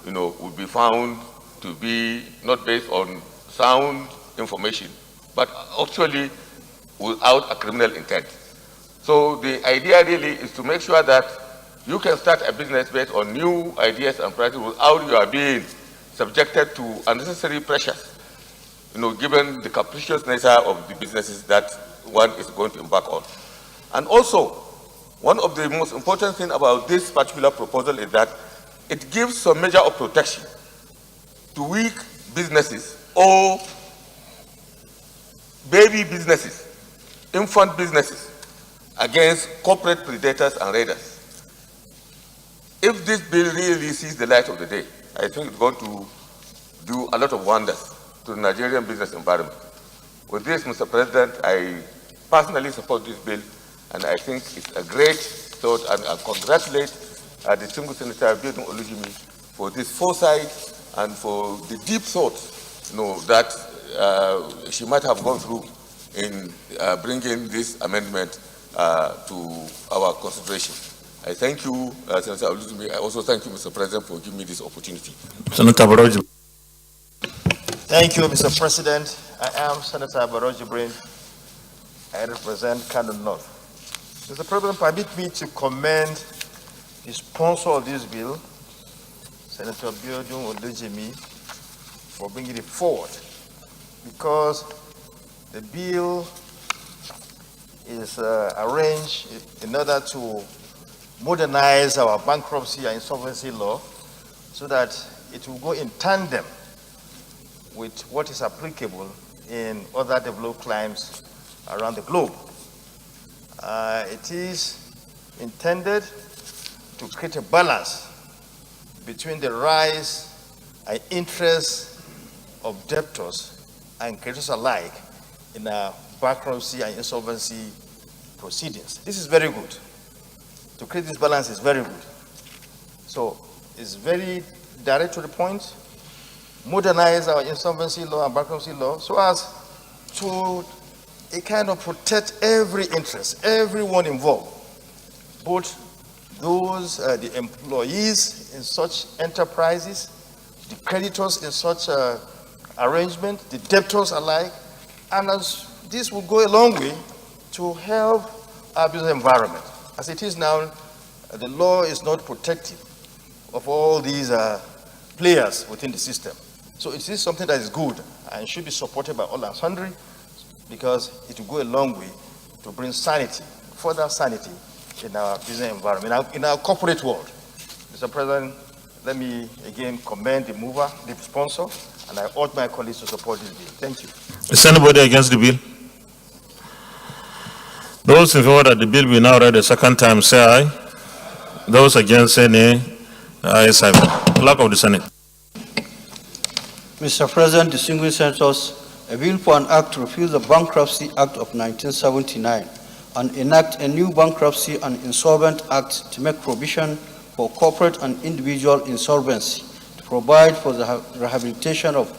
will be found to be not based on sound information, but actually without a criminal intent. So the idea really is to make sure that you can start a business based on new ideas and practices without you are being subjected to unnecessary pressures, given the capricious nature of the businesses that one is going to embark on. And also, one of the most important things about this particular proposal is that it gives some measure of protection to weak businesses or baby businesses, infant businesses, against corporate predators and raiders. If this bill really sees the light of the day, I think it's going to do a lot of wonders to the Nigerian business environment. With this, Mr. President, I personally support this bill, and I think it's a great thought, and I congratulate distinguished Senator Biodun Olujimi for this foresight and for the deep thought that she might have gone through in bringing this amendment to our consideration. I thank you, Senator Olujimi. I also thank you, Mr. President, for giving me this opportunity. Senator Baroji. Thank you, Mr. President. I am Senator Baroji Brain. I represent Kano North. Mr. President, permit me to commend the sponsor of this bill, Senator Biodun Olujimi, for bringing it forward, because the bill is arranged in order to modernize our bankruptcy and insolvency law so that it will go in tandem with what is applicable in other developed climes around the globe. It is intended to create a balance between the rise and interest of debtors and creditors alike in our bankruptcy and insolvency proceedings. This is very good. To create this balance is very good. So it's very direct to the point. modernize our insolvency law and bankruptcy law so as to kind of protect every interest, everyone involved, both those, the employees in such enterprises, the creditors in such arrangement, the debtors alike, and as this will go a long way to help our business environment. As it is now, the law is not protective of all these players within the system. So it is something that is good and should be supported by all and sundry, because it will go a long way to bring sanity, further sanity in our business environment, in our corporate world. Mr. President, let me again commend the mover, the sponsor, and I urge my colleagues to support this bill. Thank you. Is anybody against the bill? Those in favor that the bill be now read a second time say aye. Those against say nay. The ayes have it. Clerk of the Senate. Mr. President, distinguished senators, a bill for an act to repeal the Bankruptcy Act of 1979 and enact a new Bankruptcy and Insolvent Act to make provision for corporate and individual insolvency, to provide for the rehabilitation of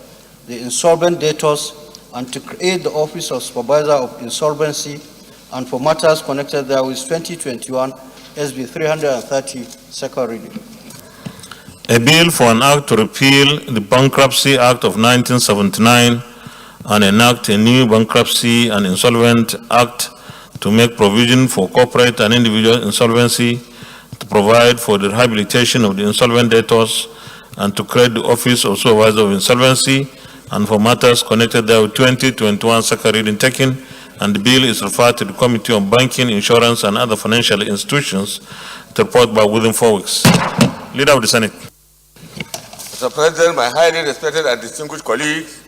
the insolvent debtors, and to create the Office of Supervisor of Insolvency, and for matters connected therewith 2021 SB 330, second reading. A bill for an act to repeal the Bankruptcy Act of 1979 and enact a new Bankruptcy and Insolvent Act to make provision for corporate and individual insolvency, to provide for the rehabilitation of the insolvent debtors, and to create the Office of Supervisor of Insolvency, and for matters connected therewith 2021 second reading taken, and the bill is referred to the Committee on Banking, Insurance, and Other Financial Institutions to report back within 4 weeks. Leader of the Senate. Mr. President, my highly respected and distinguished colleagues,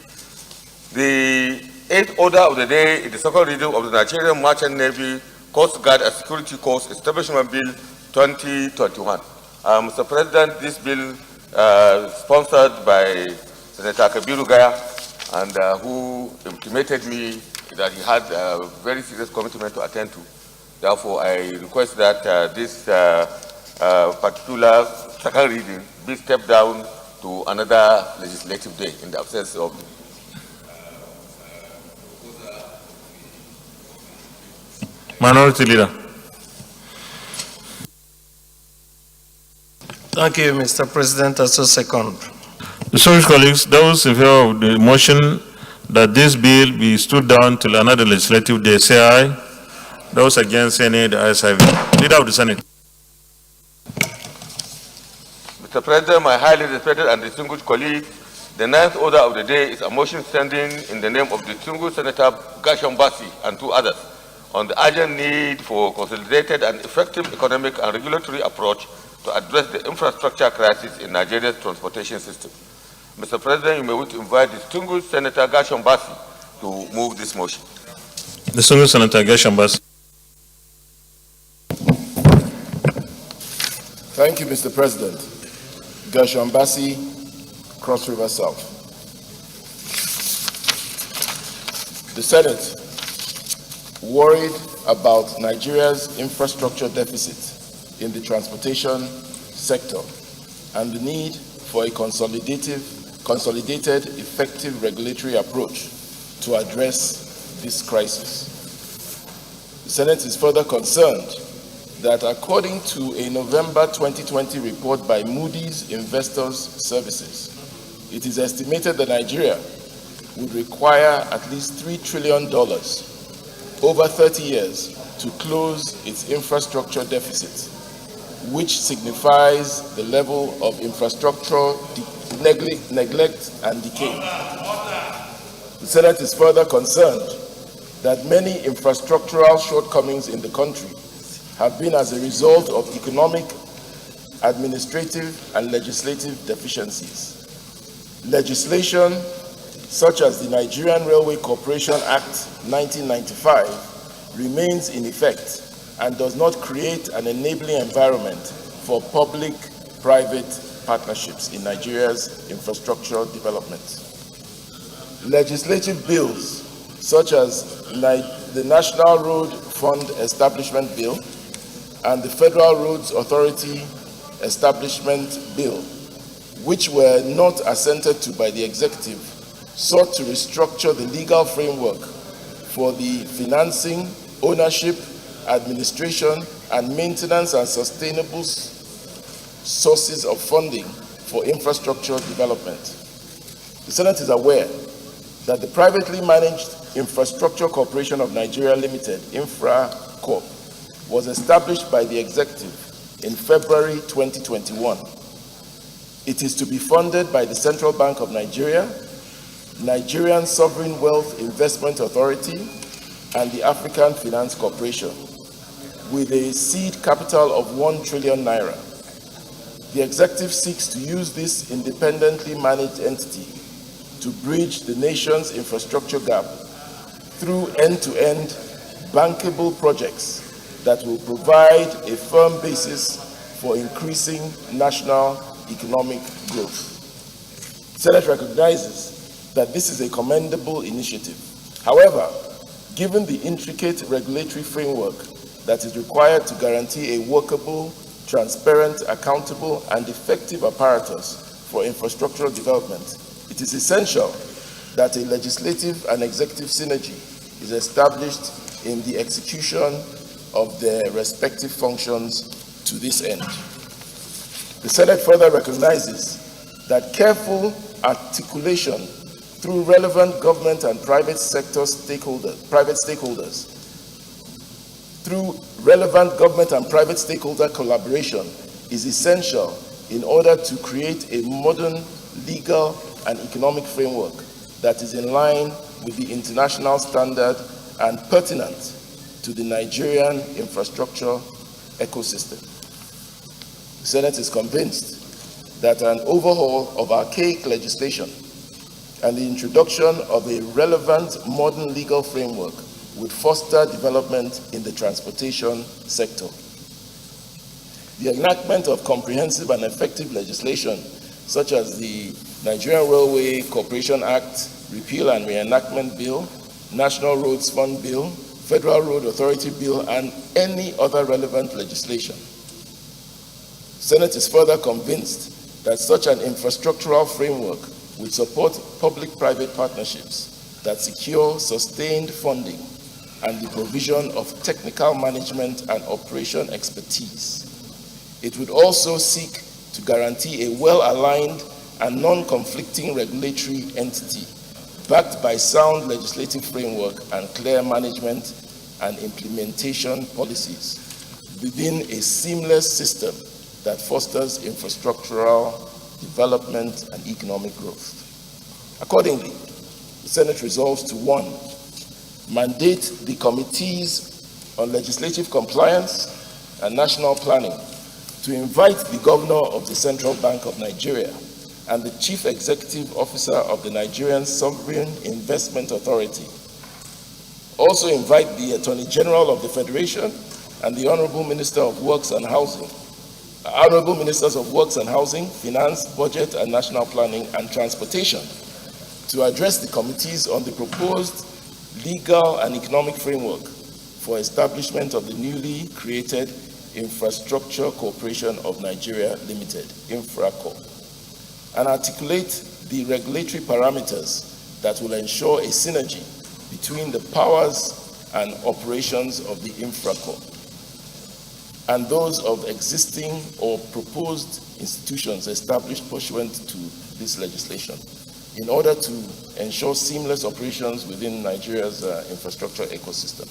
the 8th order of the day is the second reading of the Nigerian Merchant Navy Coast Guard and Security Corps Establishment Bill 2021. Mr. President, this bill sponsored by Senator Kabiru Gaya, and who intimated me that he had a very serious commitment to attend to. Therefore, I request that this particular second reading be stepped down to another legislative day in the absence of Minority Leader. Thank you, Mr. President. Also second. Distinguished colleagues, those in favor of the motion that this bill be stood down till another legislative day say aye. Those against say nay. The ayes have it. Leader of the Senate. Mr. President, my highly respected and distinguished colleagues, the 9th order of the day is a motion standing in the name of distinguished Senator Gasham Basi and 2 others on the urgent need for consolidated and effective economic and regulatory approach to address the infrastructure crisis in Nigeria's transportation system. Mr. President, you may wish to invite distinguished Senator Gasham Basi to move this motion. Distinguished Senator Gasham Basi. Thank you, Mr. President. Gasham Basi, Cross River South. The Senate, worried about Nigeria's infrastructure deficit in the transportation sector and the need for a consolidated, effective regulatory approach to address this crisis. The Senate is further concerned that according to a November 2020 report by Moody's Investors Services, it is estimated that Nigeria would require at least $3 trillion over 30 years to close its infrastructure deficit, which signifies the level of infrastructural neglect and decay. The Senate is further concerned that many infrastructural shortcomings in the country have been as a result of economic, administrative, and legislative deficiencies. Legislation such as the Nigerian Railway Corporation Act 1995 remains in effect and does not create an enabling environment for public-private partnerships in Nigeria's infrastructure development. Legislative bills such as the National Road Fund Establishment Bill and the Federal Roads Authority Establishment Bill which were not assented to by the executive, sought to restructure the legal framework for the financing, ownership, administration, and maintenance and sustainable sources of funding for infrastructure development. The Senate is aware that the privately managed Infrastructure Corporation of Nigeria Limited, InfraCorp, was established by the executive in February 2021. It is to be funded by the Central Bank of Nigeria, Nigerian Sovereign Wealth Investment Authority, and the African Finance Corporation, with a seed capital of 1 trillion naira. The executive seeks to use this independently managed entity to bridge the nation's infrastructure gap through end-to-end bankable projects that will provide a firm basis for increasing national economic growth. The Senate recognizes that this is a commendable initiative. However, given the intricate regulatory framework that is required to guarantee a workable, transparent, accountable, and effective apparatus for infrastructural development, it is essential that a legislative and executive synergy is established in the execution of their respective functions to this end. The Senate further recognizes that careful articulation through relevant government and private stakeholders, through relevant government and private stakeholder collaboration is essential in order to create a modern legal and economic framework that is in line with the international standard and pertinent to the Nigerian infrastructure ecosystem. The Senate is convinced that an overhaul of archaic legislation and the introduction of a relevant modern legal framework would foster development in the transportation sector. The enactment of comprehensive and effective legislation, such as the Nigerian Railway Corporation Act, Repeal and Reenactment Bill, National Roads Fund Bill, Federal Road Authority Bill, and any other relevant legislation. The Senate is further convinced that such an infrastructural framework would support public-private partnerships that secure sustained funding and the provision of technical management and operation expertise. It would also seek to guarantee a well-aligned and non-conflicting regulatory entity backed by sound legislative framework and clear management and implementation policies within a seamless system that fosters infrastructural development and economic growth. Accordingly, the Senate resolves to 1, mandate the committees on legislative compliance and national planning to invite the governor of the Central Bank of Nigeria and the chief executive officer of the Nigerian Sovereign Investment Authority. Also invite the Attorney General of the Federation and the Honorable Minister of Works and Housing, Honorable Ministers of Works and Housing, Finance, Budget and National Planning, and Transportation to address the committees on the proposed legal and economic framework for establishment of the newly created Infrastructure Corporation of Nigeria Limited, InfraCorp, and articulate the regulatory parameters that will ensure a synergy between the powers and operations of the InfraCorp and those of existing or proposed institutions established pursuant to this legislation in order to ensure seamless operations within Nigeria's infrastructure ecosystem.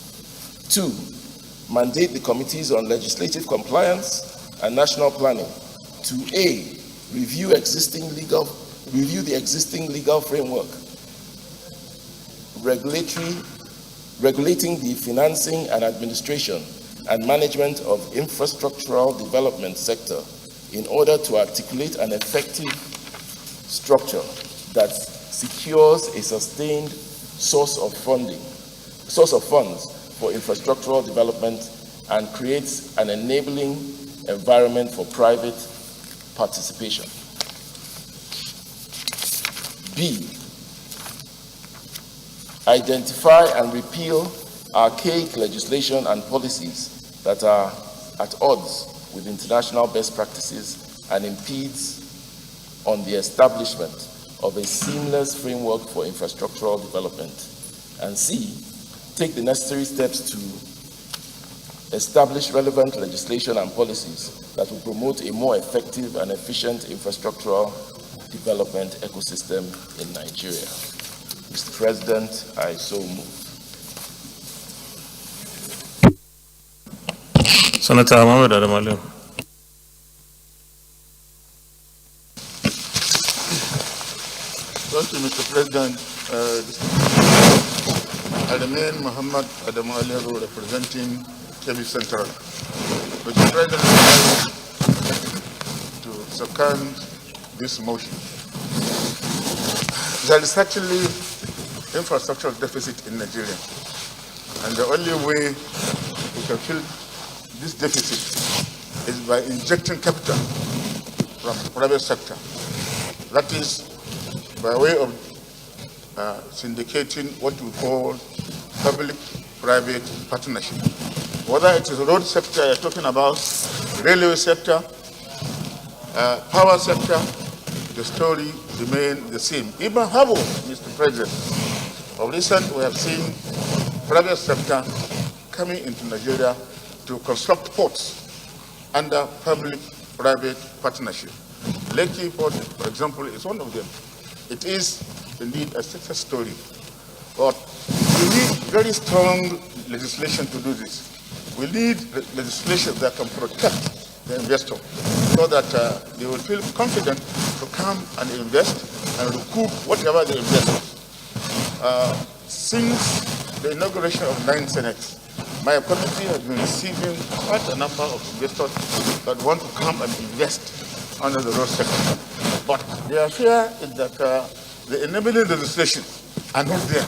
2, mandate the committees on legislative compliance and national planning to A, review the existing legal framework regulating the financing and administration and management of infrastructural development sector in order to articulate an effective structure that secures a sustained source of funds for infrastructural development and creates an enabling environment for private participation. B, identify and repeal archaic legislation and policies that are at odds with international best practices and impedes on the establishment of a seamless framework for infrastructural development. And C, take the necessary steps to establish relevant legislation and policies that will promote a more effective and efficient infrastructural development ecosystem in Nigeria. Mr. President, I so move. Senator Ahmed Adamali. Thank you, Mr. President. I remain Muhammad Adamali, representing Kebbi Central. Mr. President, I to second this motion. There is actually infrastructural deficit in Nigeria, and the only way we can fill this deficit is by injecting capital from the private sector. That is by way of syndicating what we call public-private partnership. Whether it is the road sector you're talking about, railway sector, power sector, the story remains the same. Even Habo, Mr. President, of recent we have seen private sector coming into Nigeria to construct ports under public-private partnership. Lekki Port, for example, is one of them. It is indeed a success story. But we need very strong legislation to do this. We need legislation that can protect the investor so that they will feel confident to come and invest and recoup whatever they invest. Since the inauguration of 9th Senate, my committee has been receiving quite a number of investors that want to come and invest under the road sector. But their fear is that the enabling legislation are not there.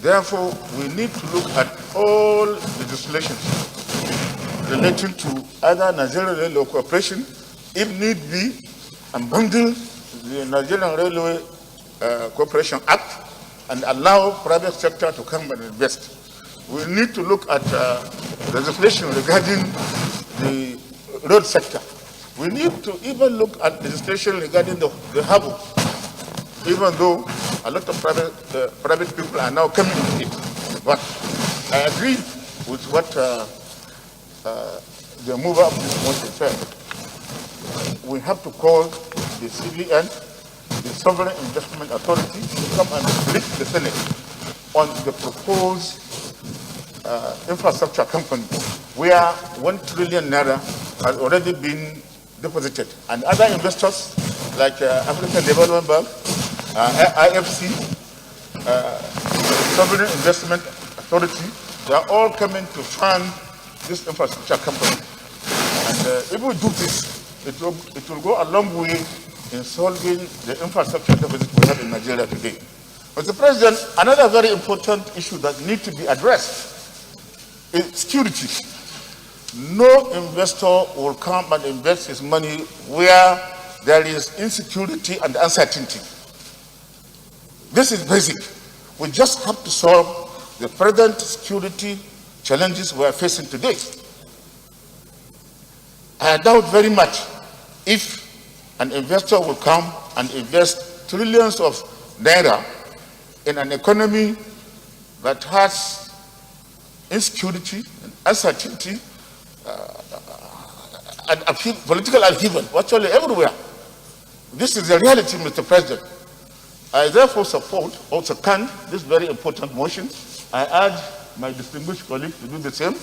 Therefore, we need to look at all legislation relating to either Nigerian Railway Corporation, if need be, and bundle the Nigerian Railway Corporation Act and allow private sector to come and invest. We need to look at legislation regarding the road sector. We need to even look at legislation regarding the harbor, even though a lot of private people are now coming to it. But I agree with what the mover of this motion said. We have to call the CBN, the Sovereign Investment Authority, to come and brief the Senate on the proposed infrastructure company, where 1 trillion naira has already been deposited. And other investors like African Development Bank, IFC, Sovereign Investment Authority, they are all coming to fund this infrastructure company. And if we do this, it will go a long way in solving the infrastructure deficit we have in Nigeria today. Mr. President, another very important issue that needs to be addressed is security. No investor will come and invest his money where there is insecurity and uncertainty. This is basic. We just have to solve the present security challenges we are facing today. I doubt very much if an investor will come and invest trillions of naira in an economy that has insecurity and uncertainty and political upheaval virtually everywhere. This is the reality, Mr. President. I therefore support or second this very important motion. I urge my distinguished colleagues to do the same.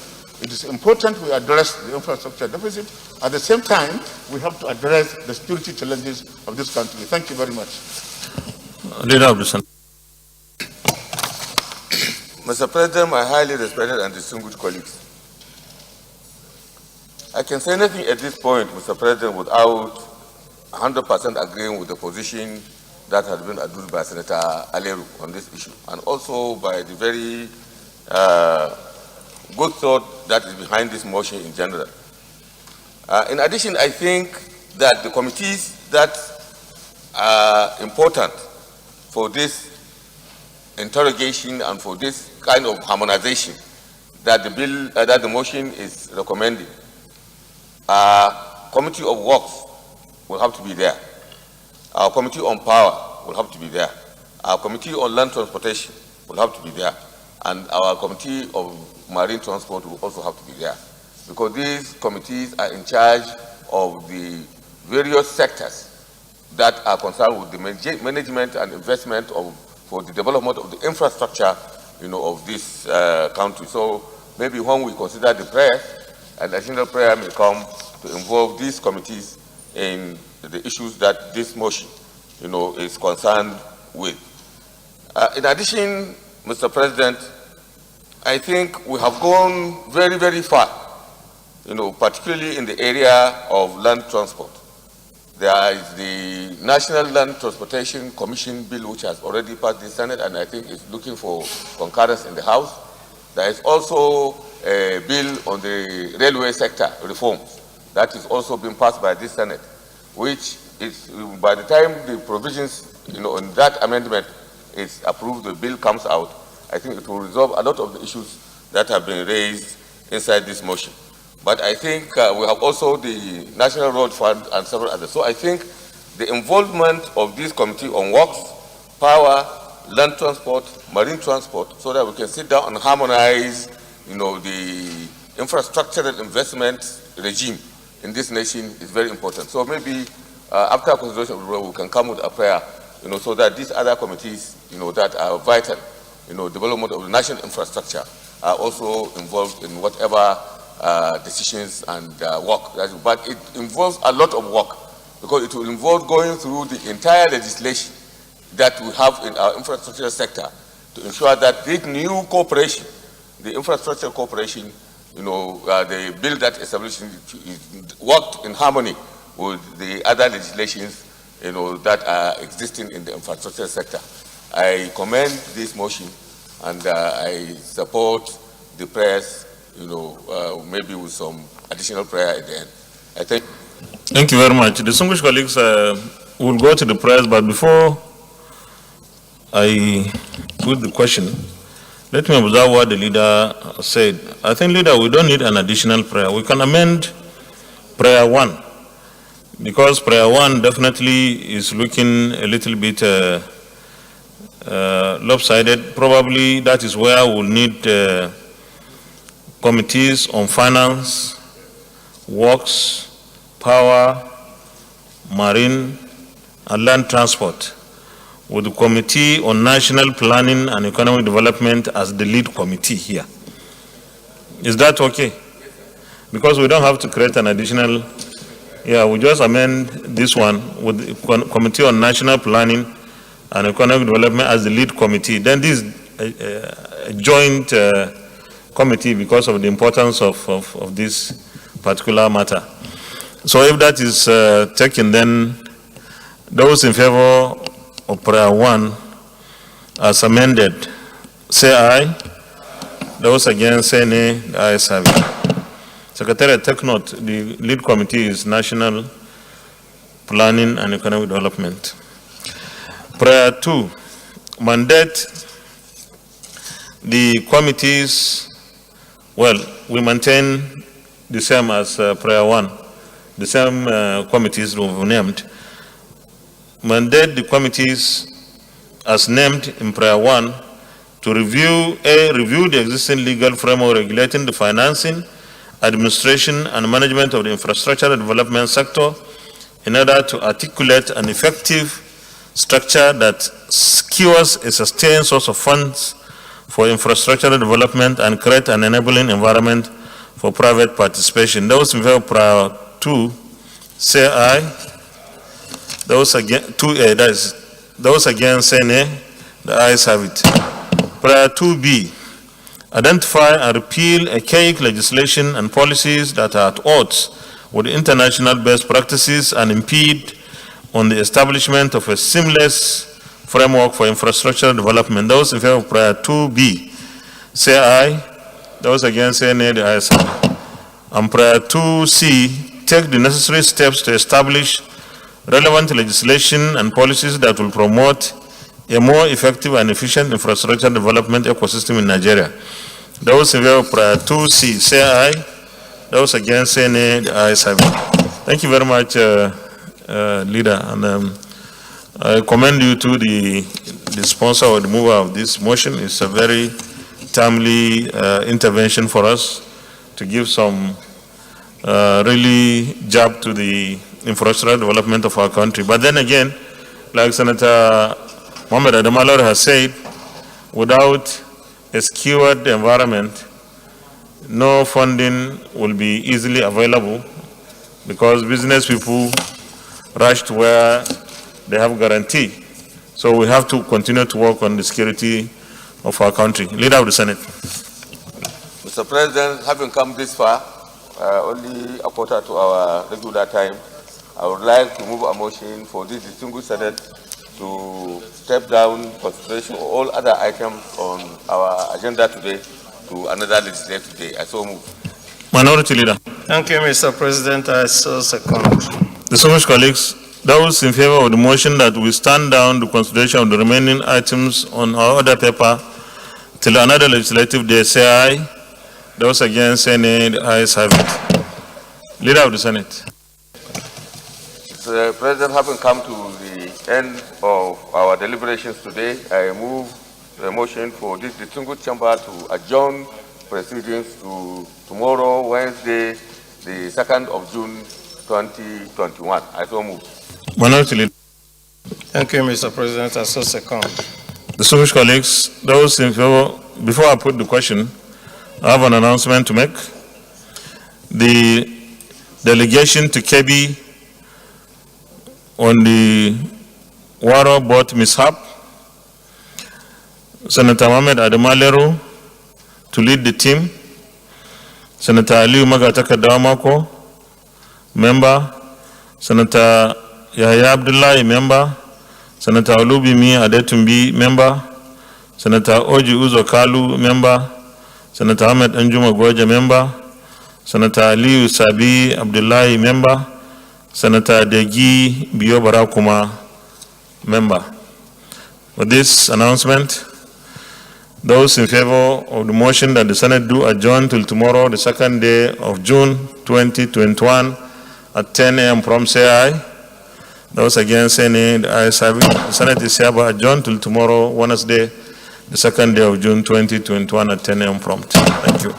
It is important we address the infrastructure deficit. At the same time, we have to address the security challenges of this country. Thank you very much. Leader of the Senate. Mr. President, my highly respected and distinguished colleagues, I can say nothing at this point, Mr. President, without 100% agreeing with the position that has been adduced by Senator Aleru on this issue, and also by the very good thought that is behind this motion in general. In addition, I think that the committees that are important for this interrogation and for this kind of harmonization that the bill, that the motion is recommending, Committee of Works will have to be there. Our Committee on Power will have to be there. Our Committee on Land Transportation will have to be there. And our Committee of Marine Transport will also have to be there. Because these committees are in charge of the various sectors that are concerned with the management and investment for the development of the infrastructure, of this country. So maybe when we consider the prayer, an additional prayer may come to involve these committees in the issues that this motion, is concerned with. In addition, Mr. President, I think we have gone very, very far, particularly in the area of land transport. There is the National Land Transportation Commission bill, which has already passed the Senate, and I think is looking for concurrence in the House. There is also a bill on the railway sector reforms that is also being passed by this Senate, which is, by the time the provisions, in that amendment is approved, the bill comes out, I think it will resolve a lot of the issues that have been raised inside this motion. But I think we have also the National Road Fund and several others. So I think the involvement of this committee on works, power, land transport, marine transport, so that we can sit down and harmonize, the infrastructural investment regime in this nation is very important. So maybe after consideration, we can come with a prayer, so that these other committees, that are vital, development of the national infrastructure, are also involved in whatever decisions and work. But it involves a lot of work, because it will involve going through the entire legislation that we have in our infrastructure sector to ensure that this new corporation, the infrastructure corporation, the bill that establishes is worked in harmony with the other legislations, that are existing in the infrastructure sector. I commend this motion, and I support the prayers, maybe with some additional prayer at the end. I thank. Thank you very much. Distinguished colleagues, we'll go to the prayers, but before I put the question, let me observe what the leader said. I think, leader, we don't need an additional prayer. We can amend prayer 1, because prayer 1 definitely is looking a little bit lopsided. Probably that is where we'll need committees on finance, works, power, marine, and land transport, with the Committee on National Planning and Economic Development as the lead committee here. Is that okay? Because we don't have to create an additional, we just amend this one with the Committee on National Planning and Economic Development as the lead committee. Then this is a joint committee because of the importance of this particular matter. So if that is taken, then those in favor of prayer 1 as amended, say aye. Those against, say nay. The ayes have it. Secretary, take note, the lead committee is National Planning and Economic Development. Prayer 2, mandate the committees, we maintain the same as prayer 1, the same committees we've named. Mandate the committees as named in prayer 1 to review the existing legal framework regulating the financing, administration, and management of the infrastructure development sector in order to articulate an effective structure that secures a sustained source of funds for infrastructure development and create an enabling environment for private participation. Those in favor of prayer 2, say aye. Those against, those against, say nay. The ayes have it. Prayer 2B, identify and repeal archaic legislation and policies that are at odds with international best practices and impede on the establishment of a seamless framework for infrastructure development. Those in favor of prayer 2B, say aye. Those against, say nay. The ayes have it. And prayer 2C, take the necessary steps to establish relevant legislation and policies that will promote a more effective and efficient infrastructure development ecosystem in Nigeria. Those in favor of prayer 2C, say aye. Those against, say nay. The ayes have it. Thank you very much, Leader. And I commend you to the sponsor or the mover of this motion. It's a very timely intervention for us to give some really jab to the infrastructure development of our country. But then again, like Senator Mohammed Adamalor has said, without a secured environment, no funding will be easily available because business people rush to where they have guarantee. So we have to continue to work on the security of our country. Leader of the Senate. Mr. President, having come this far, only a quarter to our regular time, I would like to move a motion for this distinguished Senate to step down consideration of all other items on our agenda today to another legislative day. I so move. Minority Leader. Thank you, Mr. President. I so second. Distinguished colleagues, those in favor of the motion that we stand down the consideration of the remaining items on our order paper till another legislative day, say aye. Those against, say nay. The ayes have it. Leader of the Senate. Mr. President, having come to the end of our deliberations today, I move the motion for this distinguished chamber to adjourn proceedings to tomorrow, Wednesday, the 2nd of June, 2021. I so move. Minority Leader. Thank you, Mr. President. I so second. Distinguished colleagues, those in favor, before I put the question, I have an announcement to make. The delegation to Kebbi on the water boat mishap, Senator Mohammed Adamalero to lead the team, Senator Aliu Magataka Dawamako, member, Senator Yahya Abdullahi, member, Senator Olubimi Adetumbi, member, Senator Oji Uzo Kalu, member, Senator Ahmed Anjuma Gwaja, member, Senator Aliu Sabi Abdullahi, member, Senator Degi Biyo Barakuma, member. With this announcement, those in favor of the motion that the Senate do adjourn till tomorrow, the 2nd day of June 2021 at 10 a.m. prompt, say aye. Those against, say nay. The ayes have it. The Senate is hereby adjourned till tomorrow, Wednesday, the 2nd day of June 2021 at 10 a.m. prompt. Thank you.